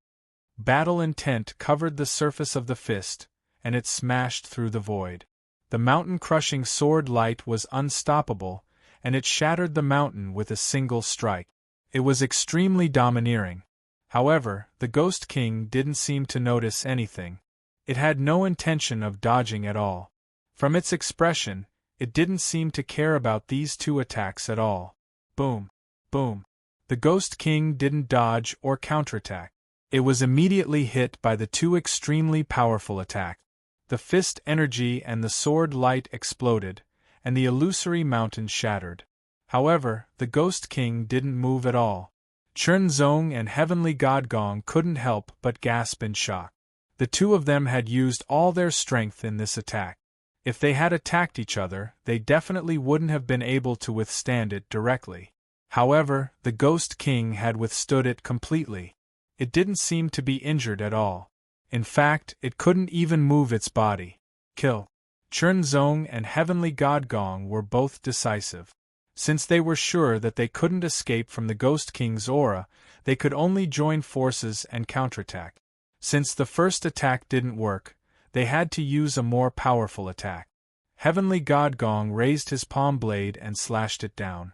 Battle intent covered the surface of the fist, and it smashed through the void. The mountain-crushing sword light was unstoppable, and it shattered the mountain with a single strike. It was extremely domineering. However, the Ghost King didn't seem to notice anything. It had no intention of dodging at all. From its expression, it didn't seem to care about these two attacks at all. Boom! Boom! The Ghost King didn't dodge or counterattack. It was immediately hit by the two extremely powerful attacks. The fist energy and the sword light exploded, and the illusory mountain shattered. However, the Ghost King didn't move at all. Chernzong and Heavenly Godgong couldn't help but gasp in shock. The two of them had used all their strength in this attack. If they had attacked each other, they definitely wouldn't have been able to withstand it directly. However, the Ghost King had withstood it completely. It didn't seem to be injured at all. In fact, it couldn't even move its body. Kill. Chernzong and Heavenly Godgong were both decisive. Since they were sure that they couldn't escape from the Ghost King's aura, they could only join forces and counterattack. Since the first attack didn't work, they had to use a more powerful attack. Heavenly Godgong raised his palm blade and slashed it down.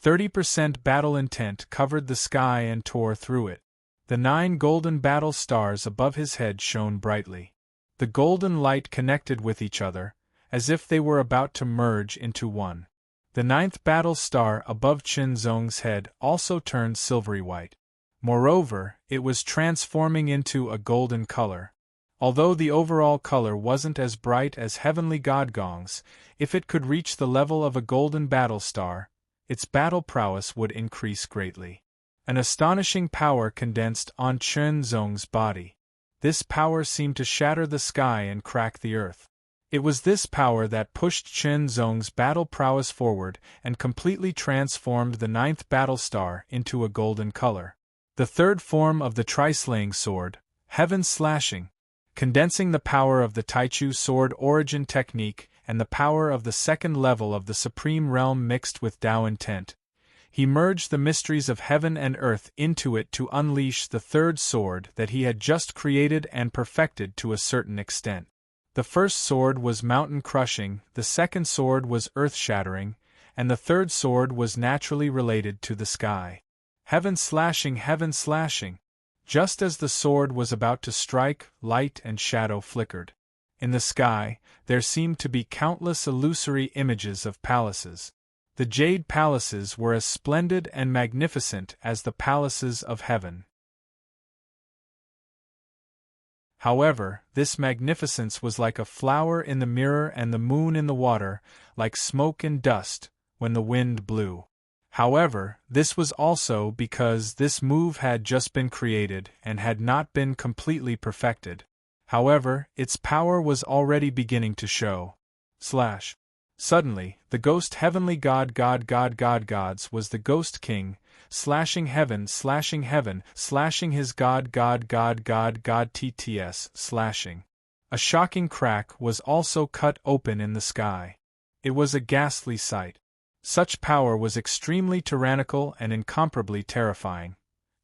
30% battle intent covered the sky and tore through it. The 9 golden battle stars above his head shone brightly. The golden light connected with each other, as if they were about to merge into one. The 9th battle star above Chernzong's head also turned silvery white. Moreover, it was transforming into a golden color. Although the overall color wasn't as bright as Heavenly Godgong's, if it could reach the level of a golden battle star, its battle prowess would increase greatly. An astonishing power condensed on Chernzong's body. This power seemed to shatter the sky and crack the earth. It was this power that pushed Chernzong's battle prowess forward and completely transformed the 9th battle star into a golden color. The third form of the tri-slaying sword, Heaven Slashing, condensing the power of the Taichu sword origin technique and the power of the second level of the Supreme Realm mixed with Tao intent. He merged the mysteries of heaven and earth into it to unleash the third sword that he had just created and perfected to a certain extent. The first sword was mountain-crushing, the second sword was earth-shattering, and the third sword was naturally related to the sky. Heaven slashing, heaven slashing. Just as the sword was about to strike, light and shadow flickered. In the sky, there seemed to be countless illusory images of palaces. The jade palaces were as splendid and magnificent as the palaces of heaven. However, this magnificence was like a flower in the mirror and the moon in the water, like smoke and dust, when the wind blew. However, this was also because this move had just been created and had not been completely perfected. However, its power was already beginning to show. Suddenly, the ghost Heavenly Gods was the Ghost King, slashing heaven, slashing his God TTS, slashing. A shocking crack was also cut open in the sky. It was a ghastly sight. Such power was extremely tyrannical and incomparably terrifying.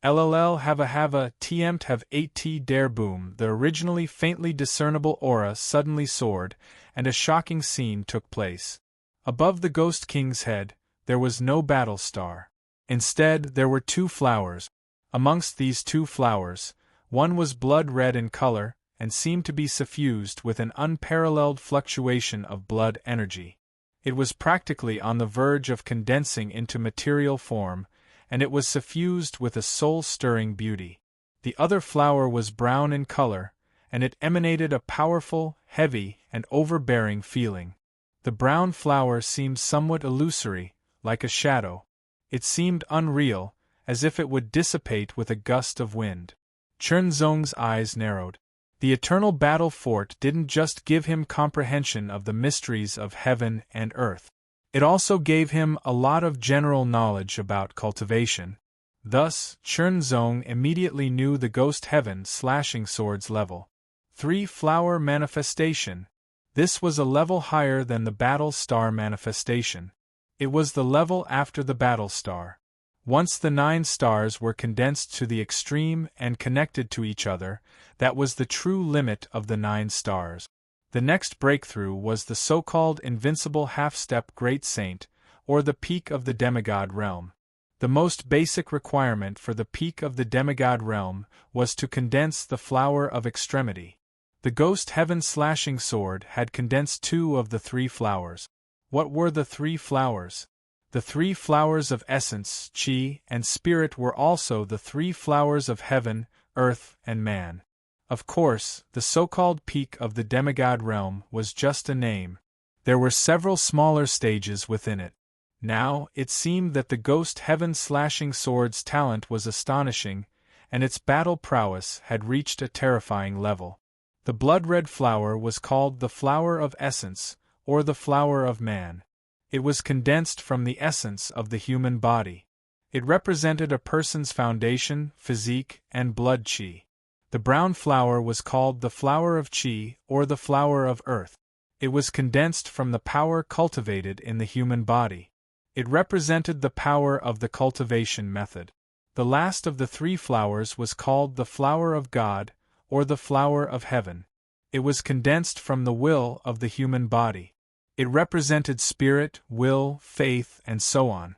LLL have tmt have 8t dare boom. The originally faintly discernible aura suddenly soared, and a shocking scene took place. Above the Ghost King's head, there was no battle star. Instead, there were 2 flowers. Amongst these 2 flowers, one was blood red in color and seemed to be suffused with an unparalleled fluctuation of blood energy. It was practically on the verge of condensing into material form, and it was suffused with a soul-stirring beauty. The other flower was brown in color, and it emanated a powerful, heavy, and overbearing feeling. The brown flower seemed somewhat illusory, like a shadow. It seemed unreal, as if it would dissipate with a gust of wind. Chernzong's eyes narrowed. The eternal battle fort didn't just give him comprehension of the mysteries of heaven and earth. It also gave him a lot of general knowledge about cultivation. Thus, Chernzong immediately knew the Ghost Heaven slashing sword's level. 3 flower manifestation. This was a level higher than the battle star manifestation. It was the level after the battle star. Once the 9 stars were condensed to the extreme and connected to each other, that was the true limit of the 9 stars. The next breakthrough was the so-called invincible half-step Great Saint, or the peak of the demigod realm. The most basic requirement for the peak of the demigod realm was to condense the flower of extremity. The ghost heaven-slashing sword had condensed 2 of the 3 flowers. What were the 3 flowers? The 3 flowers of essence, chi, and spirit were also the 3 flowers of heaven, earth, and man. Of course, the so-called peak of the demigod realm was just a name. There were several smaller stages within it. Now, it seemed that the ghost heaven-slashing sword's talent was astonishing, and its battle prowess had reached a terrifying level. The blood-red flower was called the flower of essence, or the flower of man. It was condensed from the essence of the human body. It represented a person's foundation, physique, and blood chi. The brown flower was called the flower of chi, or the flower of earth. It was condensed from the power cultivated in the human body. It represented the power of the cultivation method. The last of the 3 flowers was called the flower of God, or the flower of heaven. It was condensed from the will of the human body. It represented spirit, will, faith, and so on.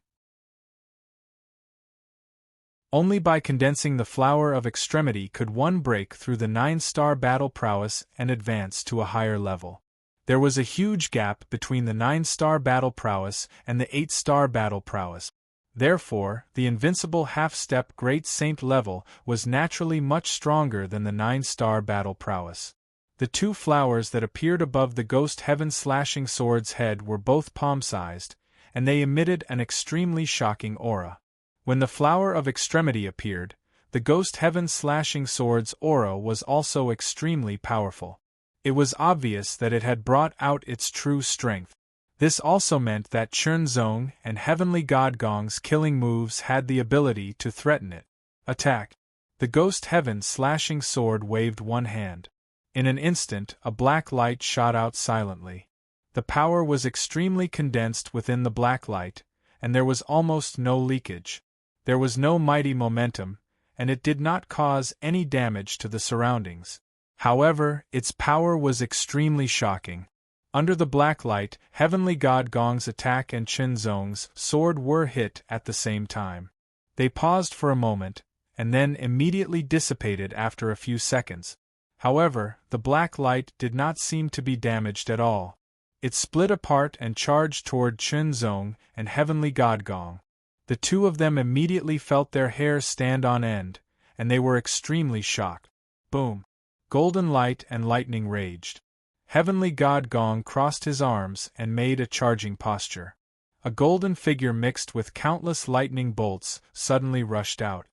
Only by condensing the flower of extremity could one break through the 9-star battle prowess and advance to a higher level. There was a huge gap between the 9-star battle prowess and the 8-star battle prowess. Therefore, the invincible half-step Great Saint level was naturally much stronger than the 9-star battle prowess. The 2 flowers that appeared above the ghost heaven-slashing sword's head were both palm-sized, and they emitted an extremely shocking aura. When the flower of extremity appeared, the ghost heaven-slashing sword's aura was also extremely powerful. It was obvious that it had brought out its true strength. This also meant that Chunzong and Heavenly God Gong's killing moves had the ability to threaten it. Attack! The ghost heaven-slashing sword waved one hand. In an instant, a black light shot out silently. The power was extremely condensed within the black light, and there was almost no leakage. There was no mighty momentum, and it did not cause any damage to the surroundings. However, its power was extremely shocking. Under the black light, Heavenly God Gong's attack and Chunzong's sword were hit at the same time. They paused for a moment, and then immediately dissipated after a few seconds. However, the black light did not seem to be damaged at all. It split apart and charged toward Chunzong and Heavenly God Gong. The 2 of them immediately felt their hair stand on end, and they were extremely shocked. Boom! Golden light and lightning raged. Heavenly God Gong crossed his arms and made a charging posture. A golden figure mixed with countless lightning bolts suddenly rushed out.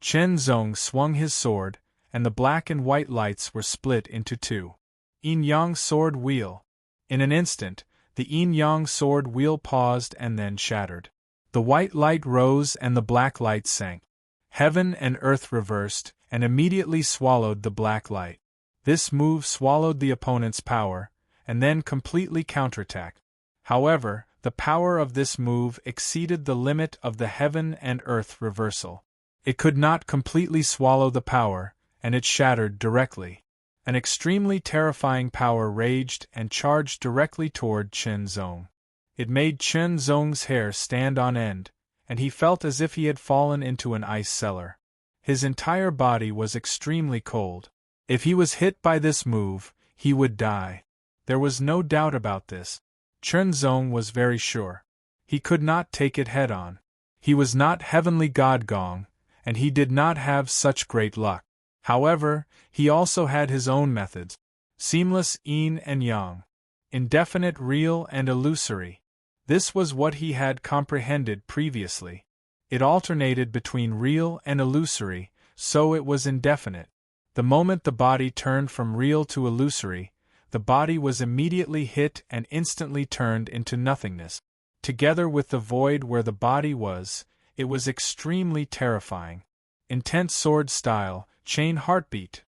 Chunzong swung his sword, and the black and white lights were split into 2. Yin-Yang sword wheel. In an instant, the Yin-Yang sword wheel paused and then shattered. The white light rose and the black light sank. Heaven and earth reversed, and immediately swallowed the black light. This move swallowed the opponent's power, and then completely counterattacked. However, the power of this move exceeded the limit of the heaven and earth reversal. It could not completely swallow the power, and it shattered directly. An extremely terrifying power raged and charged directly toward Chunzong. It made Chunzong's hair stand on end, and he felt as if he had fallen into an ice cellar. His entire body was extremely cold. If he was hit by this move, he would die. There was no doubt about this. Chunzong was very sure. He could not take it head-on. He was not Heavenly God Gong, and he did not have such great luck. However, he also had his own methods. Seamless yin and yang. Indefinite real and illusory. This was what he had comprehended previously. It alternated between real and illusory, so it was indefinite. The moment the body turned from real to illusory, the body was immediately hit and instantly turned into nothingness. Together with the void where the body was, it was extremely terrifying. Intense sword style, chain heartbeat.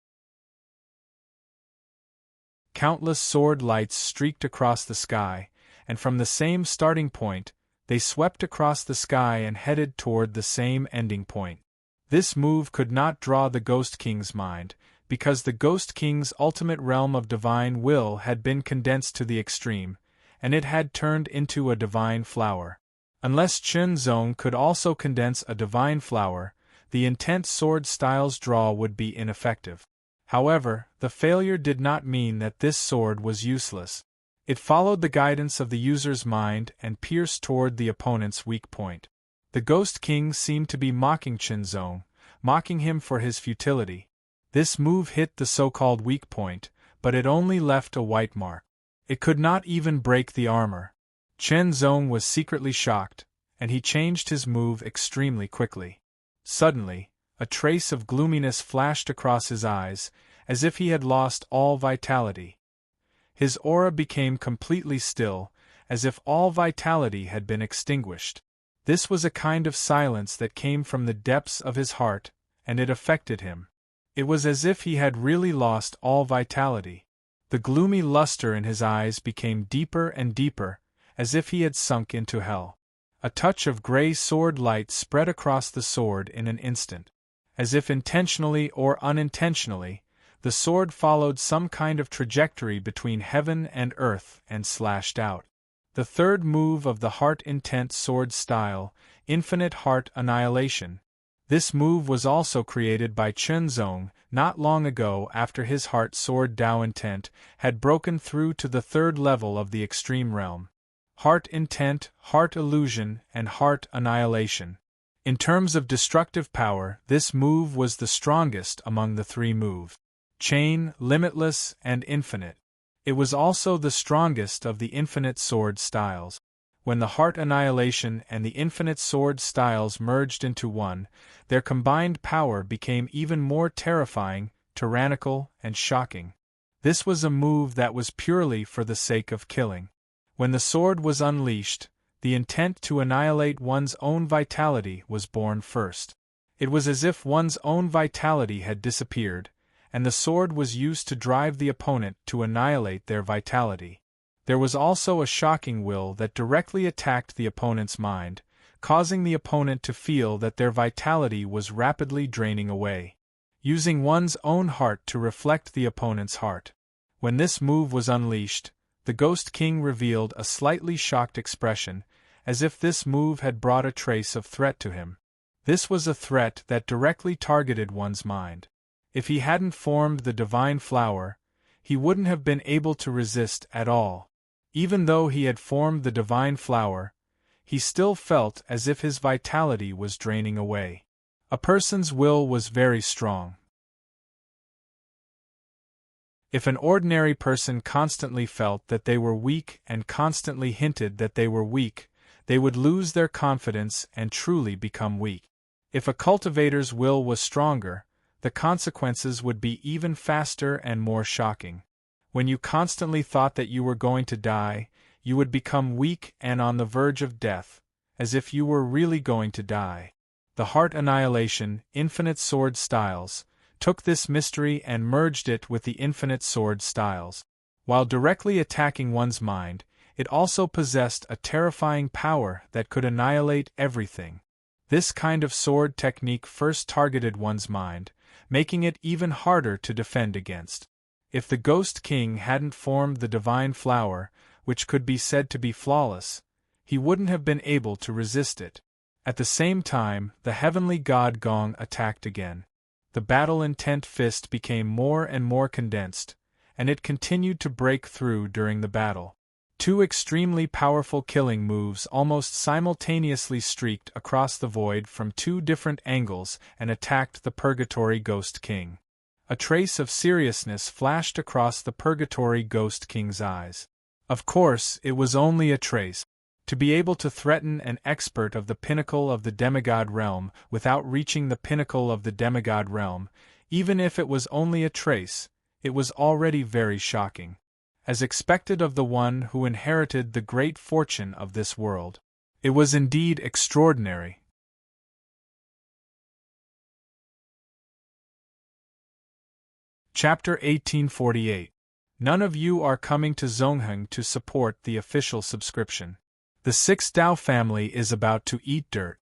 Countless sword lights streaked across the sky, and from the same starting point, They swept across the sky and headed toward the same ending point. This move could not draw the Ghost King's mind, because the Ghost King's ultimate realm of divine will had been condensed to the extreme, and it had turned into a divine flower. Unless Chen Zong could also condense a divine flower, the intent sword style's draw would be ineffective. However, the failure did not mean that this sword was useless. It followed the guidance of the user's mind and pierced toward the opponent's weak point. The Ghost King seemed to be mocking Chen Zong, mocking him for his futility. This move hit the so-called weak point, but it only left a white mark. It could not even break the armor. Chen Zong was secretly shocked, and he changed his move extremely quickly. Suddenly, a trace of gloominess flashed across his eyes, as if he had lost all vitality. His aura became completely still, as if all vitality had been extinguished. This was a kind of silence that came from the depths of his heart, and it affected him. It was as if he had really lost all vitality. The gloomy luster in his eyes became deeper and deeper, as if he had sunk into hell. A touch of gray sword light spread across the sword in an instant. As if intentionally or unintentionally, the sword followed some kind of trajectory between heaven and earth and slashed out. The third move of the Heart Intent sword style, Infinite Heart Annihilation. This move was also created by Chen Zong not long ago after his Heart Sword Dao Intent had broken through to the third level of the Extreme Realm. Heart Intent, Heart Illusion, and Heart Annihilation. In terms of destructive power, this move was the strongest among the three moves. Chain, Limitless, and Infinite. It was also the strongest of the Infinite Sword styles. When the Heart Annihilation and the Infinite Sword styles merged into one, their combined power became even more terrifying, tyrannical, and shocking. This was a move that was purely for the sake of killing. When the sword was unleashed, the intent to annihilate one's own vitality was born first. It was as if one's own vitality had disappeared, and the sword was used to drive the opponent to annihilate their vitality. There was also a shocking will that directly attacked the opponent's mind, causing the opponent to feel that their vitality was rapidly draining away. Using one's own heart to reflect the opponent's heart. When this move was unleashed, the Ghost King revealed a slightly shocked expression, as if this move had brought a trace of threat to him. This was a threat that directly targeted one's mind. If he hadn't formed the divine flower, he wouldn't have been able to resist at all. Even though he had formed the divine flower, he still felt as if his vitality was draining away. A person's will was very strong. If an ordinary person constantly felt that they were weak and constantly hinted that they were weak, they would lose their confidence and truly become weak. If a cultivator's will was stronger, the consequences would be even faster and more shocking. When you constantly thought that you were going to die, you would become weak and on the verge of death, as if you were really going to die. The Heart Annihilation, Infinite Sword styles, took this mystery and merged it with the Infinite Sword styles. While directly attacking one's mind, it also possessed a terrifying power that could annihilate everything. This kind of sword technique first targeted one's mind, making it even harder to defend against. If the Ghost King hadn't formed the divine flower, which could be said to be flawless, he wouldn't have been able to resist it. At the same time, the heavenly god Gong attacked again. The battle intent fist became more and more condensed, and it continued to break through during the battle. Two extremely powerful killing moves almost simultaneously streaked across the void from two different angles and attacked the Purgatory Ghost King. A trace of seriousness flashed across the Purgatory Ghost King's eyes. Of course, it was only a trace. To be able to threaten an expert of the pinnacle of the demigod realm without reaching the pinnacle of the demigod realm, even if it was only a trace, it was already very shocking. As expected of the one who inherited the great fortune of this world. It was indeed extraordinary. Chapter 1848. None of you are coming to Zongheng to support the official subscription. The sixth Tao family is about to eat dirt.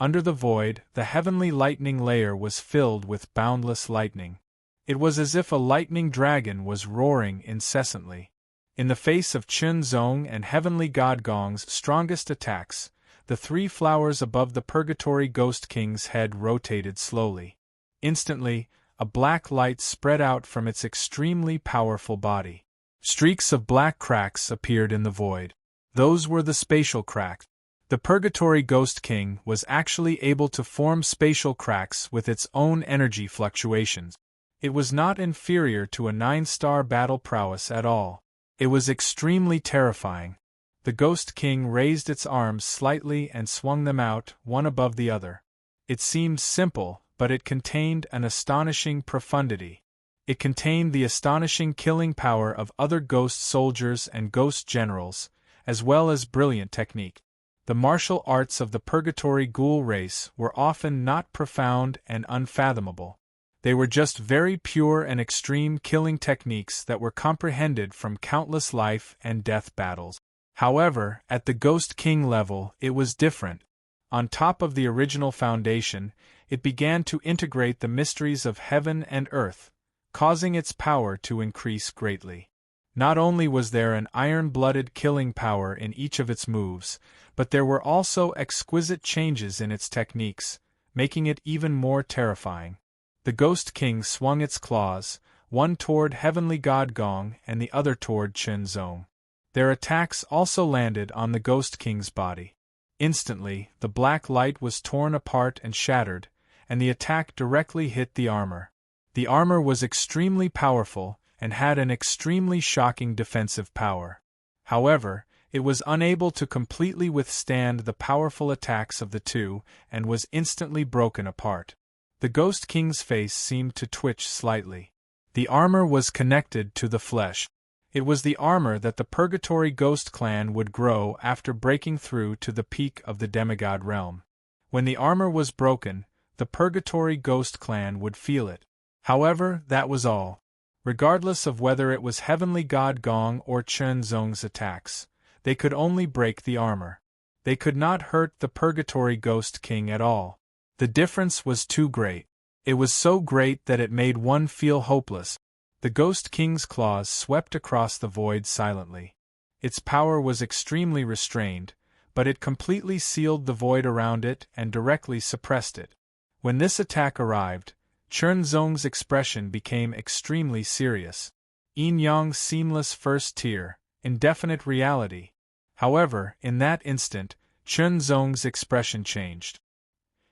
Under the void, the heavenly lightning layer was filled with boundless lightning. It was as if a lightning dragon was roaring incessantly. In the face of Chun Zong and Heavenly God Gong's strongest attacks, the three flowers above the Purgatory Ghost King's head rotated slowly. Instantly, a black light spread out from its extremely powerful body. Streaks of black cracks appeared in the void. Those were the spatial cracks. The Purgatory Ghost King was actually able to form spatial cracks with its own energy fluctuations. It was not inferior to a 9-star battle prowess at all. It was extremely terrifying. The Ghost King raised its arms slightly and swung them out, one above the other. It seemed simple, but it contained an astonishing profundity. It contained the astonishing killing power of other ghost soldiers and ghost generals, as well as brilliant technique. The martial arts of the Purgatory Ghoul race were often not profound and unfathomable. They were just very pure and extreme killing techniques that were comprehended from countless life and death battles. However, at the Ghost King level, it was different. On top of the original foundation, it began to integrate the mysteries of heaven and earth, causing its power to increase greatly. Not only was there an iron-blooded killing power in each of its moves, but there were also exquisite changes in its techniques, making it even more terrifying. The Ghost King swung its claws, one toward Heavenly God Gong and the other toward Chun Zong. Their attacks also landed on the Ghost King's body. Instantly, the black light was torn apart and shattered, and the attack directly hit the armor. The armor was extremely powerful and had an extremely shocking defensive power. However, it was unable to completely withstand the powerful attacks of the two and was instantly broken apart. The Ghost King's face seemed to twitch slightly. The armor was connected to the flesh. It was the armor that the Purgatory Ghost Clan would grow after breaking through to the peak of the demigod realm. When the armor was broken, the Purgatory Ghost Clan would feel it. However, that was all. Regardless of whether it was Heavenly God Gong or Chun Zong's attacks, they could only break the armor. They could not hurt the Purgatory Ghost King at all. The difference was too great. It was so great that it made one feel hopeless. The Ghost King's claws swept across the void silently. Its power was extremely restrained, but it completely sealed the void around it and directly suppressed it. When this attack arrived, Chun Zong's expression became extremely serious. Yin-Yang's seamless first tier, indefinite reality. However, in that instant, Chun Zong's expression changed.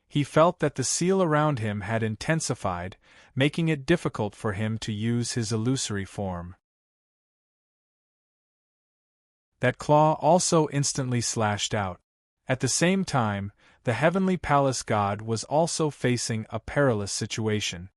He felt that the seal around him had intensified, making it difficult for him to use his illusory form. That claw also instantly slashed out. At the same time, the Heavenly Palace God was also facing a perilous situation.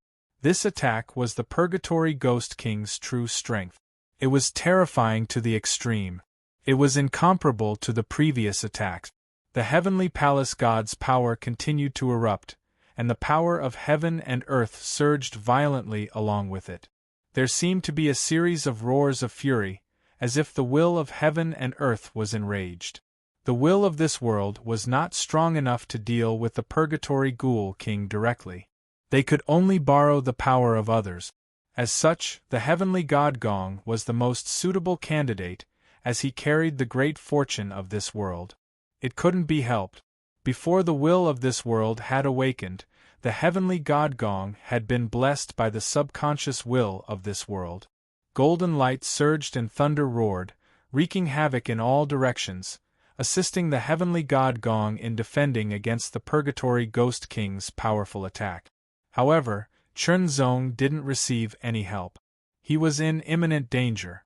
This attack was the Purgatory Ghost King's true strength. It was terrifying to the extreme. It was incomparable to the previous attacks. The Heavenly Palace God's power continued to erupt, and the power of heaven and earth surged violently along with it. There seemed to be a series of roars of fury, as if the will of heaven and earth was enraged. The will of this world was not strong enough to deal with the Purgatory Ghoul King directly. They could only borrow the power of others. As such, the Heavenly God Gong was the most suitable candidate, as he carried the great fortune of this world. It couldn't be helped. Before the will of this world had awakened, the Heavenly God Gong had been blessed by the subconscious will of this world. Golden light surged and thunder roared, wreaking havoc in all directions, assisting the Heavenly God Gong in defending against the Purgatory Ghost King's powerful attack. However, Chun Zong didn't receive any help. He was in imminent danger.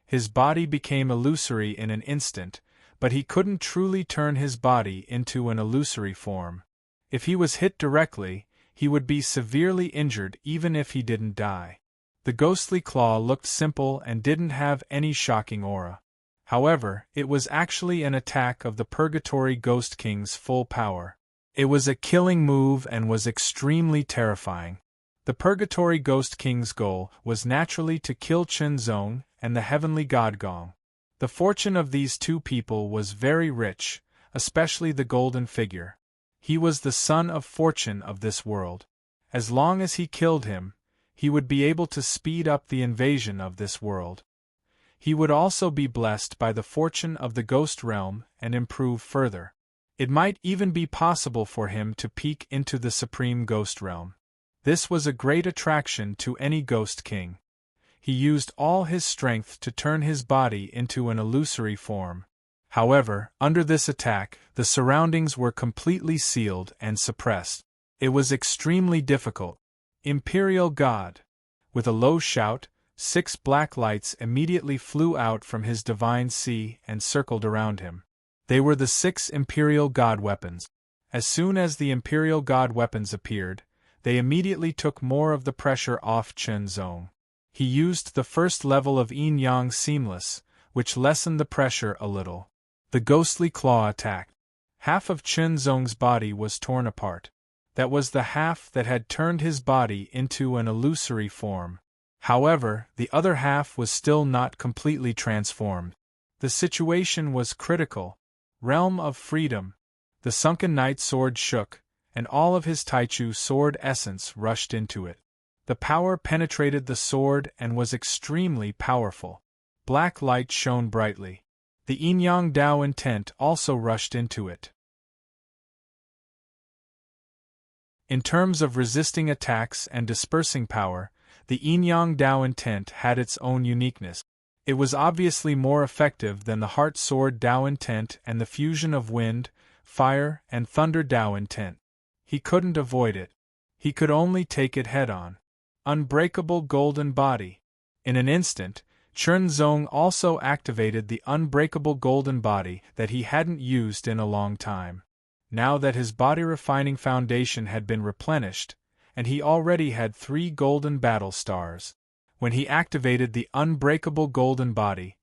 His body became illusory in an instant, but he couldn't truly turn his body into an illusory form. If he was hit directly, he would be severely injured even if he didn't die. The ghostly claw looked simple and didn't have any shocking aura. However, it was actually an attack of the Purgatory Ghost King's full power. It was a killing move and was extremely terrifying. The Purgatory Ghost King's goal was naturally to kill Chun Zong and the Heavenly God Gong. The fortune of these two people was very rich, especially the golden figure. He was the son of fortune of this world. As long as he killed him, he would be able to speed up the invasion of this world. He would also be blessed by the fortune of the ghost realm and improve further. It might even be possible for him to peek into the supreme ghost realm. This was a great attraction to any ghost king. He used all his strength to turn his body into an illusory form. However, under this attack, the surroundings were completely sealed and suppressed. It was extremely difficult. Imperial God! With a low shout, 6 black lights immediately flew out from his divine sea and circled around him. They were the 6 Imperial God weapons. As soon as the Imperial God weapons appeared, they immediately took more of the pressure off Chen Zong. He used the first level of Yin-Yang Seamless, which lessened the pressure a little. The ghostly claw attacked. Half of Chen Zong's body was torn apart. That was the half that had turned his body into an illusory form. However, the other half was still not completely transformed. The situation was critical. Realm of Freedom. The sunken knight sword shook, and all of his Taichu sword essence rushed into it. The power penetrated the sword and was extremely powerful. Black light shone brightly. The Yin-Yang Dao intent also rushed into it. In terms of resisting attacks and dispersing power, the Yin-Yang Dao intent had its own uniqueness. It was obviously more effective than the Heart Sword Dao intent and the fusion of Wind, Fire, and Thunder Dao intent. He couldn't avoid it. He could only take it head-on. Unbreakable Golden Body. In an instant, Chen Zong also activated the unbreakable golden body that he hadn't used in a long time. Now that his body refining foundation had been replenished, and he already had 3 golden battle stars. When he activated the unbreakable golden body,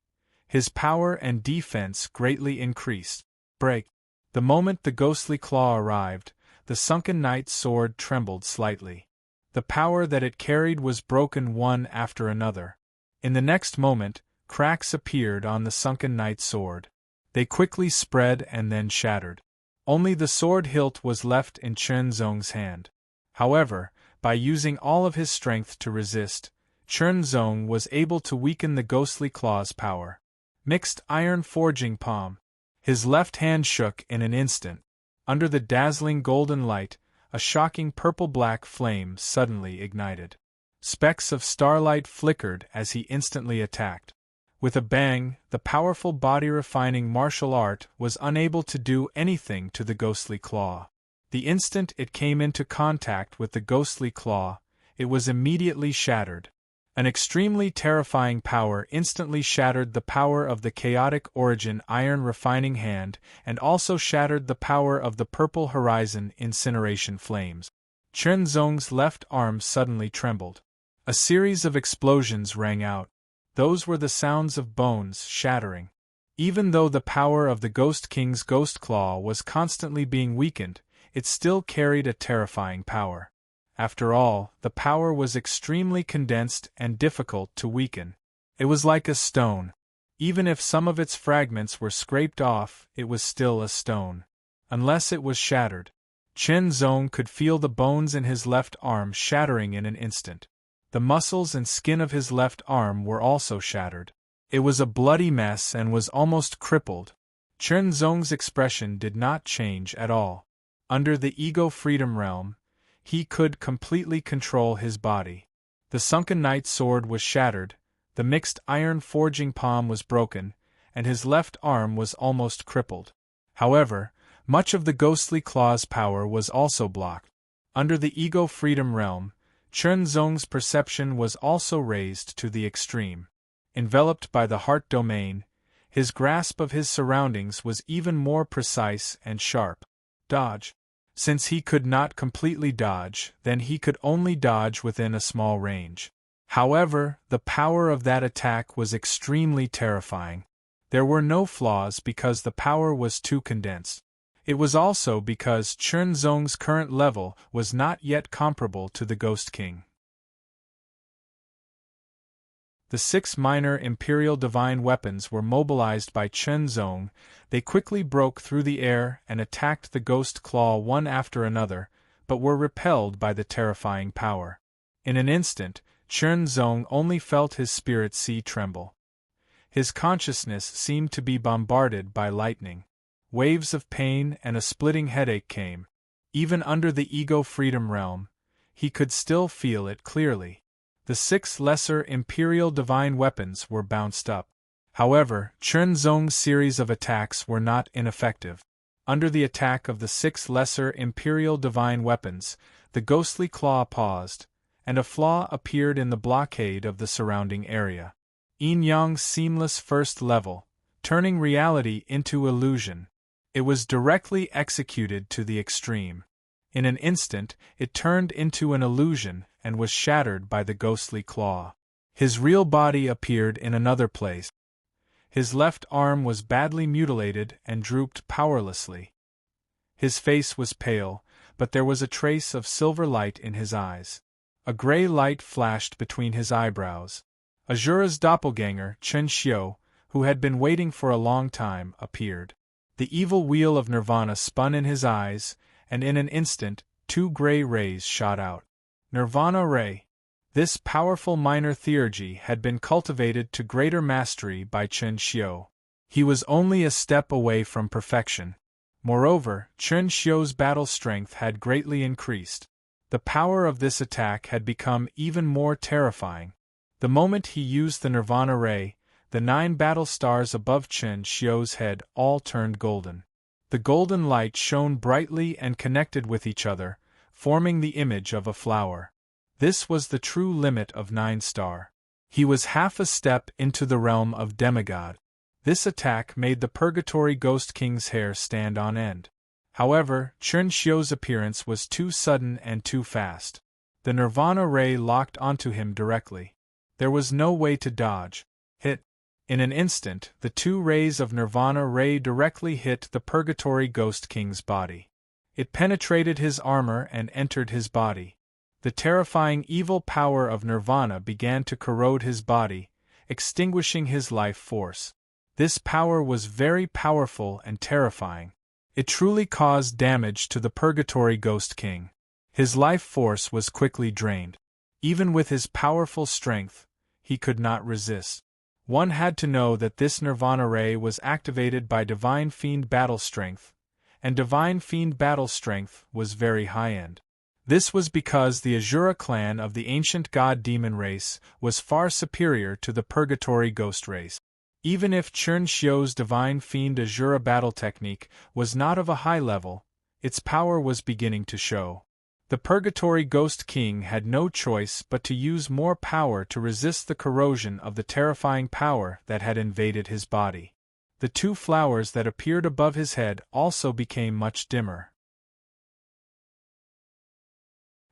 his power and defense greatly increased. Break. The moment the ghostly claw arrived, the sunken knight's sword trembled slightly. The power that it carried was broken one after another. In the next moment, cracks appeared on the sunken knight's sword. They quickly spread and then shattered. Only the sword hilt was left in Chen Zong's hand. However, by using all of his strength to resist, Chen Zong was able to weaken the ghostly claw's power. Mixed iron forging palm. His left hand shook in an instant. Under the dazzling golden light, a shocking purple-black flame suddenly ignited. Specks of starlight flickered as he instantly attacked. With a bang, the powerful body-refining martial art was unable to do anything to the ghostly claw. The instant it came into contact with the ghostly claw, it was immediately shattered. An extremely terrifying power instantly shattered the power of the chaotic origin iron refining hand and also shattered the power of the purple horizon incineration flames. Chen Zong's left arm suddenly trembled. A series of explosions rang out. Those were the sounds of bones shattering. Even though the power of the Ghost King's Ghost Claw was constantly being weakened, it still carried a terrifying power. After all, the power was extremely condensed and difficult to weaken. It was like a stone. Even if some of its fragments were scraped off, it was still a stone. Unless it was shattered. Chen Zong could feel the bones in his left arm shattering in an instant. The muscles and skin of his left arm were also shattered. It was a bloody mess and was almost crippled. Chen Zong's expression did not change at all. Under the ego freedom realm, he could completely control his body. The sunken knight's sword was shattered, the mixed iron forging palm was broken, and his left arm was almost crippled. However, much of the ghostly claw's power was also blocked. Under the ego freedom realm, Chen Zong's perception was also raised to the extreme. Enveloped by the heart domain, his grasp of his surroundings was even more precise and sharp. Dodge. Since he could not completely dodge, then he could only dodge within a small range. However, the power of that attack was extremely terrifying. There were no flaws because the power was too condensed. It was also because Chen Zong's current level was not yet comparable to the Ghost King. The 6 minor Imperial Divine Weapons were mobilized by Chen Zong. They quickly broke through the air and attacked the Ghost Claw one after another, but were repelled by the terrifying power. In an instant, Chen Zong only felt his spirit sea tremble. His consciousness seemed to be bombarded by lightning. Waves of pain and a splitting headache came. Even under the ego freedom realm, he could still feel it clearly. The 6 lesser Imperial Divine Weapons were bounced up. However, Chen Zong's series of attacks were not ineffective. Under the attack of the 6 lesser Imperial Divine Weapons, the ghostly claw paused, and a flaw appeared in the blockade of the surrounding area. Yin Yang's seamless first level, turning reality into illusion. It was directly executed to the extreme. In an instant, it turned into an illusion and was shattered by the ghostly claw. His real body appeared in another place. His left arm was badly mutilated and drooped powerlessly. His face was pale, but there was a trace of silver light in his eyes. A gray light flashed between his eyebrows. Azura's doppelganger, Chen Xiu, who had been waiting for a long time, appeared. The evil wheel of Nirvana spun in his eyes, and in an instant, 2 gray rays shot out. Nirvana Ray. This powerful minor theurgy had been cultivated to greater mastery by Chen Xiu. He was only a step away from perfection. Moreover, Chen Xiu's battle strength had greatly increased. The power of this attack had become even more terrifying. The moment he used the Nirvana Ray, the 9 battle stars above Chen Xiu's head all turned golden. The golden light shone brightly and connected with each other, forming the image of a flower. This was the true limit of 9-star. He was half a step into the realm of demigod. This attack made the Purgatory Ghost King's hair stand on end. However, Chen Xiu's appearance was too sudden and too fast. The Nirvana Ray locked onto him directly. There was no way to dodge. Hit. In an instant, the 2 rays of Nirvana Ray directly hit the Purgatory Ghost King's body. It penetrated his armor and entered his body. The terrifying evil power of Nirvana began to corrode his body, extinguishing his life force. This power was very powerful and terrifying. It truly caused damage to the Purgatory Ghost King. His life force was quickly drained. Even with his powerful strength, he could not resist. One had to know that this Nirvana Ray was activated by Divine Fiend battle strength, and Divine Fiend battle strength was very high-end. This was because the Azura clan of the ancient god-demon race was far superior to the Purgatory Ghost race. Even if Chen Xiu's Divine Fiend Azura battle technique was not of a high level, its power was beginning to show. The Purgatory Ghost King had no choice but to use more power to resist the corrosion of the terrifying power that had invaded his body. The 2 flowers that appeared above his head also became much dimmer.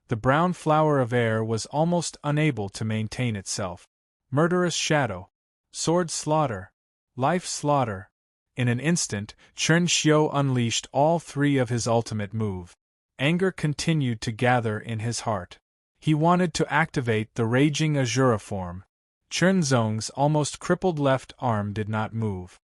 The brown flower of air was almost unable to maintain itself. Murderous shadow. Sword slaughter. Life slaughter. In an instant, Chen Xiu unleashed all 3 of his ultimate move. Anger continued to gather in his heart. He wanted to activate the raging Azura form. Chen Zong's almost crippled left arm did not move.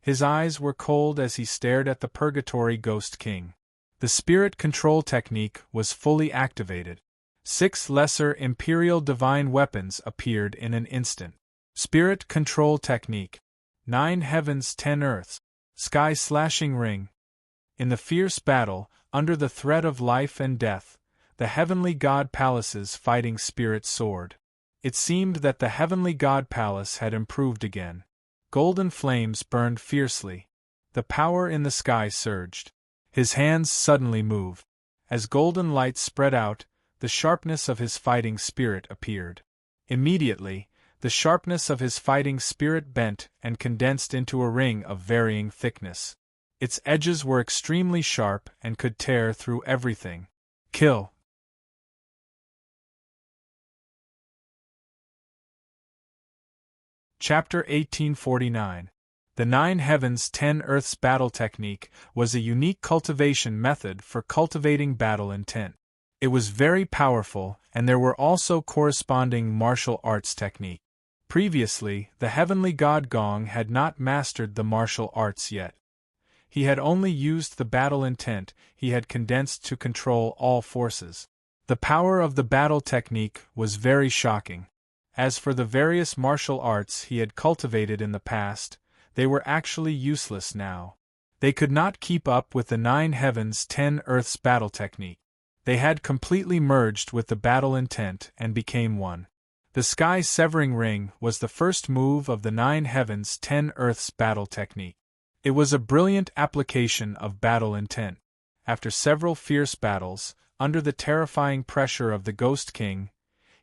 His eyes were cold as he stared at the Purgatory Ghost King. The spirit control technique was fully activated. 6 lesser Imperial Divine Weapons appeared in an instant. Spirit control technique. 9 heavens 10 earths. Sky slashing ring. In the fierce battle, under the threat of life and death, the Heavenly God Palace's fighting spirit soared. It seemed that the Heavenly God Palace had improved again. Golden flames burned fiercely. The power in the sky surged. His hands suddenly moved. As golden light spread out, the sharpness of his fighting spirit appeared. Immediately, the sharpness of his fighting spirit bent and condensed into a ring of varying thickness. Its edges were extremely sharp and could tear through everything. Kill. Chapter 1849. The 9 Heavens 10 Earths battle technique was a unique cultivation method for cultivating battle intent. It was very powerful, and there were also corresponding martial arts techniques. Previously, the heavenly god Gong had not mastered the martial arts yet. He had only used the battle intent he had condensed to control all forces. The power of the battle technique was very shocking. As for the various martial arts he had cultivated in the past, they were actually useless now. They could not keep up with the 9 heavens 10 earths battle technique. They had completely merged with the battle intent and became one. The Sky Severing Ring was the first move of the 9 heavens 10 earths battle technique. It was a brilliant application of battle intent. After several fierce battles, under the terrifying pressure of the Ghost King,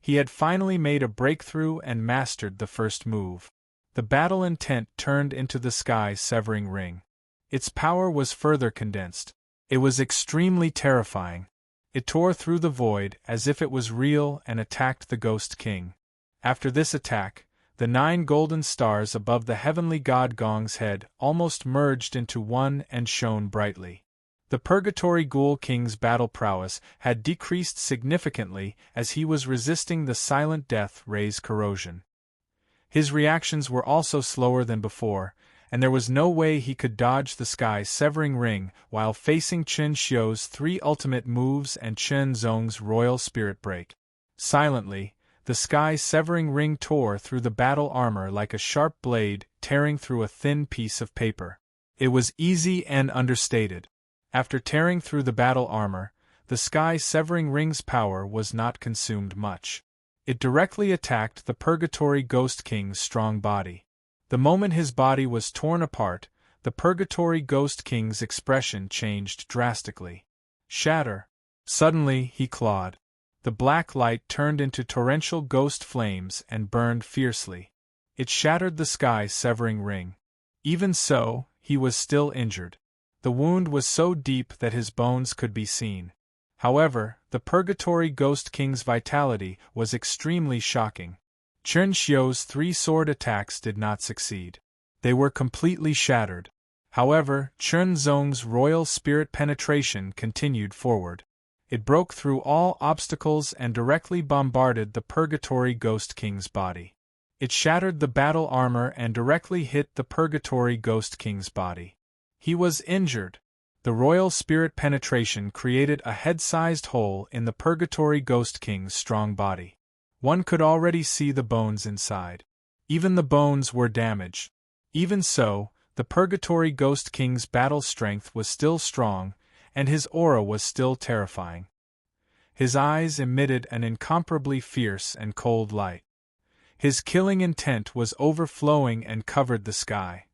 he had finally made a breakthrough and mastered the first move. The battle intent turned into the Sky Severing Ring. Its power was further condensed. It was extremely terrifying. It tore through the void as if it was real and attacked the Ghost King. After this attack, the 9 golden stars above the heavenly god Gong's head almost merged into one and shone brightly. The Purgatory Ghoul King's battle prowess had decreased significantly as he was resisting the Silent Death Ray's corrosion. His reactions were also slower than before, and there was no way he could dodge the Sky Severing Ring while facing Chen Xiu's 3 ultimate moves and Chen Zong's Royal Spirit Break. Silently, the Sky Severing Ring tore through the battle armor like a sharp blade tearing through a thin piece of paper. It was easy and understated. After tearing through the battle armor, the Sky Severing Ring's power was not consumed much. It directly attacked the Purgatory Ghost King's strong body. The moment his body was torn apart, the Purgatory Ghost King's expression changed drastically. Shatter. Suddenly, he clawed. The black light turned into torrential ghost flames and burned fiercely. It shattered the Sky Severing Ring. Even so, he was still injured. The wound was so deep that his bones could be seen. However, the Purgatory Ghost King's vitality was extremely shocking. Chen Xiu's 3 sword attacks did not succeed. They were completely shattered. However, Chen Zong's Royal Spirit Penetration continued forward. It broke through all obstacles and directly bombarded the Purgatory Ghost King's body. It shattered the battle armor and directly hit the Purgatory Ghost King's body. He was injured. The Royal Spirit Penetration created a head-sized hole in the Purgatory Ghost King's strong body. One could already see the bones inside. Even the bones were damaged. Even so, the Purgatory Ghost King's battle strength was still strong, and his aura was still terrifying. His eyes emitted an incomparably fierce and cold light. His killing intent was overflowing and covered the sky.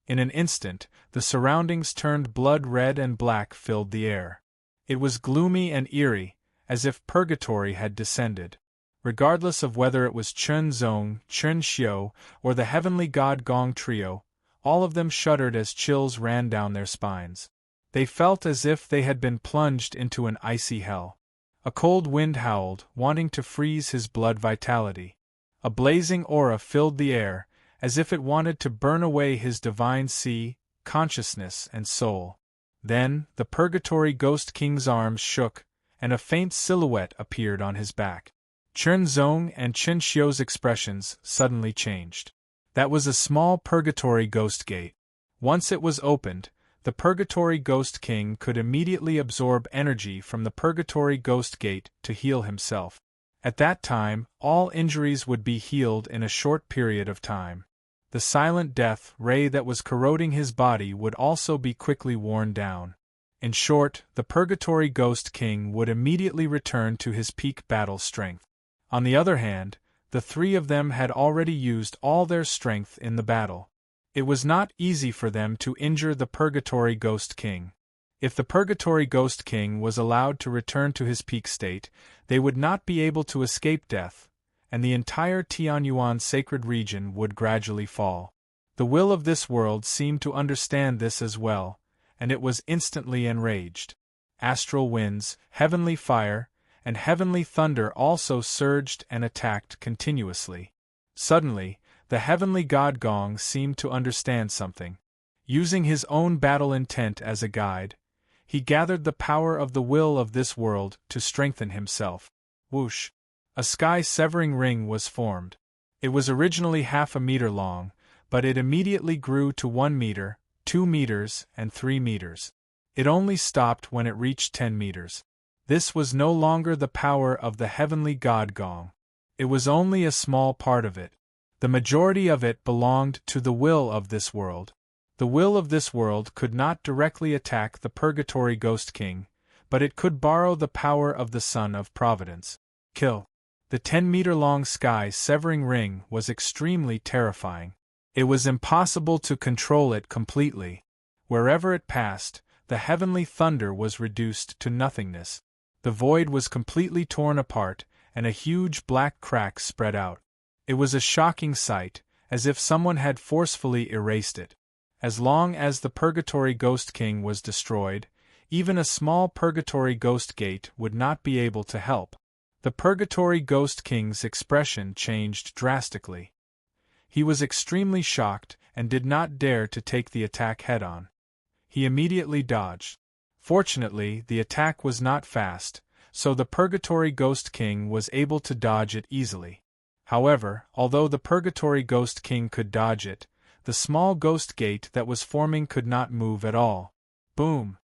In an instant, the surroundings turned blood red and black filled the air. It was gloomy and eerie, as if purgatory had descended. Regardless of whether it was Chen Zong, Chen Xiu, or the heavenly god Gong trio, all of them shuddered as chills ran down their spines. They felt as if they had been plunged into an icy hell. A cold wind howled, wanting to freeze his blood vitality. A blazing aura filled the air, as if it wanted to burn away his divine sea, consciousness and soul. Then, the Purgatory Ghost King's arms shook, and a faint silhouette appeared on his back. Chen Zong and Chen Xiu's expressions suddenly changed. That was a small Purgatory Ghost Gate. Once it was opened, the Purgatory Ghost King could immediately absorb energy from the Purgatory Ghost Gate to heal himself. At that time, all injuries would be healed in a short period of time. The silent death ray that was corroding his body would also be quickly worn down. In short, the Purgatory Ghost King would immediately return to his peak battle strength. On the other hand, the 3 of them had already used all their strength in the battle. It was not easy for them to injure the Purgatory Ghost King. If the Purgatory Ghost King was allowed to return to his peak state, they would not be able to escape death, and the entire Tianyuan sacred region would gradually fall. The will of this world seemed to understand this as well, and it was instantly enraged. Astral winds, heavenly fire, and heavenly thunder also surged and attacked continuously. Suddenly, the heavenly god Gong seemed to understand something. Using his own battle intent as a guide, he gathered the power of the will of this world to strengthen himself. Whoosh! A sky-severing ring was formed. It was originally half a meter long, but it immediately grew to 1 meter, 2 meters, and 3 meters. It only stopped when it reached 10 meters. This was no longer the power of the heavenly god gong. It was only a small part of it. The majority of it belonged to the will of this world. The will of this world could not directly attack the Purgatory Ghost King, but it could borrow the power of the Son of Providence. Kill. The 10-meter-long sky-severing ring was extremely terrifying. It was impossible to control it completely. Wherever it passed, the heavenly thunder was reduced to nothingness. The void was completely torn apart, and a huge black crack spread out. It was a shocking sight, as if someone had forcefully erased it. As long as the Purgatory Ghost King was destroyed, even a small Purgatory Ghost Gate would not be able to help. The Purgatory Ghost King's expression changed drastically. He was extremely shocked and did not dare to take the attack head-on. He immediately dodged. Fortunately, the attack was not fast, so the Purgatory Ghost King was able to dodge it easily. However, although the Purgatory Ghost King could dodge it, the small ghost gate that was forming could not move at all. Boom!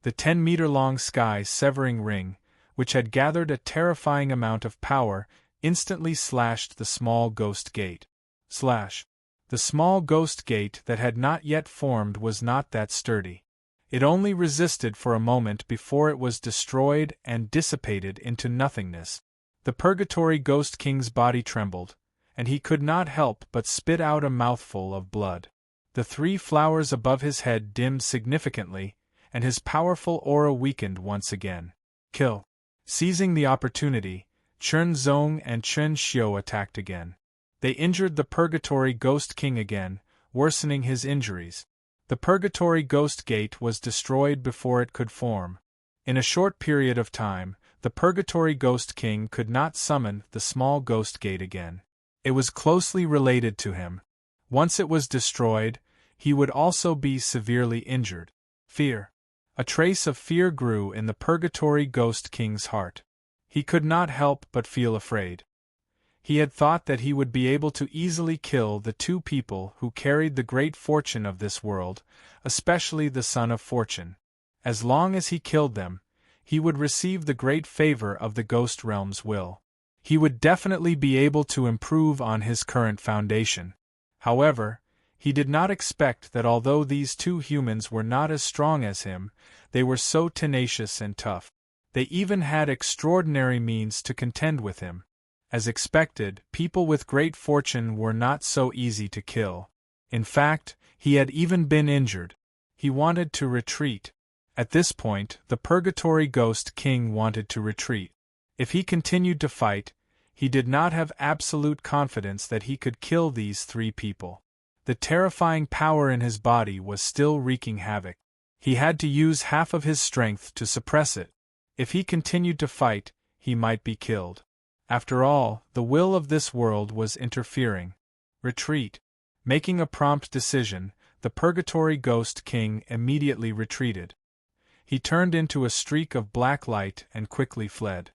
The 10-meter-long sky-severing ring, which had gathered a terrifying amount of power, instantly slashed the small ghost gate. Slash. The small ghost gate that had not yet formed was not that sturdy. It only resisted for a moment before it was destroyed and dissipated into nothingness. The Purgatory Ghost King's body trembled, and he could not help but spit out a mouthful of blood. The 3 flowers above his head dimmed significantly, and his powerful aura weakened once again. Kill. Seizing the opportunity, Chen Zong and Chen Xiu attacked again. They injured the Purgatory Ghost King again, worsening his injuries. The Purgatory Ghost Gate was destroyed before it could form. In a short period of time, the Purgatory Ghost King could not summon the small ghost gate again. It was closely related to him. Once it was destroyed, he would also be severely injured. Fear. A trace of fear grew in the Purgatory Ghost King's heart. He could not help but feel afraid. He had thought that he would be able to easily kill the 2 people who carried the great fortune of this world, especially the Son of Fortune. As long as he killed them, he would receive the great favor of the Ghost Realm's will. He would definitely be able to improve on his current foundation. However, he did not expect that although these 2 humans were not as strong as him, they were so tenacious and tough. They even had extraordinary means to contend with him. As expected, people with great fortune were not so easy to kill. In fact, he had even been injured. He wanted to retreat. At this point, the Purgatory Ghost King wanted to retreat. If he continued to fight, he did not have absolute confidence that he could kill these 3 people. The terrifying power in his body was still wreaking havoc. He had to use half of his strength to suppress it. If he continued to fight, he might be killed. After all, the will of this world was interfering. Retreat. Making a prompt decision, the Purgatory Ghost King immediately retreated. He turned into a streak of black light and quickly fled.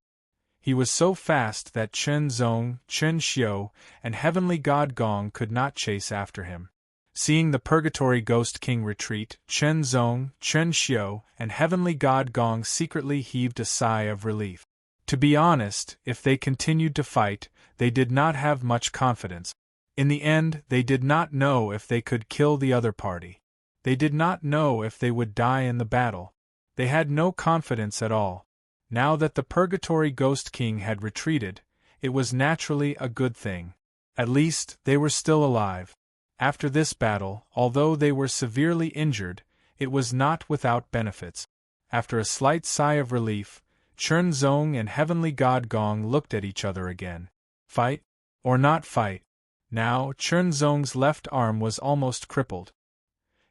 He was so fast that Chen Zong, Chen Xiu, and Heavenly God Gong could not chase after him. Seeing the Purgatory Ghost King retreat, Chen Zong, Chen Xiu, and Heavenly God Gong secretly heaved a sigh of relief. To be honest, if they continued to fight, they did not have much confidence. In the end, they did not know if they could kill the other party. They did not know if they would die in the battle. They had no confidence at all. Now that the Purgatory Ghost King had retreated, it was naturally a good thing. At least, they were still alive. After this battle, although they were severely injured, it was not without benefits. After a slight sigh of relief, Chen Zong and Heavenly God Gong looked at each other again. Fight? Or not fight? Now, Chen Zong's left arm was almost crippled.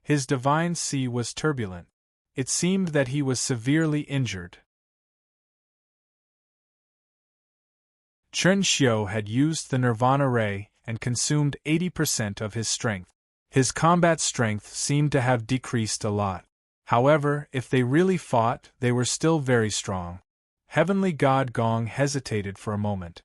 His divine sea was turbulent. It seemed that he was severely injured. Chen Xiu had used the Nirvana Ray and consumed 80% of his strength. His combat strength seemed to have decreased a lot. However, if they really fought, they were still very strong. Heavenly God Gong hesitated for a moment.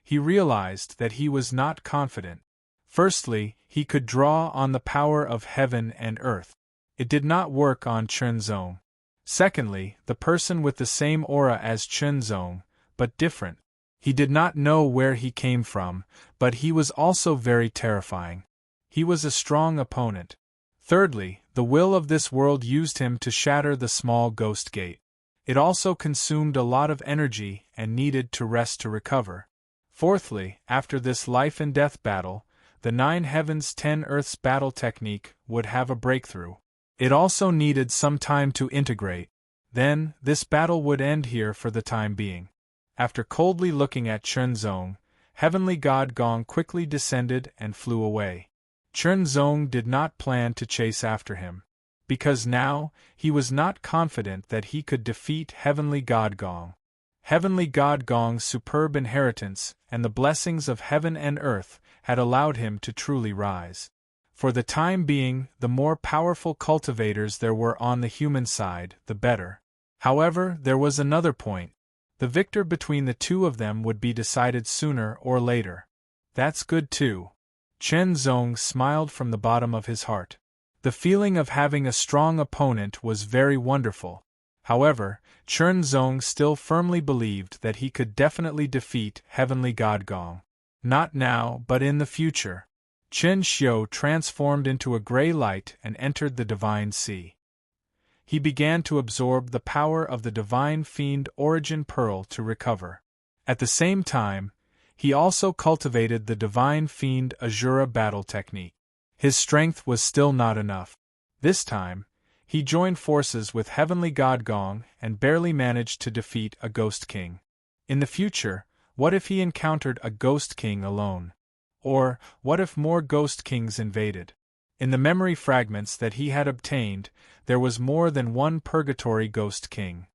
He realized that he was not confident. Firstly, he could draw on the power of heaven and earth. It did not work on Chunzong. Secondly, the person with the same aura as Chunzong, but different. He did not know where he came from, but he was also very terrifying. He was a strong opponent. Thirdly, the will of this world used him to shatter the small ghost gate. It also consumed a lot of energy and needed to rest to recover. Fourthly, after this life and death battle, the 9 heavens 10 earths battle technique would have a breakthrough. It also needed some time to integrate. Then, this battle would end here for the time being. After coldly looking at Chunzong, Heavenly God Gong quickly descended and flew away. Chunzong did not plan to chase after him, because now, he was not confident that he could defeat Heavenly God Gong. Heavenly God Gong's superb inheritance and the blessings of heaven and earth had allowed him to truly rise. For the time being, the more powerful cultivators there were on the human side, the better. However, there was another point. The victor between the two of them would be decided sooner or later. That's good too. Chunzong smiled from the bottom of his heart. The feeling of having a strong opponent was very wonderful. However, Chunzong still firmly believed that he could definitely defeat Heavenly God Gong. Not now, but in the future. Chen Xiu transformed into a gray light and entered the Divine Sea. He began to absorb the power of the Divine Fiend Origin Pearl to recover. At the same time, he also cultivated the Divine Fiend Azura battle technique. His strength was still not enough. This time, he joined forces with Heavenly God Gong and barely managed to defeat a Ghost King. In the future, what if he encountered a Ghost King alone? Or, what if more Ghost Kings invaded? In the memory fragments that he had obtained, there was more than one Purgatory Ghost King.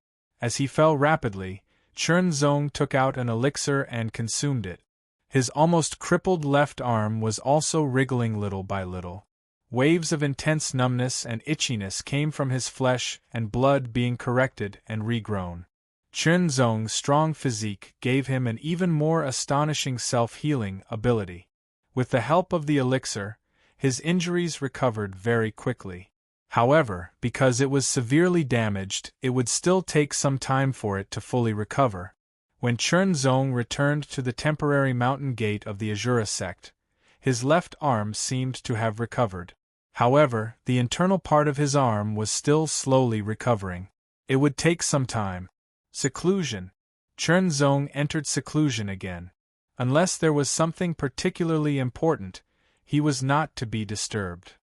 As he fell rapidly, Chunzong took out an elixir and consumed it. His almost crippled left arm was also wriggling little by little. Waves of intense numbness and itchiness came from his flesh and blood being corrected and regrown. Chunzong's strong physique gave him an even more astonishing self-healing ability. With the help of the elixir, his injuries recovered very quickly. However, because it was severely damaged, it would still take some time for it to fully recover. When Chunzong returned to the temporary mountain gate of the Azura sect, his left arm seemed to have recovered. However, the internal part of his arm was still slowly recovering. It would take some time. Seclusion. Chunzong entered seclusion again. Unless there was something particularly important, he was not to be disturbed.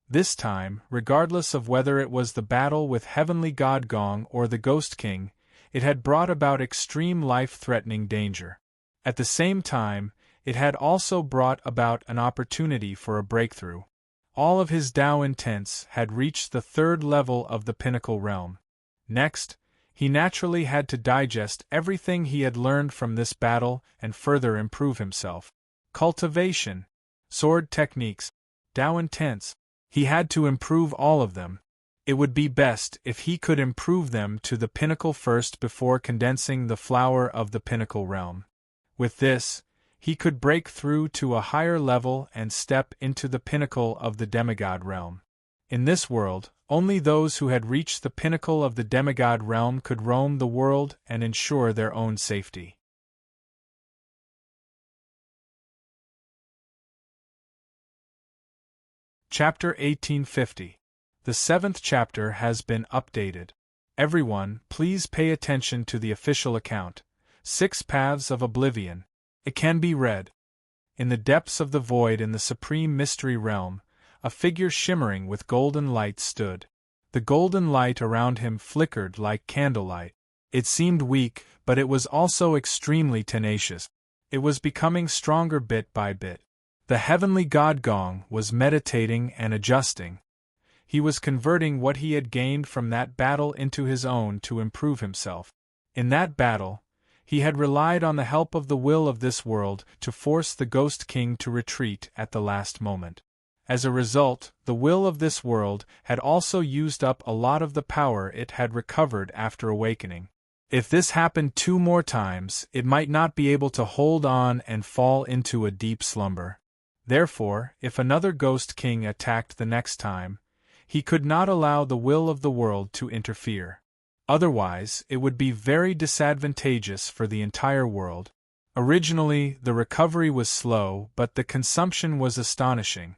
This time, regardless of whether it was the battle with Heavenly God Gong or the Ghost King, it had brought about extreme life-threatening danger. At the same time, it had also brought about an opportunity for a breakthrough. All of his Tao intents had reached the 3rd level of the Pinnacle Realm. Next, he naturally had to digest everything he had learned from this battle and further improve himself. Cultivation, sword techniques, Tao intents. He had to improve all of them. It would be best if he could improve them to the pinnacle first before condensing the flower of the Pinnacle Realm. With this, he could break through to a higher level and step into the pinnacle of the demigod realm. In this world, only those who had reached the pinnacle of the demigod realm could roam the world and ensure their own safety. Chapter 1850. The 7th chapter has been updated. Everyone, please pay attention to the official account. 6 Paths of Oblivion. It can be read. In the depths of the void in the supreme mystery realm, a figure shimmering with golden light stood. The golden light around him flickered like candlelight. It seemed weak, but it was also extremely tenacious. It was becoming stronger bit by bit. The Heavenly God Gong was meditating and adjusting. He was converting what he had gained from that battle into his own to improve himself. In that battle, he had relied on the help of the will of this world to force the Ghost King to retreat at the last moment. As a result, the will of this world had also used up a lot of the power it had recovered after awakening. If this happened 2 more times, it might not be able to hold on and fall into a deep slumber. Therefore, if another Ghost King attacked the next time, he could not allow the will of the world to interfere. Otherwise, it would be very disadvantageous for the entire world. Originally, the recovery was slow, but the consumption was astonishing.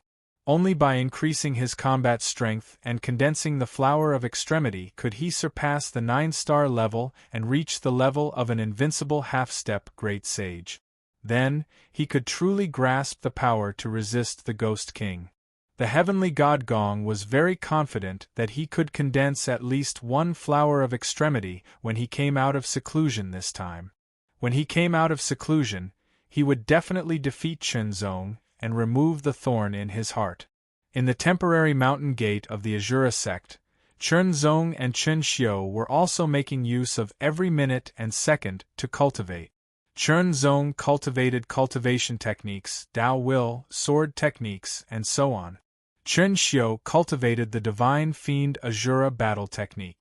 Only by increasing his combat strength and condensing the Flower of Extremity could he surpass the 9-star level and reach the level of an invincible half-step great sage. Then, he could truly grasp the power to resist the Ghost King. The heavenly god Gong was very confident that he could condense at least 1 Flower of Extremity when he came out of seclusion this time. When he came out of seclusion, he would definitely defeat Chunzong and remove the thorn in his heart. In the temporary mountain gate of the Azura sect, Chunzong and Chunxiu were also making use of every minute and second to cultivate. Chunzong cultivated cultivation techniques, Dao will, sword techniques, and so on. Chunxiu cultivated the divine fiend Azura battle technique.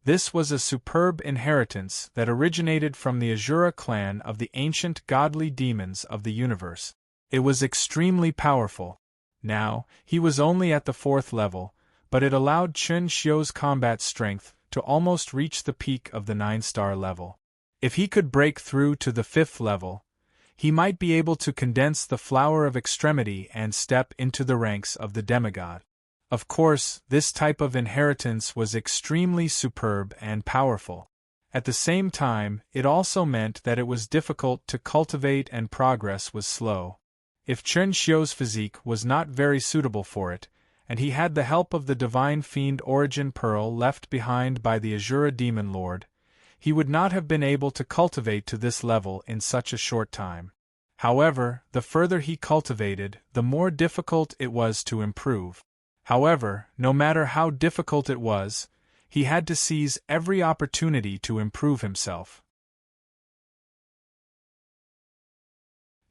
This was a superb inheritance that originated from the Azura clan of the ancient godly demons of the universe. It was extremely powerful. Now, he was only at the 4th level, but it allowed Chunxiu's combat strength to almost reach the peak of the 9-star level. If he could break through to the 5th level, he might be able to condense the Flower of Extremity and step into the ranks of the demigod. Of course, this type of inheritance was extremely superb and powerful. At the same time, it also meant that it was difficult to cultivate and progress was slow. If Chunxiu's physique was not very suitable for it, and he had the help of the divine fiend Origin Pearl left behind by the Azura Demon Lord, he would not have been able to cultivate to this level in such a short time. However, the further he cultivated, the more difficult it was to improve. However, no matter how difficult it was, he had to seize every opportunity to improve himself.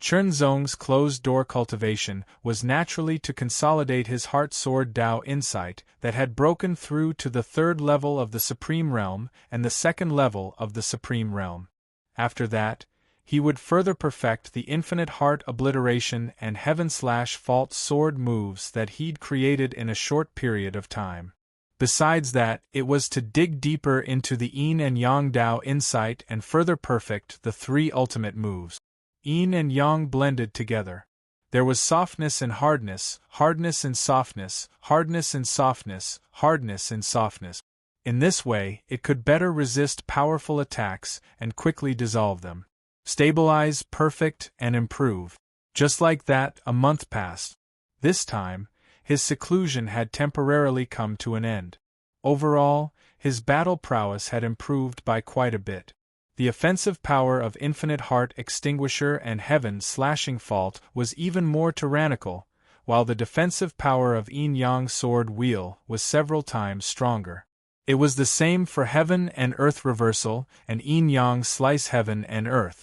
Chunzong's closed-door cultivation was naturally to consolidate his heart sword Dao insight that had broken through to the 3rd level of the Supreme Realm and the 2nd level of the Supreme Realm. After that, he would further perfect the infinite heart obliteration and heaven/fault sword moves that he'd created in a short period of time. Besides that, it was to dig deeper into the Yin and Yang Dao insight and further perfect the 3 ultimate moves. Yin and Yang blended together. There was softness and hardness, hardness and softness, hardness and softness, hardness and softness. In this way, it could better resist powerful attacks and quickly dissolve them. Stabilize, perfect, and improve. Just like that, a month passed. This time, his seclusion had temporarily come to an end. Overall, his battle prowess had improved by quite a bit. The offensive power of Infinite Heart Extinguisher and Heaven Slashing Fault was even more tyrannical, while the defensive power of Yin Yang Sword Wheel was several times stronger. It was the same for Heaven and Earth Reversal and Yin Yang Slice Heaven and Earth.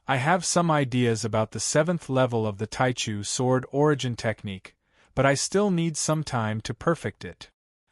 I have some ideas about the 7th level of the Taichu Sword Origin Technique, but I still need some time to perfect it.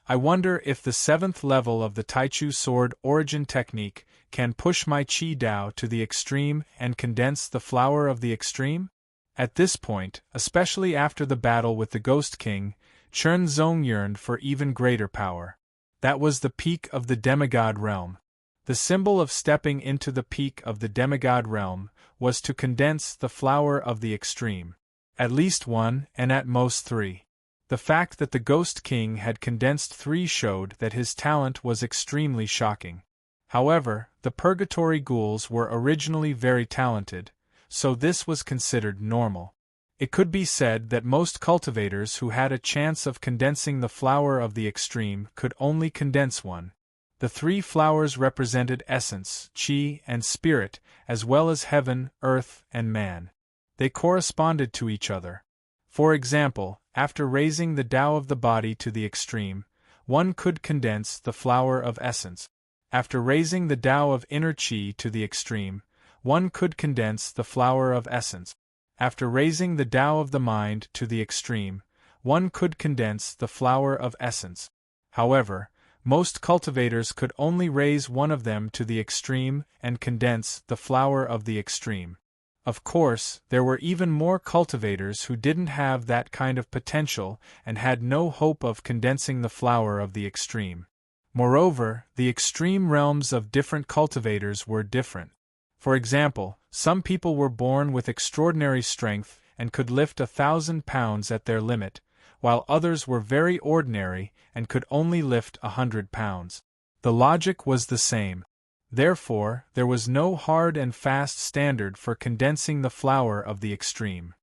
I wonder if the 7th level of the Taichu Sword Origin Technique can push my Qi Dao to the extreme and condense the Flower of the Extreme? At this point, especially after the battle with the Ghost King, Chunzong yearned for even greater power. That was the peak of the demigod realm. The symbol of stepping into the peak of the demigod realm was to condense the Flower of the Extreme. At least 1, and at most 3. The fact that the Ghost King had condensed 3 showed that his talent was extremely shocking. However, the Purgatory Ghouls were originally very talented, so this was considered normal. It could be said that most cultivators who had a chance of condensing the Flower of the Extreme could only condense 1. The 3 flowers represented essence, Qi, and spirit, as well as heaven, earth, and man. They corresponded to each other. For example, after raising the Tao of the body to the extreme, one could condense the Flower of Essence. After raising the Tao of inner Qi to the extreme, one could condense the Flower of Essence. After raising the Tao of the mind to the extreme, one could condense the flower of essence. However, most cultivators could only raise one of them to the extreme and condense the flower of the extreme. Of course, there were even more cultivators who didn't have that kind of potential and had no hope of condensing the flower of the extreme. Moreover, the extreme realms of different cultivators were different. For example, some people were born with extraordinary strength and could lift 1,000 pounds at their limit, while others were very ordinary and could only lift 100 pounds. The logic was the same. Therefore, there was no hard and fast standard for condensing the flower of the extreme.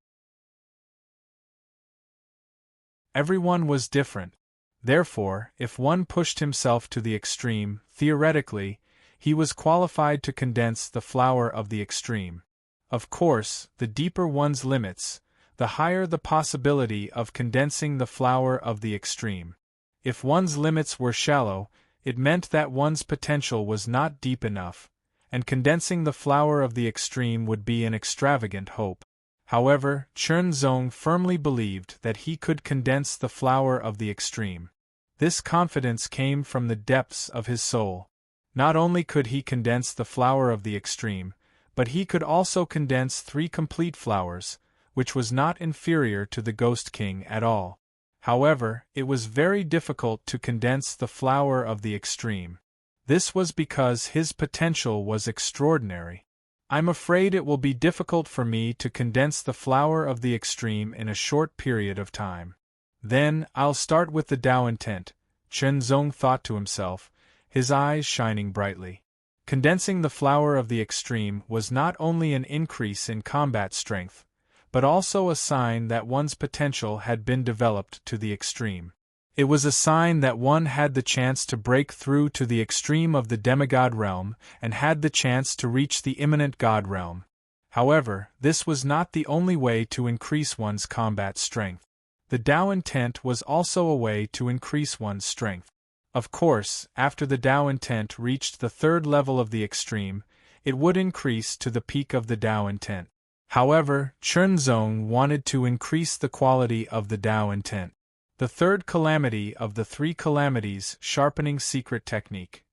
Everyone was different. Therefore, if one pushed himself to the extreme, theoretically, he was qualified to condense the flower of the extreme. Of course, the deeper one's limits, the higher the possibility of condensing the flower of the extreme. If one's limits were shallow, it meant that one's potential was not deep enough, and condensing the flower of the extreme would be an extravagant hope. However, Chen Zong firmly believed that he could condense the flower of the extreme. This confidence came from the depths of his soul. Not only could he condense the flower of the extreme, but he could also condense 3 complete flowers, which was not inferior to the Ghost King at all. However, it was very difficult to condense the flower of the extreme. This was because his potential was extraordinary. I'm afraid it will be difficult for me to condense the flower of the extreme in a short period of time. Then, I'll start with the Tao intent, Chen Zong thought to himself, his eyes shining brightly. Condensing the flower of the extreme was not only an increase in combat strength, but also a sign that one's potential had been developed to the extreme. It was a sign that one had the chance to break through to the extreme of the demigod realm and had the chance to reach the immanent god realm. However, this was not the only way to increase one's combat strength. The Tao intent was also a way to increase one's strength. Of course, after the Tao intent reached the 3rd level of the extreme, it would increase to the peak of the Tao intent. However, Chen Zong wanted to increase the quality of the Tao intent. The 3rd calamity of the 3 calamities sharpening secret technique.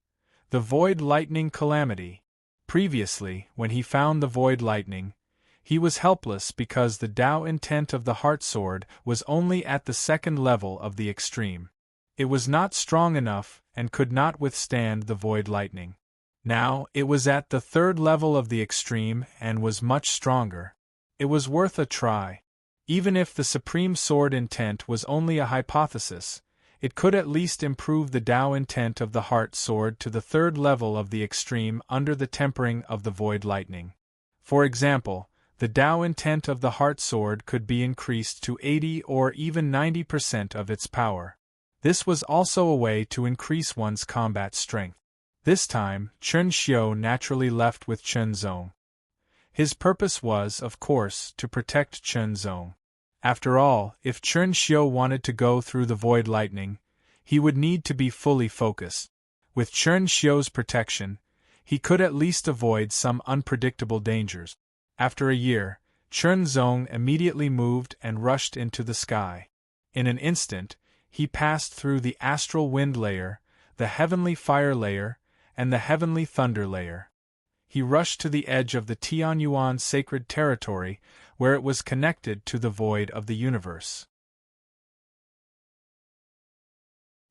The Void Lightning Calamity. Previously, when he found the Void Lightning, he was helpless because the Tao intent of the Heart Sword was only at the 2nd level of the extreme. It was not strong enough and could not withstand the Void Lightning. Now, it was at the 3rd level of the extreme and was much stronger. It was worth a try. Even if the Supreme Sword intent was only a hypothesis, it could at least improve the Tao intent of the Heart Sword to the 3rd level of the extreme under the tempering of the Void Lightning. For example, the Tao intent of the Heart Sword could be increased to 80 or even 90% of its power. This was also a way to increase one's combat strength. This time, Chen Xiu naturally left with Chen Zong. His purpose was, of course, to protect Chen Zong. After all, if Chen Xiu wanted to go through the Void Lightning, he would need to be fully focused. With Chen Xiu's protection, he could at least avoid some unpredictable dangers. After a year, Chen Zong immediately moved and rushed into the sky. In an instant, he passed through the astral wind layer, the heavenly fire layer, and the heavenly thunder layer. He rushed to the edge of the Tianyuan sacred territory, where it was connected to the void of the universe.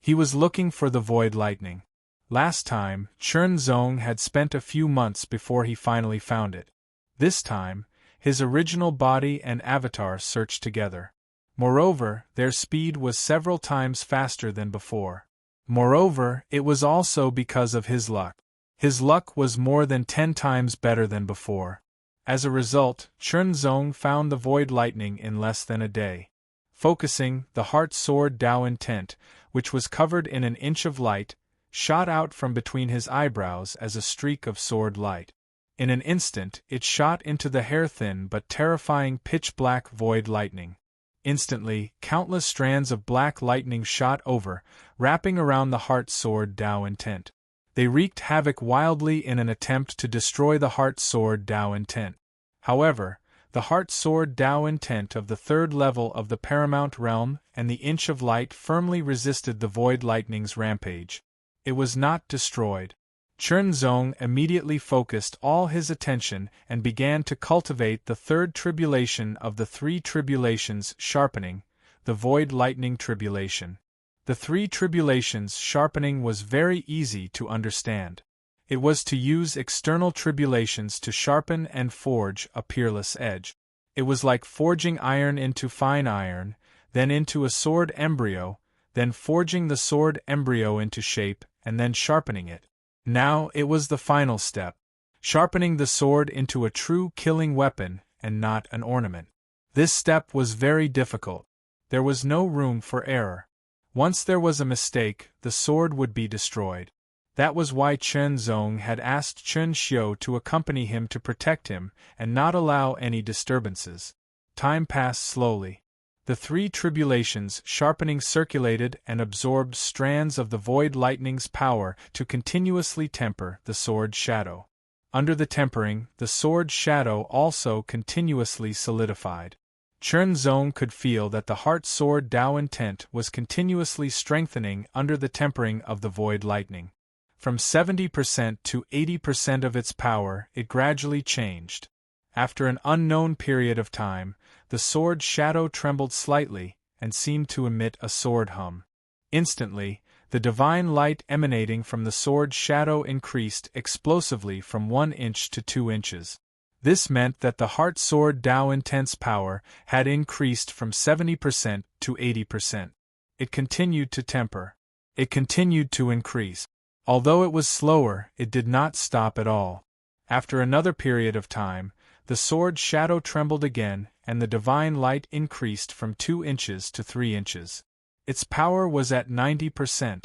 He was looking for the Void Lightning. Last time, Chen Zong had spent a few months before he finally found it. This time, his original body and avatar searched together. Moreover, their speed was several times faster than before. Moreover, it was also because of his luck. His luck was more than 10 times better than before. As a result, Chen Zong found the Void Lightning in less than a day. Focusing, the Heart Sword Tao intent, which was covered in an inch of light, shot out from between his eyebrows as a streak of sword light. In an instant, it shot into the hair-thin but terrifying pitch-black Void Lightning. Instantly, countless strands of black lightning shot over, wrapping around the Heart Sword Tao intent. They wreaked havoc wildly in an attempt to destroy the Heart Sword Tao intent. However, the heart sword Tao intent of the third level of the paramount realm and the inch of light firmly resisted the void lightning's rampage. It was not destroyed. Chen Zong immediately focused all his attention and began to cultivate the third tribulation of the three tribulations sharpening, the void lightning tribulation. The three tribulations sharpening was very easy to understand. It was to use external tribulations to sharpen and forge a peerless edge. It was like forging iron into fine iron, then into a sword embryo, then forging the sword embryo into shape, and then sharpening it. Now it was the final step, sharpening the sword into a true killing weapon and not an ornament. This step was very difficult. There was no room for error. Once there was a mistake, the sword would be destroyed. That was why Chen Zong had asked Chen Xiu to accompany him to protect him and not allow any disturbances. Time passed slowly. The three tribulations sharpening circulated and absorbed strands of the void lightning's power to continuously temper the sword's shadow. Under the tempering, the sword's shadow also continuously solidified. Chen Zong could feel that the heart sword Tao intent was continuously strengthening under the tempering of the void lightning. From 70% to 80% of its power, it gradually changed. After an unknown period of time, the sword's shadow trembled slightly and seemed to emit a sword hum. Instantly, the divine light emanating from the sword's shadow increased explosively from 1 inch to 2 inches. This meant that the heart sword Tao intense power had increased from 70% to 80%. It continued to temper. It continued to increase. Although it was slower, it did not stop at all. After another period of time, the sword's shadow trembled again, and the divine light increased from 2 inches to 3 inches. Its power was at 90%.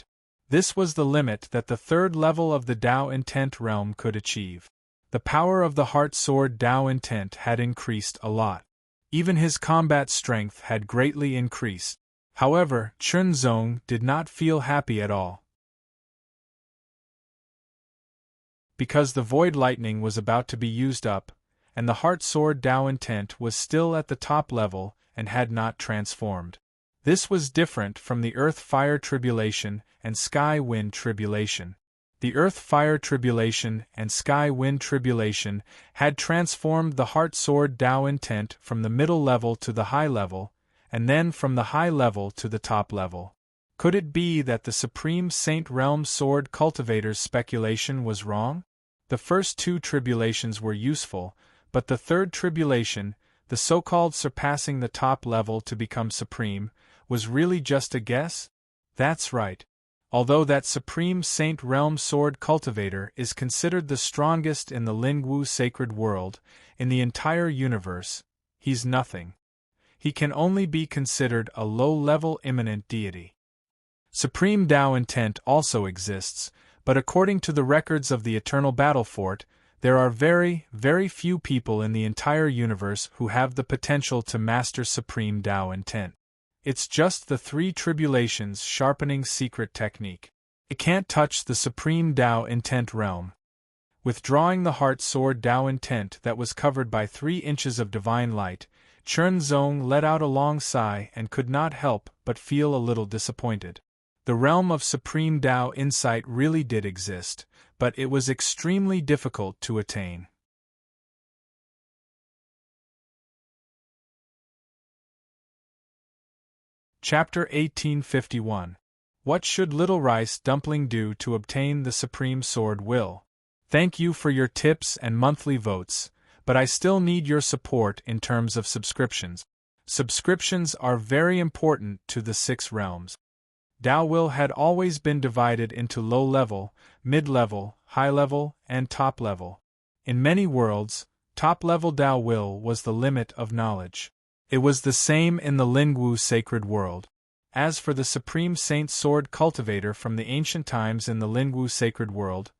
This was the limit that the third level of the Tao intent realm could achieve. The power of the heart sword Tao intent had increased a lot. Even his combat strength had greatly increased. However, Chen Zong did not feel happy at all. Because the void lightning was about to be used up, and the heart sword Tao intent was still at the top level and had not transformed. This was different from the earth-fire tribulation and sky-wind tribulation. The earth-fire tribulation and sky-wind tribulation had transformed the heart sword Tao intent from the middle level to the high level, and then from the high level to the top level. Could it be that the Supreme Saint Realm Sword Cultivator's speculation was wrong? The first two tribulations were useful, but the third tribulation, the so-called surpassing the top level to become supreme, was really just a guess? That's right. Although that Supreme Saint Realm Sword Cultivator is considered the strongest in the Lingwu sacred world, in the entire universe, he's nothing. He can only be considered a low-level immanent deity. Supreme Tao intent also exists, but according to the records of the Eternal Battle Fort, there are very, very few people in the entire universe who have the potential to master Supreme Tao intent. It's just the three tribulations sharpening secret technique. It can't touch the Supreme Tao intent realm. Withdrawing the heart sword Tao intent that was covered by 3 inches of divine light, Chen Zong let out a long sigh and could not help but feel a little disappointed. The realm of Supreme Tao insight really did exist, but it was extremely difficult to attain. Chapter 1851. What should Little Rice Dumpling do to obtain the Supreme Sword Will? Thank you for your tips and monthly votes, but I still need your support in terms of subscriptions. Subscriptions are very important to the 6 realms. Tao Will had always been divided into low-level, mid-level, high-level, and top-level. In many worlds, top-level Tao Will was the limit of knowledge. It was the same in the Lingwu sacred world. As for the Supreme Saint Sword Cultivator from the ancient times in the Lingwu sacred world,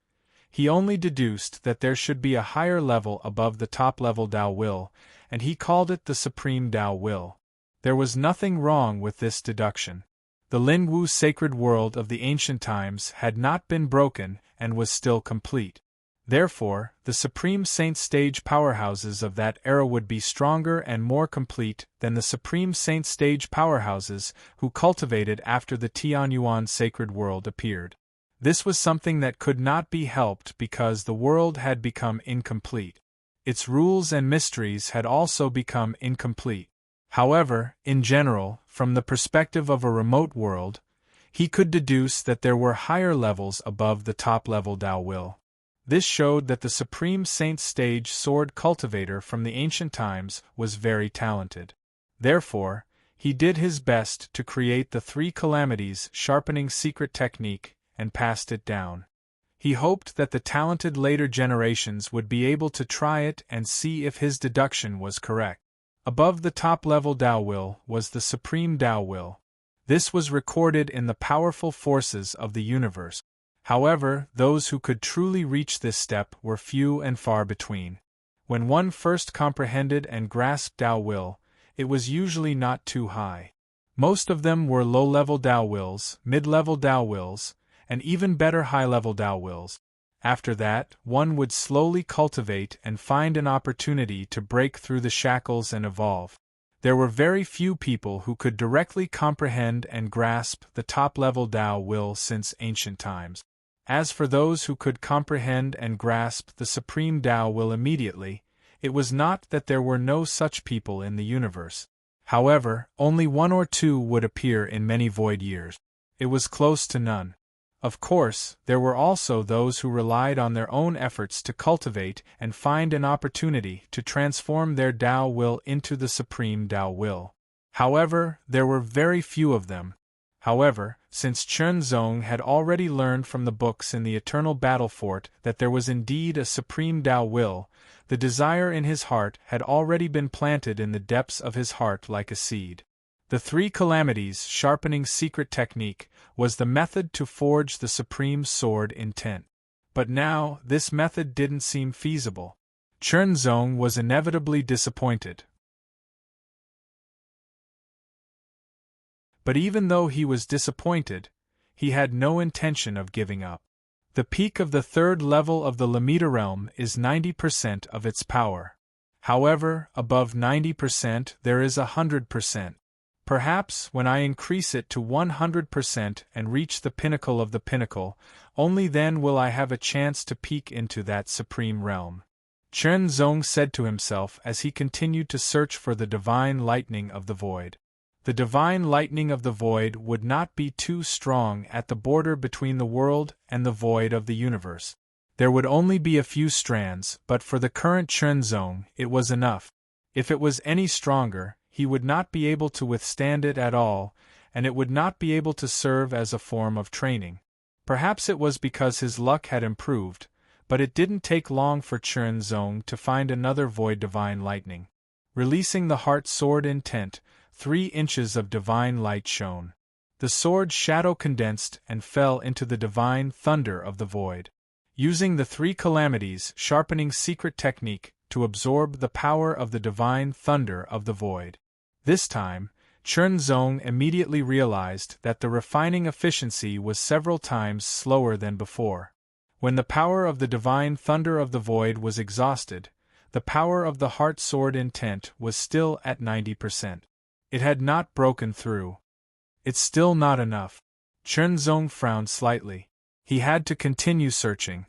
he only deduced that there should be a higher level above the top-level Tao Will, and he called it the Supreme Tao Will. There was nothing wrong with this deduction. The Lingwu sacred world of the ancient times had not been broken and was still complete. Therefore, the Supreme Saint stage powerhouses of that era would be stronger and more complete than the Supreme Saint stage powerhouses who cultivated after the Tianyuan sacred world appeared. This was something that could not be helped because the world had become incomplete. Its rules and mysteries had also become incomplete. However, in general, from the perspective of a remote world, he could deduce that there were higher levels above the top-level Tao will. This showed that the Supreme Saint stage sword cultivator from the ancient times was very talented. Therefore, he did his best to create the 3 calamities sharpening secret technique and passed it down. He hoped that the talented later generations would be able to try it and see if his deduction was correct. Above the top-level Tao will was the Supreme Tao will. This was recorded in the powerful forces of the universe. However, those who could truly reach this step were few and far between. When one first comprehended and grasped Tao will, it was usually not too high. Most of them were low-level Tao wills, mid-level Tao wills, and even better high-level Tao wills. After that, one would slowly cultivate and find an opportunity to break through the shackles and evolve. There were very few people who could directly comprehend and grasp the top-level Tao will since ancient times. As for those who could comprehend and grasp the Supreme Tao will immediately, it was not that there were no such people in the universe. However, only 1 or 2 would appear in many void years. It was close to none. Of course, there were also those who relied on their own efforts to cultivate and find an opportunity to transform their Tao will into the Supreme Tao will. However, there were very few of them. However, since Chen Zong had already learned from the books in the Eternal Battle Fort that there was indeed a Supreme Tao will, the desire in his heart had already been planted in the depths of his heart like a seed. The 3 calamities sharpening secret technique was the method to forge the supreme sword intent. But now, this method didn't seem feasible. Chen Zong was inevitably disappointed. But even though he was disappointed, he had no intention of giving up. The peak of the 3rd level of the Lamita realm is 90% of its power. However, above 90% there is 100%. Perhaps when I increase it to 100% and reach the pinnacle of the pinnacle, only then will I have a chance to peek into that supreme realm. Chen Zong said to himself as he continued to search for the divine lightning of the void. The divine lightning of the void would not be too strong at the border between the world and the void of the universe. There would only be a few strands, but for the current Chen Zong, it was enough. If it was any stronger, he would not be able to withstand it at all, and it would not be able to serve as a form of training. Perhaps it was because his luck had improved, but it didn't take long for Chen Zong to find another void divine lightning. Releasing the heart sword intent, 3 inches of divine light shone. The sword's shadow condensed and fell into the divine thunder of the void. Using the 3 calamities sharpening secret technique to absorb the power of the divine thunder of the void. This time, Chen Zong immediately realized that the refining efficiency was several times slower than before. When the power of the divine thunder of the void was exhausted, the power of the heart sword intent was still at 90%. It had not broken through. It's still not enough. Chen Zong frowned slightly. He had to continue searching.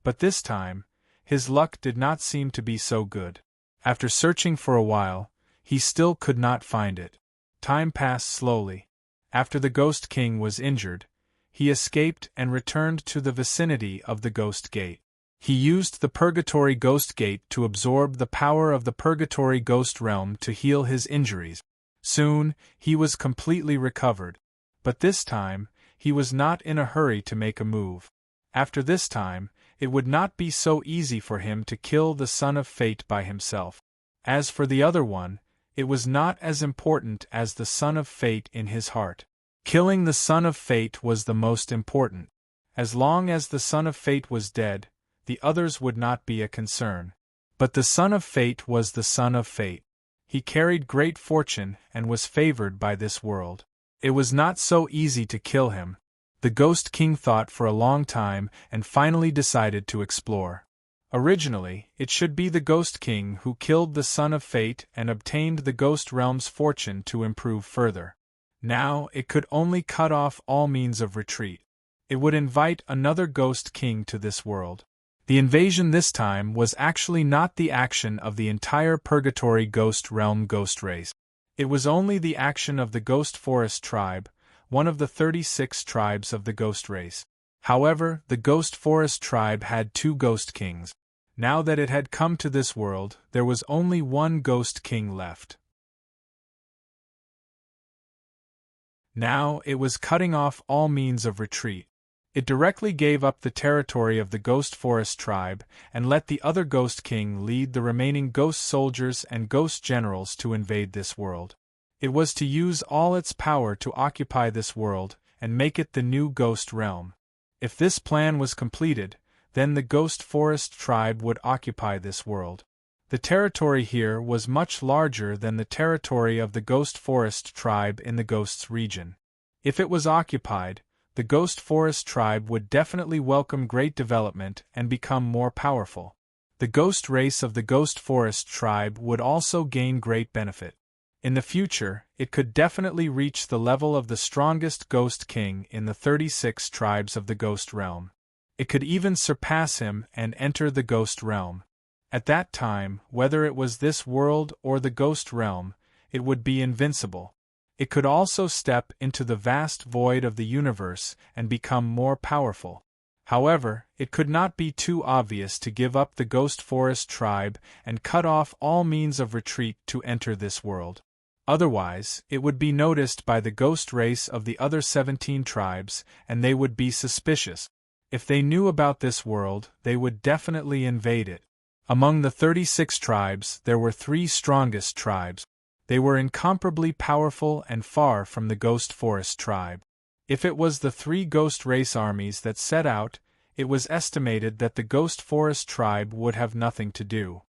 But this time, his luck did not seem to be so good. After searching for a while, he still could not find it. Time passed slowly. After the Ghost King was injured, he escaped and returned to the vicinity of the Ghost Gate. He used the Purgatory Ghost Gate to absorb the power of the Purgatory Ghost Realm to heal his injuries. Soon, he was completely recovered. But this time, he was not in a hurry to make a move. After this time, it would not be so easy for him to kill the Son of Fate by himself. As for the other one, it was not as important as the Son of Fate in his heart. Killing the Son of Fate was the most important. As long as the Son of Fate was dead, the others would not be a concern. But the Son of Fate was the Son of Fate. He carried great fortune and was favored by this world. It was not so easy to kill him. The Ghost King thought for a long time and finally decided to explore. Originally, it should be the Ghost King who killed the Son of Fate and obtained the Ghost Realm's fortune to improve further. Now, it could only cut off all means of retreat. It would invite another Ghost King to this world. The invasion this time was actually not the action of the entire Purgatory Ghost Realm ghost race. It was only the action of the Ghost Forest tribe, one of the 36 tribes of the Ghost race. However, the Ghost Forest tribe had 2 Ghost Kings. Now that it had come to this world, there was only one Ghost King left. Now it was cutting off all means of retreat. It directly gave up the territory of the Ghost Forest tribe and let the other Ghost King lead the remaining Ghost Soldiers and Ghost Generals to invade this world. It was to use all its power to occupy this world and make it the new Ghost Realm. If this plan was completed, then the Ghost Forest tribe would occupy this world. The territory here was much larger than the territory of the Ghost Forest tribe in the Ghosts region. If it was occupied, the Ghost Forest tribe would definitely welcome great development and become more powerful. The ghost race of the Ghost Forest tribe would also gain great benefit. In the future, it could definitely reach the level of the strongest Ghost King in the 36 tribes of the Ghost Realm. It could even surpass him and enter the Ghost Realm. At that time, whether it was this world or the Ghost Realm, it would be invincible. It could also step into the vast void of the universe and become more powerful. However, it could not be too obvious to give up the Ghost Forest tribe and cut off all means of retreat to enter this world. Otherwise, it would be noticed by the ghost race of the other 17 tribes, and they would be suspicious. If they knew about this world, they would definitely invade it. Among the 36 tribes, there were 3 strongest tribes. They were incomparably powerful and far from the Ghost Forest tribe. If it was the 3 ghost race armies that set out, it was estimated that the Ghost Forest tribe would have nothing to do.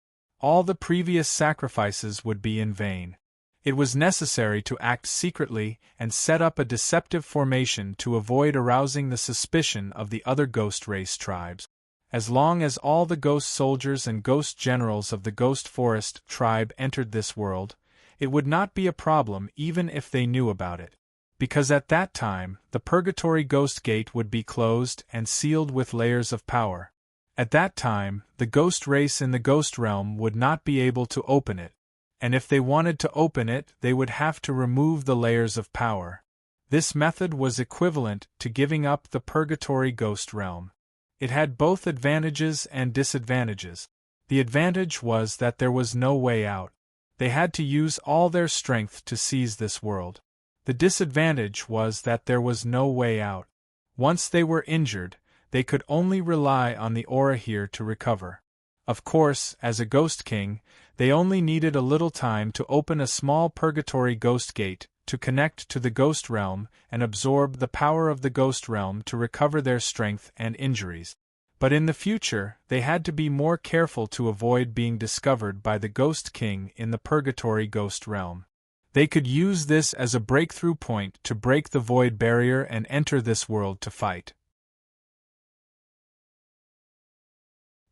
All the previous sacrifices would be in vain. It was necessary to act secretly and set up a deceptive formation to avoid arousing the suspicion of the other ghost race tribes. As long as all the ghost soldiers and ghost generals of the Ghost Forest tribe entered this world, it would not be a problem even if they knew about it. Because at that time, the Purgatory Ghost Gate would be closed and sealed with layers of power. At that time, the ghost race in the Ghost Realm would not be able to open it. And if they wanted to open it, they would have to remove the layers of power. This method was equivalent to giving up the Purgatory Ghost Realm. It had both advantages and disadvantages. The advantage was that there was no way out. They had to use all their strength to seize this world. The disadvantage was that there was no way out. Once they were injured, they could only rely on the aura here to recover. Of course, as a Ghost King, they only needed a little time to open a small Purgatory Ghost Gate to connect to the Ghost Realm and absorb the power of the Ghost Realm to recover their strength and injuries. But in the future, they had to be more careful to avoid being discovered by the Ghost King in the Purgatory Ghost Realm. They could use this as a breakthrough point to break the void barrier and enter this world to fight.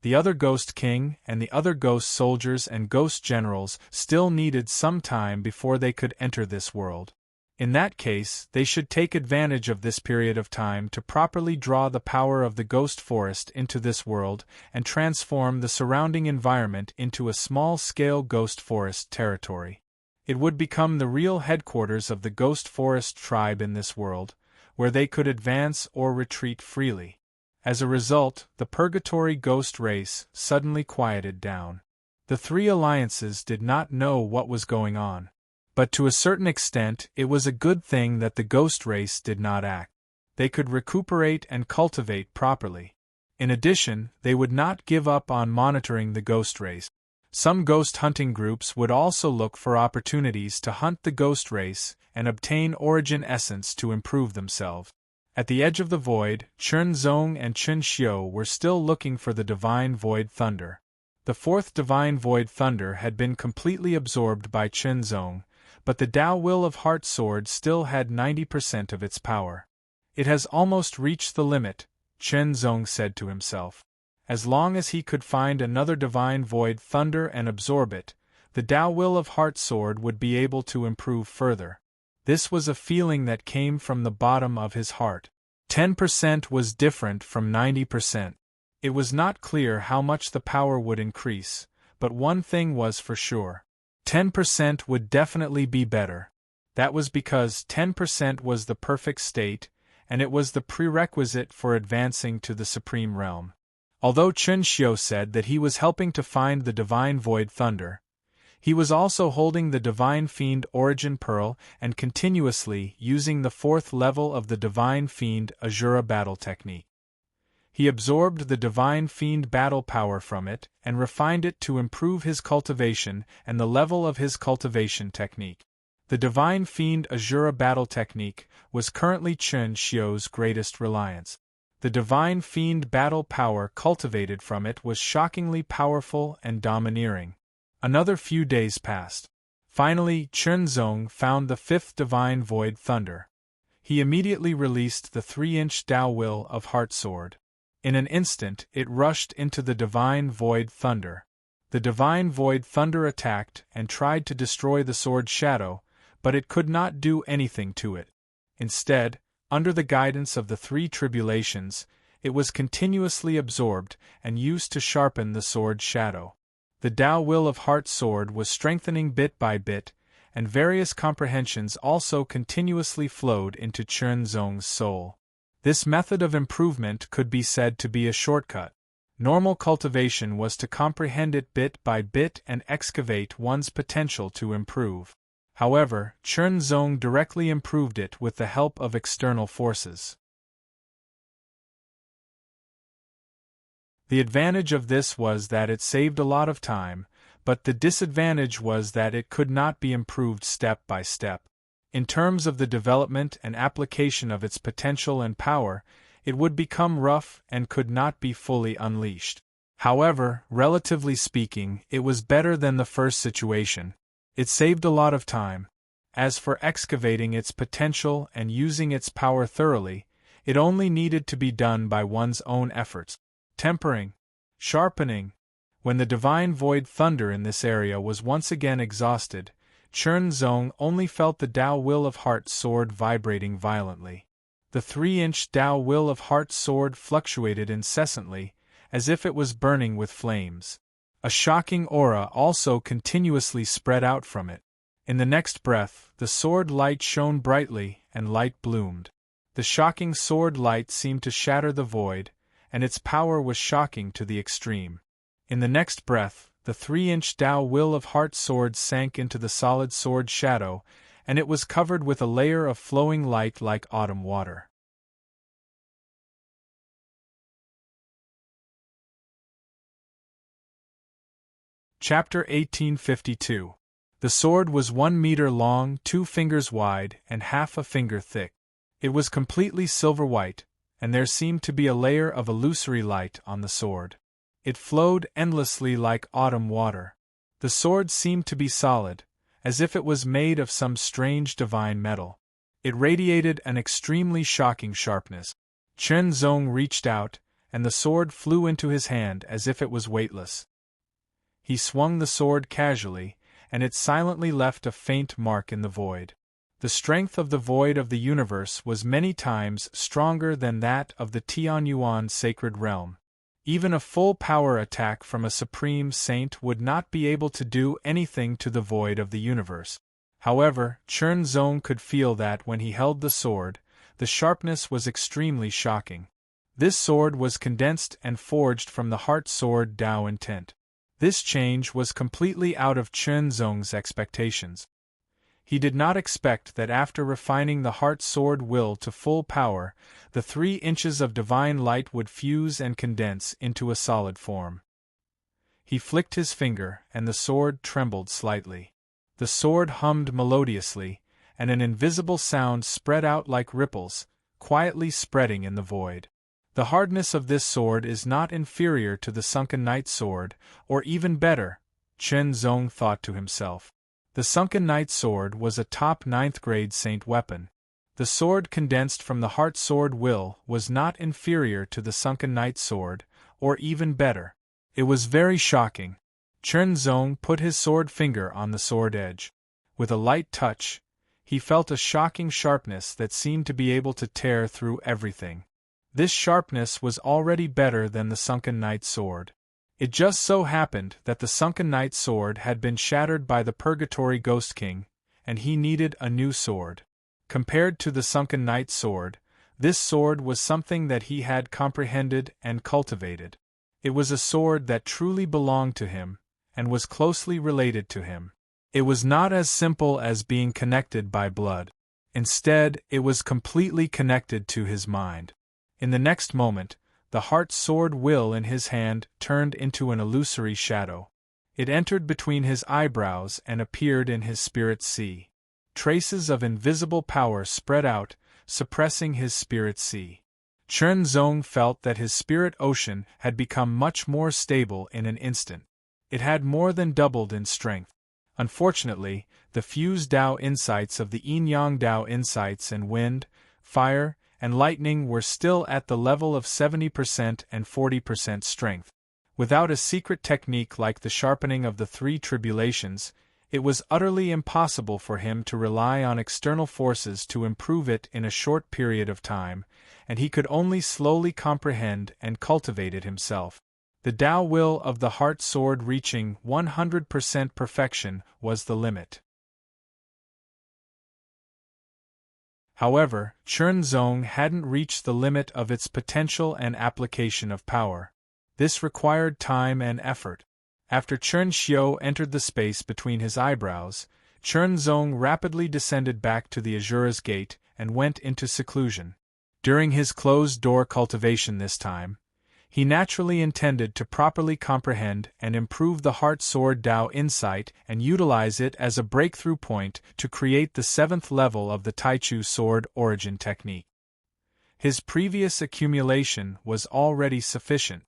The other Ghost King and the other ghost soldiers and ghost generals still needed some time before they could enter this world. In that case, they should take advantage of this period of time to properly draw the power of the Ghost Forest into this world and transform the surrounding environment into a small-scale Ghost Forest territory. It would become the real headquarters of the Ghost Forest tribe in this world, where they could advance or retreat freely. As a result, the Purgatory Ghost race suddenly quieted down. The 3 alliances did not know what was going on. But to a certain extent, it was a good thing that the ghost race did not act. They could recuperate and cultivate properly. In addition, they would not give up on monitoring the ghost race. Some ghost hunting groups would also look for opportunities to hunt the ghost race and obtain origin essence to improve themselves. At the edge of the void, Chen Zong and Chen Xiu were still looking for the Divine Void Thunder. The 4th Divine Void Thunder had been completely absorbed by Chen Zong, but the Tao Will of Heart Sword still had 90% of its power. It has almost reached the limit, Chen Zong said to himself. As long as he could find another divine void thunder and absorb it, the Tao Will of Heart Sword would be able to improve further. This was a feeling that came from the bottom of his heart. 10% was different from 90%. It was not clear how much the power would increase, but one thing was for sure. 10% would definitely be better. That was because 10% was the perfect state, and it was the prerequisite for advancing to the Supreme Realm. Although Chun Xiu said that he was helping to find the Divine Void Thunder, he was also holding the Divine Fiend Origin Pearl and continuously using the 4th level of the Divine Fiend Azura battle technique. He absorbed the Divine Fiend battle power from it and refined it to improve his cultivation and the level of his cultivation technique. The Divine Fiend Azura battle technique was currently Chun Xiu's greatest reliance. The Divine Fiend battle power cultivated from it was shockingly powerful and domineering. Another few days passed. Finally, Chun Zong found the 5th Divine Void Thunder. He immediately released the 3-inch Tao Will of Heart Sword. In an instant, it rushed into the Divine Void Thunder. The Divine Void Thunder attacked and tried to destroy the sword's shadow, but it could not do anything to it. Instead, under the guidance of the 3 tribulations, it was continuously absorbed and used to sharpen the sword's shadow. The Tao Will of Heart Sword was strengthening bit by bit, and various comprehensions also continuously flowed into Chun Zong's soul. This method of improvement could be said to be a shortcut. Normal cultivation was to comprehend it bit by bit and excavate one's potential to improve. However, Chun Zong directly improved it with the help of external forces. The advantage of this was that it saved a lot of time, but the disadvantage was that it could not be improved step by step. In terms of the development and application of its potential and power, it would become rough and could not be fully unleashed. However, relatively speaking, it was better than the first situation. It saved a lot of time. As for excavating its potential and using its power thoroughly, it only needed to be done by one's own efforts. Tempering, sharpening. When the Divine Void Thunder in this area was once again exhausted, Chun Zong only felt the Tao Will of Heart Sword vibrating violently. The 3-inch Tao Will of Heart Sword fluctuated incessantly, as if it was burning with flames. A shocking aura also continuously spread out from it. In the next breath, the sword light shone brightly, and light bloomed. The shocking sword light seemed to shatter the void, and its power was shocking to the extreme. In the next breath, the 3-inch Tao Will of Heart Sword sank into the solid sword shadow, and it was covered with a layer of flowing light like autumn water. Chapter 1852. The sword was 1 meter long, 2 fingers wide, and half a finger thick. It was completely silver-white, and there seemed to be a layer of illusory light on the sword. It flowed endlessly like autumn water. The sword seemed to be solid, as if it was made of some strange divine metal. It radiated an extremely shocking sharpness. Chun Zong reached out, and the sword flew into his hand as if it was weightless. He swung the sword casually, and it silently left a faint mark in the void. The strength of the void of the universe was many times stronger than that of the Tianyuan sacred realm. Even a full power attack from a supreme saint would not be able to do anything to the void of the universe. However, Chun Zong could feel that when he held the sword, the sharpness was extremely shocking. This sword was condensed and forged from the heart sword Tao intent. This change was completely out of Chun Zong's expectations. He did not expect that after refining the heart sword will to full power, the 3 inches of divine light would fuse and condense into a solid form. He flicked his finger, and the sword trembled slightly. The sword hummed melodiously, and an invisible sound spread out like ripples, quietly spreading in the void. The hardness of this sword is not inferior to the Sunken Knight sword, or even better, Chun Zong thought to himself. The Sunken Knight sword was a top 9th grade saint weapon. The sword condensed from the heart sword will was not inferior to the Sunken Knight sword, or even better. It was very shocking. Chen Zong put his sword finger on the sword edge. With a light touch, he felt a shocking sharpness that seemed to be able to tear through everything. This sharpness was already better than the Sunken Knight's sword. It just so happened that the Sunken Knight's sword had been shattered by the Purgatory Ghost King, and he needed a new sword. Compared to the Sunken Knight's sword, this sword was something that he had comprehended and cultivated. It was a sword that truly belonged to him, and was closely related to him. It was not as simple as being connected by blood. Instead, it was completely connected to his mind. In the next moment, the heart sword will in his hand turned into an illusory shadow. It entered between his eyebrows and appeared in his spirit sea. Traces of invisible power spread out, suppressing his spirit sea. Chen Zong felt that his spirit ocean had become much more stable in an instant. It had more than doubled in strength. Unfortunately, the fused Dao insights of the Yin-Yang Dao insights and wind, fire, and lightning were still at the level of 70% and 40% strength. Without a secret technique like the sharpening of the three tribulations, it was utterly impossible for him to rely on external forces to improve it in a short period of time, and he could only slowly comprehend and cultivate it himself. The Tao will of the heart sword reaching 100% perfection was the limit. However, Chen Zong hadn't reached the limit of its potential and application of power. This required time and effort. After Chen Xiu entered the space between his eyebrows, Chen Zong rapidly descended back to the Azura's gate and went into seclusion. During his closed-door cultivation this time, he naturally intended to properly comprehend and improve the Heart Sword Dao insight and utilize it as a breakthrough point to create the 7th level of the Taichu Sword Origin technique. His previous accumulation was already sufficient.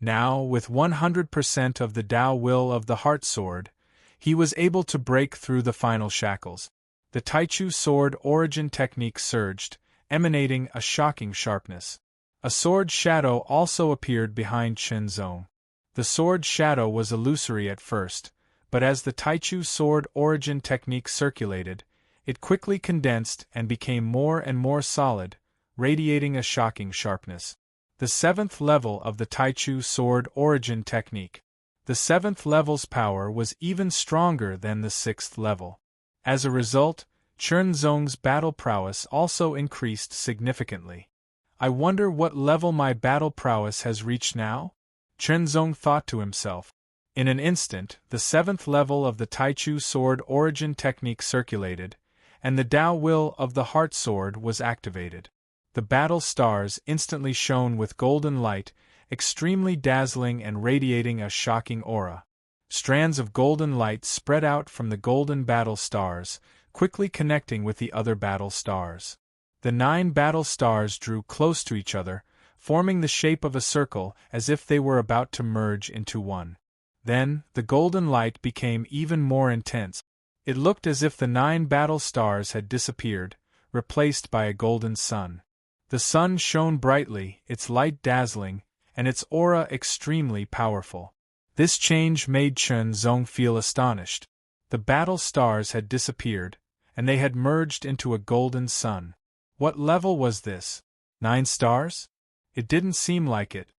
Now, with 100% of the Tao will of the Heart Sword, he was able to break through the final shackles. The Taichu Sword Origin technique surged, emanating a shocking sharpness. A sword shadow also appeared behind Chen Zong. The sword shadow was illusory at first, but as the Taichu Sword Origin technique circulated, it quickly condensed and became more and more solid, radiating a shocking sharpness. The 7th level of the Taichu Sword Origin technique. The 7th level's power was even stronger than the 6th level. As a result, Chen Zong's battle prowess also increased significantly. I wonder what level my battle prowess has reached now? Chen Zong thought to himself. In an instant, the 7th level of the Taichu Sword Origin technique circulated, and the Tao will of the Heart Sword was activated. The battle stars instantly shone with golden light, extremely dazzling and radiating a shocking aura. Strands of golden light spread out from the golden battle stars, quickly connecting with the other battle stars. The 9 battle stars drew close to each other, forming the shape of a circle as if they were about to merge into one. Then, the golden light became even more intense. It looked as if the 9 battle stars had disappeared, replaced by a golden sun. The sun shone brightly, its light dazzling, and its aura extremely powerful. This change made Chen Zong feel astonished. The battle stars had disappeared, and they had merged into a golden sun. What level was this? 9 stars? It didn't seem like it.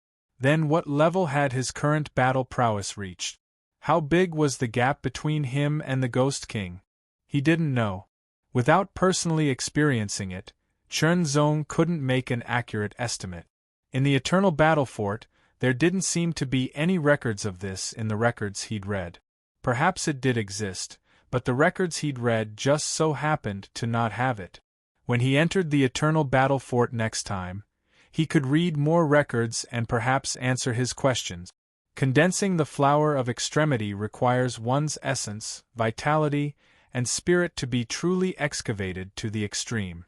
Then what level had his current battle prowess reached? How big was the gap between him and the Ghost King? He didn't know. Without personally experiencing it, Chen Zong couldn't make an accurate estimate. In the Eternal Battle Fort, there didn't seem to be any records of this in the records he'd read. Perhaps it did exist, but the records he'd read just so happened to not have it. When he entered the Eternal Battle Fort next time, he could read more records and perhaps answer his questions. Condensing the flower of extremity requires one's essence, vitality, and spirit to be truly excavated to the extreme.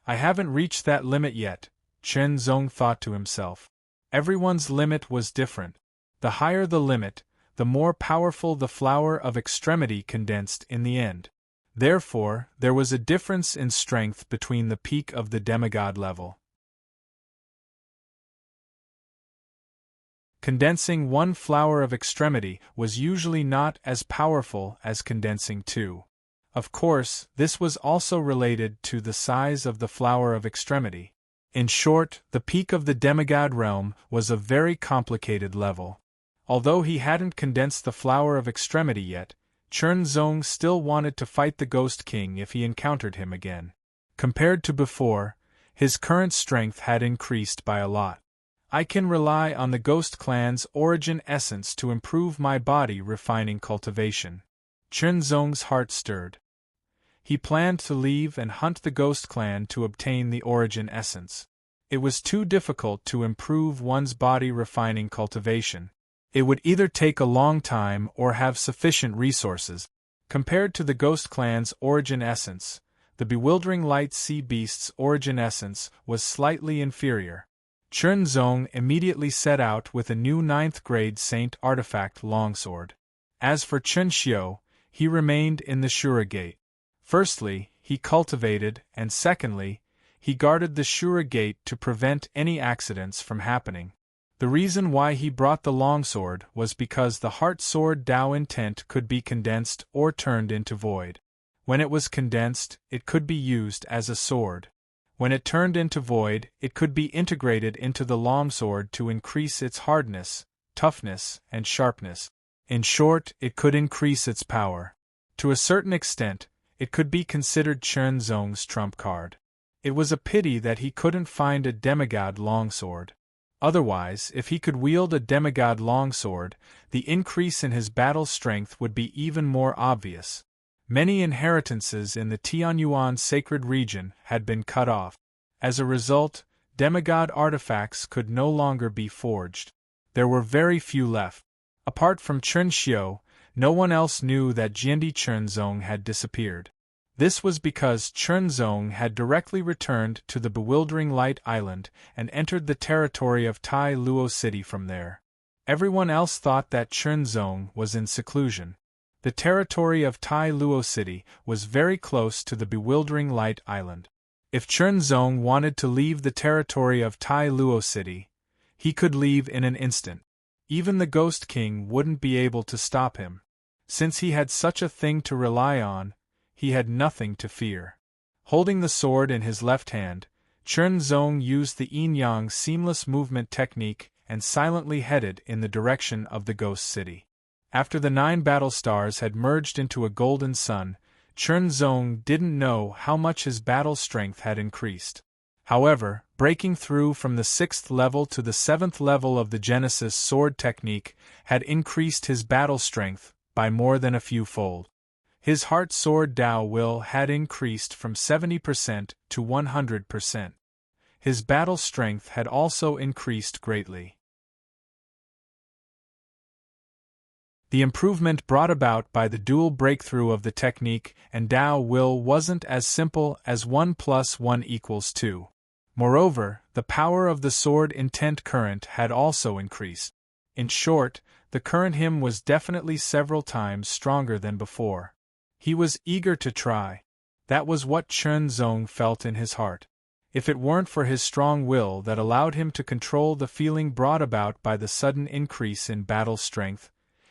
I haven't reached that limit yet, Chen Zong thought to himself. Everyone's limit was different. The higher the limit, the more powerful the flower of extremity condensed in the end. Therefore, there was a difference in strength between the peak of the demigod level. Condensing one flower of extremity was usually not as powerful as condensing two. Of course, this was also related to the size of the flower of extremity. In short, the peak of the demigod realm was a very complicated level. Although he hadn't condensed the flower of extremity yet, Chern Zong still wanted to fight the Ghost King if he encountered him again. Compared to before, his current strength had increased by a lot. I can rely on the Ghost Clan's origin essence to improve my body refining cultivation. Chern Zong's heart stirred. He planned to leave and hunt the Ghost Clan to obtain the origin essence. It was too difficult to improve one's body refining cultivation. It would either take a long time or have sufficient resources. Compared to the Ghost Clan's origin essence, the Bewildering Light Sea Beast's origin essence was slightly inferior. Chern Zong immediately set out with a new 9th grade Saint artifact longsword. As for Chen Xiu, he remained in the Shura Gate. Firstly, he cultivated, and secondly, he guarded the Shura Gate to prevent any accidents from happening. The reason why he brought the longsword was because the Heart Sword Dao intent could be condensed or turned into void. When it was condensed, it could be used as a sword. When it turned into void, it could be integrated into the longsword to increase its hardness, toughness, and sharpness. In short, it could increase its power. To a certain extent, it could be considered Chern Zong's trump card. It was a pity that he couldn't find a demigod longsword. Otherwise, if he could wield a demigod longsword, the increase in his battle strength would be even more obvious. Many inheritances in the Tianyuan sacred region had been cut off. As a result, demigod artifacts could no longer be forged. There were very few left. Apart from Chern Xiu, no one else knew that Jiandi Chern Zong had disappeared. This was because Chern Zong had directly returned to the Bewildering Light Island and entered the territory of Tai Luo City from there. Everyone else thought that Chern Zong was in seclusion. The territory of Tai Luo City was very close to the Bewildering Light Island. If Chern Zong wanted to leave the territory of Tai Luo City, he could leave in an instant. Even the Ghost King wouldn't be able to stop him. Since he had such a thing to rely on, he had nothing to fear. Holding the sword in his left hand, Chern Zong used the yin-yang seamless movement technique and silently headed in the direction of the Ghost City. After the 9 battle stars had merged into a golden sun, Chern Zong didn't know how much his battle strength had increased. However, breaking through from the 6th level to the 7th level of the Genesis sword technique had increased his battle strength by more than a few fold. His Heart Sword Dao will had increased from 70% to 100%. His battle strength had also increased greatly. The improvement brought about by the dual breakthrough of the technique and Dao will wasn't as simple as 1 + 1 = 2. Moreover, the power of the sword intent current had also increased. In short, the current him was definitely several times stronger than before. He was eager to try. That was what Chern Zong felt in his heart. If it weren't for his strong will that allowed him to control the feeling brought about by the sudden increase in battle strength,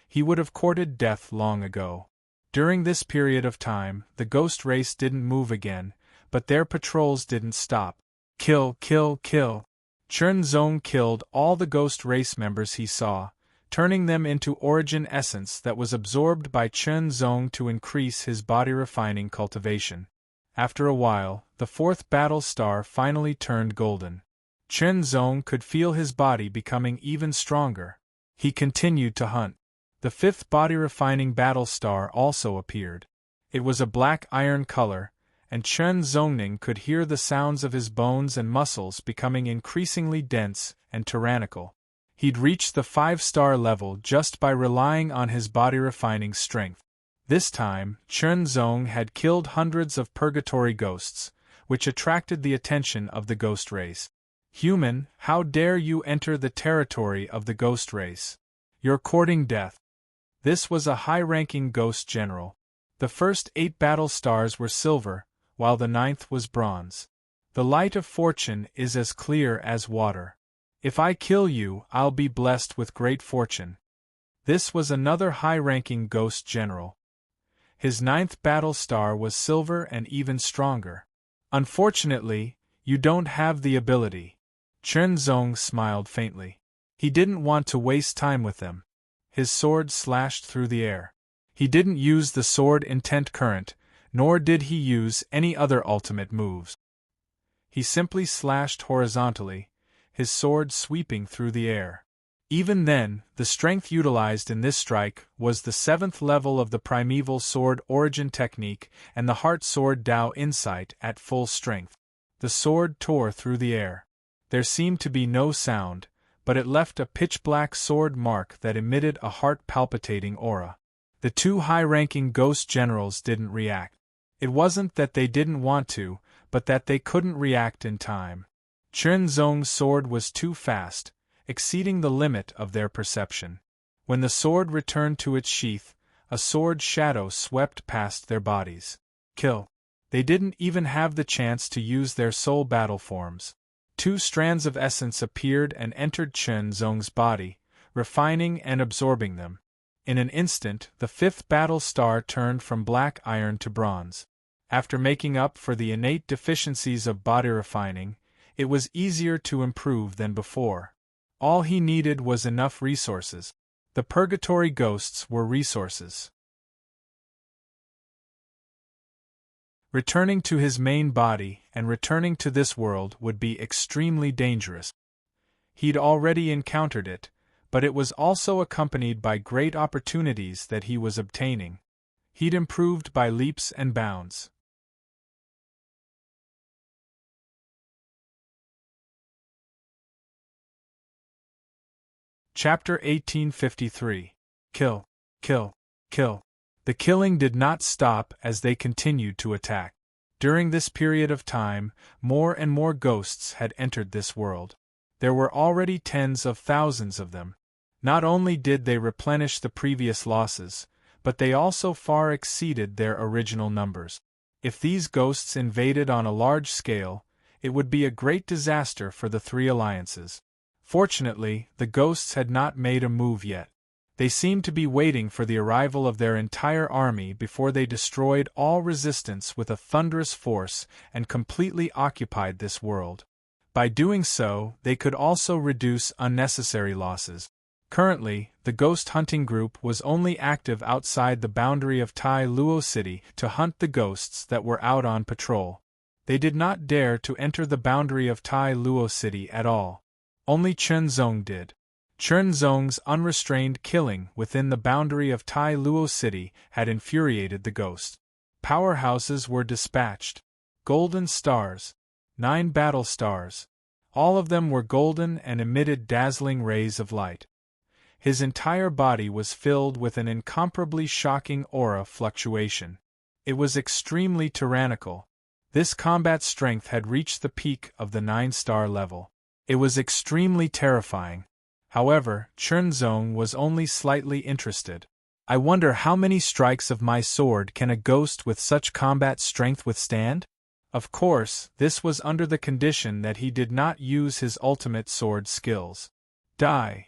he would have courted death long ago. During this period of time, the ghost race didn't move again, but their patrols didn't stop. Kill, kill, kill. Chern Zong killed all the ghost race members he saw, turning them into origin essence that was absorbed by Chern Zong to increase his body refining cultivation. After a while, the 4th battle star finally turned golden. Chern Zong could feel his body becoming even stronger. He continued to hunt. The 5th body refining battle star also appeared. It was a black iron color, and Chern Zongning could hear the sounds of his bones and muscles becoming increasingly dense and tyrannical. He'd reached the 5-star level just by relying on his body refining strength. This time, Chern Zong had killed hundreds of purgatory ghosts, which attracted the attention of the ghost race. Human, how dare you enter the territory of the ghost race? You're courting death. This was a high-ranking ghost general. The first 8 battle stars were silver, while the 9th was bronze. The light of fortune is as clear as water. If I kill you, I'll be blessed with great fortune. This was another high-ranking ghost general. His 9th battle star was silver and even stronger. Unfortunately, you don't have the ability. Chenzong smiled faintly. He didn't want to waste time with them. His sword slashed through the air. He didn't use the sword intent current, nor did he use any other ultimate moves. He simply slashed horizontally, his sword sweeping through the air. Even then, the strength utilized in this strike was the 7th level of the primeval sword origin technique and the heart sword Dao insight at full strength. The sword tore through the air. There seemed to be no sound, but it left a pitch-black sword mark that emitted a heart-palpitating aura. The two high-ranking ghost generals didn't react. It wasn't that they didn't want to, but that they couldn't react in time. Chenzong's sword was too fast, exceeding the limit of their perception. When the sword returned to its sheath, a sword shadow swept past their bodies. Kill. They didn't even have the chance to use their soul battle forms. 2 strands of essence appeared and entered Chenzong's body, refining and absorbing them. In an instant, the 5th battle star turned from black iron to bronze. After making up for the innate deficiencies of body refining, it was easier to improve than before. All he needed was enough resources. The purgatory ghosts were resources. Returning to his main body and returning to this world would be extremely dangerous. He'd already encountered it, but it was also accompanied by great opportunities that he was obtaining. He'd improved by leaps and bounds. Chapter 1853. Kill, kill, kill. The killing did not stop as they continued to attack. During this period of time, more and more ghosts had entered this world. There were already tens of thousands of them. Not only did they replenish the previous losses, but they also far exceeded their original numbers. If these ghosts invaded on a large scale, it would be a great disaster for the 3 alliances. Fortunately, the ghosts had not made a move yet. They seemed to be waiting for the arrival of their entire army before they destroyed all resistance with a thunderous force and completely occupied this world. By doing so, they could also reduce unnecessary losses. Currently, the ghost hunting group was only active outside the boundary of Tai Luo City to hunt the ghosts that were out on patrol. They did not dare to enter the boundary of Tai Luo City at all. Only Chenzong did. Chenzong's unrestrained killing within the boundary of Tai Luo City had infuriated the ghosts. Powerhouses were dispatched. Golden stars. 9 battle stars. All of them were golden and emitted dazzling rays of light. His entire body was filled with an incomparably shocking aura fluctuation. It was extremely tyrannical. This combat strength had reached the peak of the 9-star level. It was extremely terrifying. However, Chenzong was only slightly interested. I wonder how many strikes of my sword can a ghost with such combat strength withstand? Of course, this was under the condition that he did not use his ultimate sword skills. Die.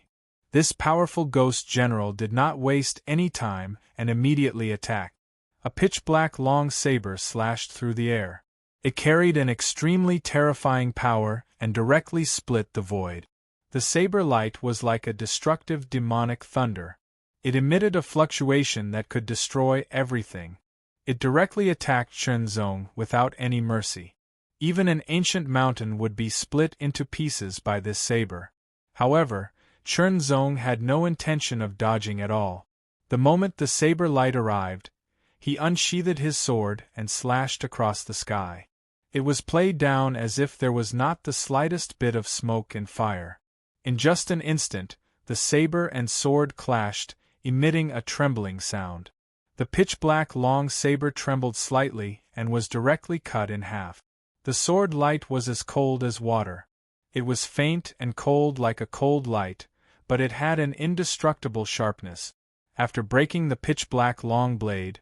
This powerful ghost general did not waste any time and immediately attacked. A pitch-black long saber slashed through the air. It carried an extremely terrifying power and directly split the void. The saber light was like a destructive demonic thunder. It emitted a fluctuation that could destroy everything. It directly attacked Chenzong without any mercy. Even an ancient mountain would be split into pieces by this saber. However, Chenzong had no intention of dodging at all. The moment the saber light arrived, he unsheathed his sword and slashed across the sky. It was played down as if there was not the slightest bit of smoke and fire. In just an instant, the saber and sword clashed, emitting a trembling sound. The pitch-black long saber trembled slightly and was directly cut in half. The sword light was as cold as water. It was faint and cold like a cold light, but it had an indestructible sharpness. After breaking the pitch-black long blade,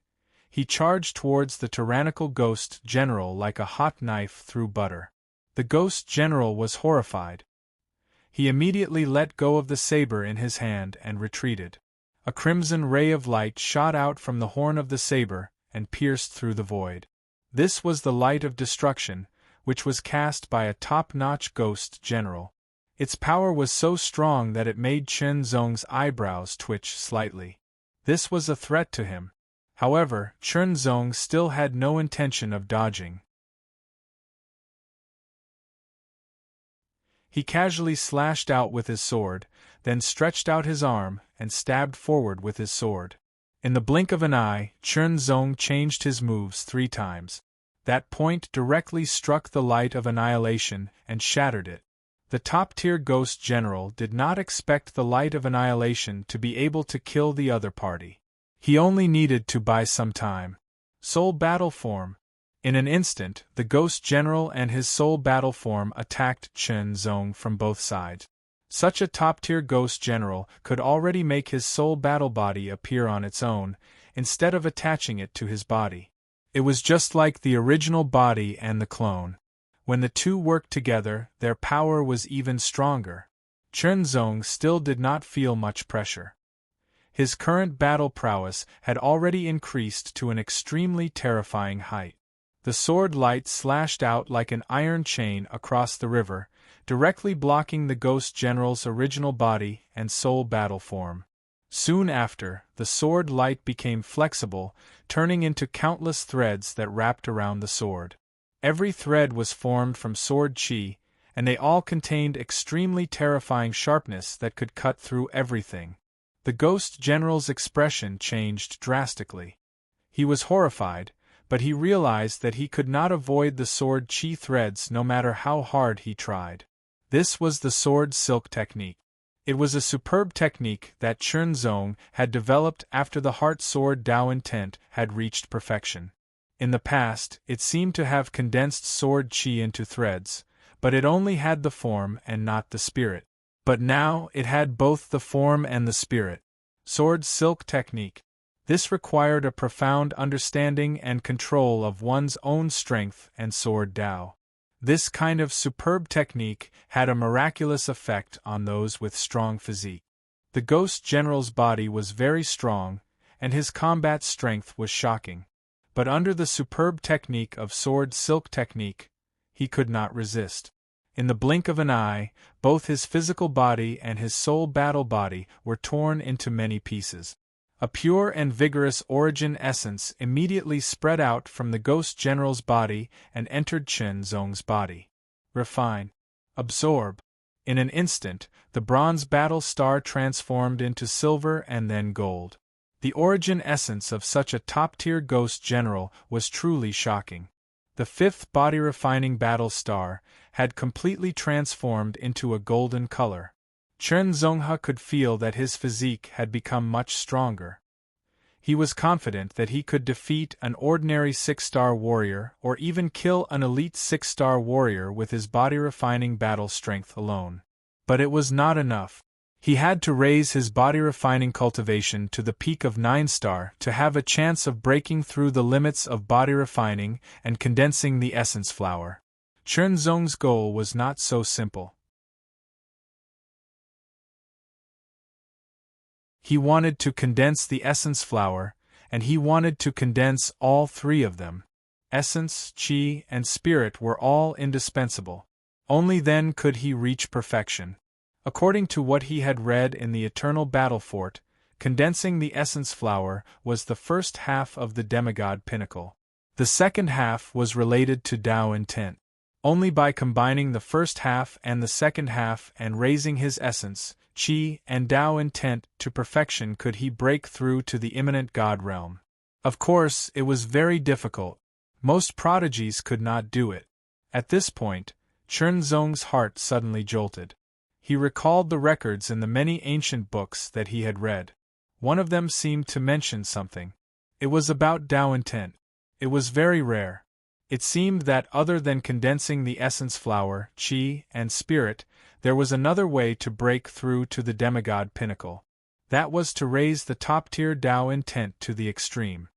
he charged towards the tyrannical ghost general like a hot knife through butter. The ghost general was horrified. He immediately let go of the saber in his hand and retreated. A crimson ray of light shot out from the horn of the saber and pierced through the void. This was the light of destruction, which was cast by a top-notch ghost general. Its power was so strong that it made Chen Zong's eyebrows twitch slightly. This was a threat to him. However, Chen Zong still had no intention of dodging. He casually slashed out with his sword, then stretched out his arm and stabbed forward with his sword. In the blink of an eye, Chen Zong changed his moves 3 times. That point directly struck the light of annihilation and shattered it. The top-tier ghost general did not expect the light of annihilation to be able to kill the other party. He only needed to buy some time. Soul battle form. In an instant, the ghost general and his soul battle form attacked Chen Zong from both sides. Such a top-tier ghost general could already make his soul battle body appear on its own, instead of attaching it to his body. It was just like the original body and the clone. When the two worked together, their power was even stronger. Chen Zong still did not feel much pressure. His current battle prowess had already increased to an extremely terrifying height. The sword light slashed out like an iron chain across the river, directly blocking the ghost general's original body and soul battle form. Soon after, the sword light became flexible, turning into countless threads that wrapped around the sword. Every thread was formed from sword chi, and they all contained extremely terrifying sharpness that could cut through everything. The ghost general's expression changed drastically. He was horrified, but he realized that he could not avoid the sword chi threads no matter how hard he tried. This was the sword silk technique. It was a superb technique that Chen Zong had developed after the heart sword Dao intent had reached perfection. In the past, it seemed to have condensed sword chi into threads, but it only had the form and not the spirit. But now it had both the form and the spirit. Sword silk technique. This required a profound understanding and control of one's own strength and sword Dao. This kind of superb technique had a miraculous effect on those with strong physique. The ghost general's body was very strong, and his combat strength was shocking. But under the superb technique of sword silk technique, he could not resist. In the blink of an eye, both his physical body and his soul battle body were torn into many pieces. A pure and vigorous origin essence immediately spread out from the ghost general's body and entered Chen Zong's body. Refine. Absorb. In an instant, the bronze battle star transformed into silver and then gold. The origin essence of such a top-tier ghost general was truly shocking. The 5th body-refining battle star had completely transformed into a golden color. Chen Zonghe could feel that his physique had become much stronger. He was confident that he could defeat an ordinary 6-star warrior or even kill an elite 6-star warrior with his body-refining battle strength alone. But it was not enough. He had to raise his body-refining cultivation to the peak of 9-star to have a chance of breaking through the limits of body-refining and condensing the essence flower. Chen Zong's goal was not so simple. He wanted to condense the essence flower, and he wanted to condense all 3 of them. Essence, chi, and spirit were all indispensable. Only then could he reach perfection. According to what he had read in the Eternal Battle Fort, condensing the essence flower was the first half of the demigod pinnacle. The second half was related to Dao intent. Only by combining the first half and the second half and raising his essence, chi, and Dao intent to perfection could he break through to the imminent God realm. Of course, it was very difficult. Most prodigies could not do it. At this point, Chen Zong's heart suddenly jolted. He recalled the records in the many ancient books that he had read. One of them seemed to mention something. It was about Dao intent. It was very rare. It seemed that other than condensing the essence flower, chi, and spirit, there was another way to break through to the demigod pinnacle. That was to raise the top-tier Dao intent to the extreme.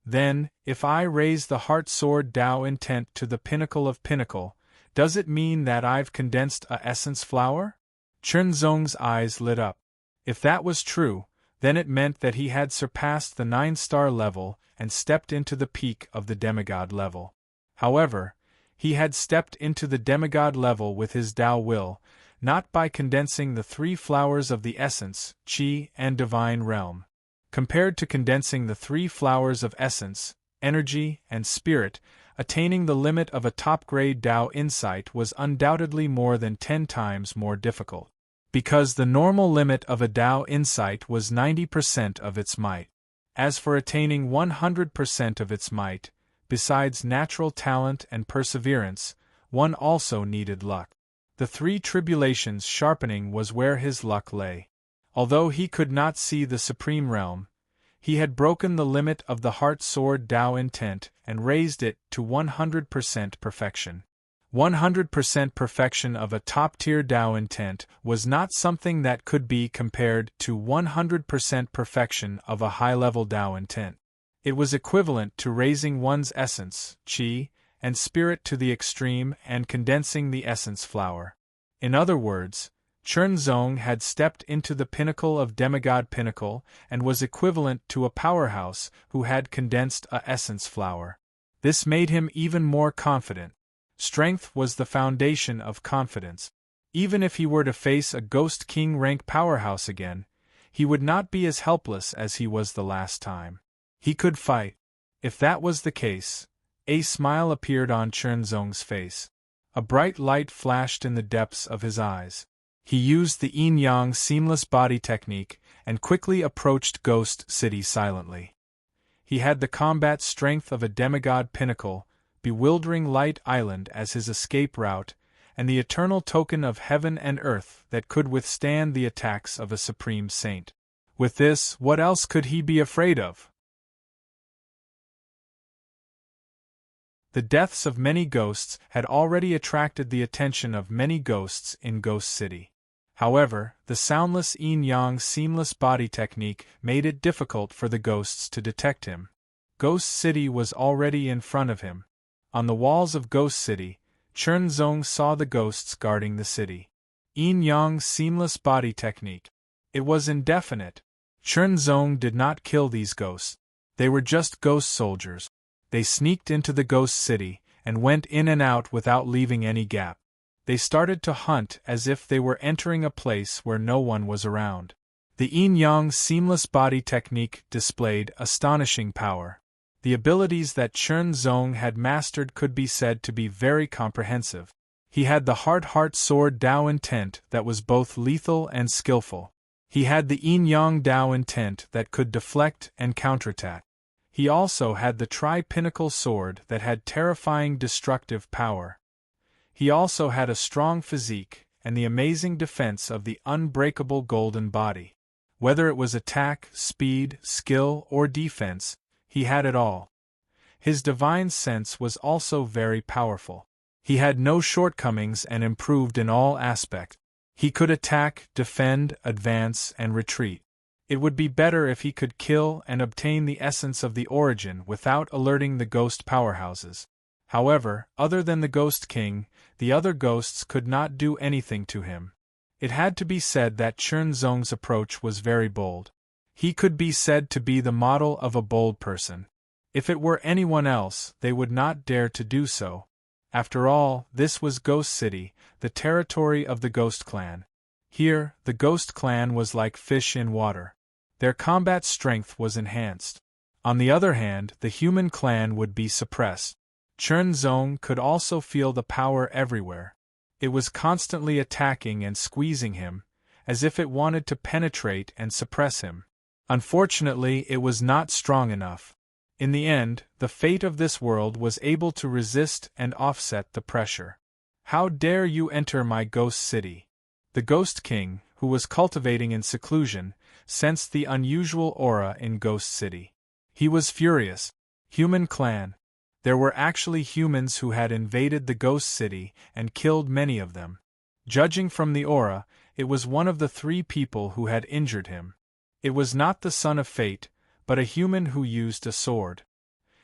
Then, if I raise the heart sword Dao intent to the pinnacle of pinnacle, does it mean that I've condensed a essence flower? Chernzong's eyes lit up. If that was true, then it meant that he had surpassed the 9-star level and stepped into the peak of the demigod level. However, he had stepped into the demigod level with his Tao will, not by condensing the 3 flowers of the essence, qi, and divine realm. Compared to condensing the 3 flowers of essence, energy, and spirit, attaining the limit of a top-grade Tao insight was undoubtedly more than 10 times more difficult. Because the normal limit of a Tao insight was 90% of its might. As for attaining 100% of its might, besides natural talent and perseverance, one also needed luck. The 3 tribulations sharpening was where his luck lay. Although he could not see the supreme realm, he had broken the limit of the heart sword Tao intent and raised it to 100% perfection. 100% perfection of a top-tier Tao intent was not something that could be compared to 100% perfection of a high-level Tao intent. It was equivalent to raising one's essence, qi, and spirit to the extreme and condensing the essence flower. In other words, Chernzong had stepped into the pinnacle of demigod pinnacle and was equivalent to a powerhouse who had condensed a essence flower. This made him even more confident. Strength was the foundation of confidence. Even if he were to face a Ghost King rank powerhouse again, he would not be as helpless as he was the last time. He could fight. If that was the case, a smile appeared on Chernzong's face. A bright light flashed in the depths of his eyes. He used the yin-yang seamless body technique and quickly approached Ghost City silently. He had the combat strength of a demigod pinnacle, bewildering light island as his escape route, and the eternal token of heaven and earth that could withstand the attacks of a supreme saint. With this, what else could he be afraid of? The deaths of many ghosts had already attracted the attention of many ghosts in Ghost City. However, the soundless yin-yang seamless body technique made it difficult for the ghosts to detect him. Ghost City was already in front of him. On the walls of Ghost City, Chernzong saw the ghosts guarding the city. Yin-yang seamless body technique. It was indefinite. Chernzong did not kill these ghosts. They were just ghost soldiers. They sneaked into the Ghost City and went in and out without leaving any gap. They started to hunt as if they were entering a place where no one was around. The yin-yang seamless body technique displayed astonishing power. The abilities that Chernzong had mastered could be said to be very comprehensive. He had the heart sword Tao intent that was both lethal and skillful. He had the yin-yang Tao intent that could deflect and counterattack. He also had the tri-pinnacle sword that had terrifying destructive power. He also had a strong physique and the amazing defense of the unbreakable golden body. Whether it was attack, speed, skill, or defense, he had it all. His divine sense was also very powerful. He had no shortcomings and improved in all aspects. He could attack, defend, advance, and retreat. It would be better if he could kill and obtain the essence of the origin without alerting the ghost powerhouses. However, other than the Ghost King, the other ghosts could not do anything to him. It had to be said that Chernzong's approach was very bold. He could be said to be the model of a bold person. If it were anyone else, they would not dare to do so. After all, this was Ghost City, the territory of the Ghost Clan. Here, the Ghost Clan was like fish in water. Their combat strength was enhanced. On the other hand, the human clan would be suppressed. Chernzong could also feel the power everywhere. It was constantly attacking and squeezing him, as if it wanted to penetrate and suppress him. Unfortunately, it was not strong enough. In the end, the fate of this world was able to resist and offset the pressure. How dare you enter my Ghost City? The Ghost King, who was cultivating in seclusion, sensed the unusual aura in Ghost City. He was furious. Human clan. There were actually humans who had invaded the Ghost City and killed many of them. Judging from the aura, it was one of the 3 people who had injured him. It was not the Son of Fate, but a human who used a sword.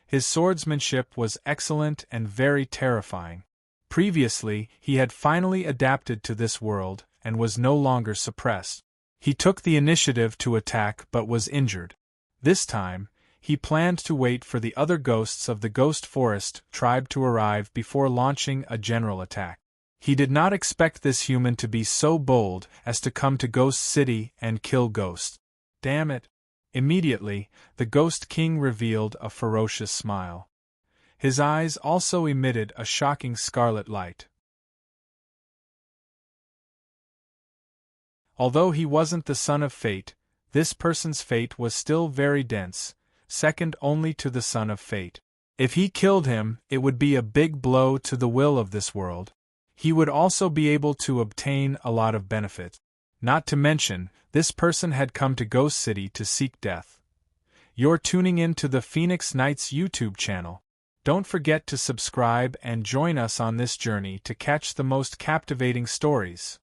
His swordsmanship was excellent and very terrifying. Previously, he had finally adapted to this world, and was no longer suppressed. He took the initiative to attack but was injured. This time, he planned to wait for the other ghosts of the Ghost Forest tribe to arrive before launching a general attack. He did not expect this human to be so bold as to come to Ghost City and kill ghosts. Damn it! Immediately, the Ghost King revealed a ferocious smile. His eyes also emitted a shocking scarlet light. Although he wasn't the son of fate, this person's fate was still very dense, second only to the son of fate. If he killed him, it would be a big blow to the will of this world. He would also be able to obtain a lot of benefit. Not to mention, this person had come to Ghost City to seek death. You're tuning in to the Phoenix Knights YouTube channel. Don't forget to subscribe and join us on this journey to catch the most captivating stories.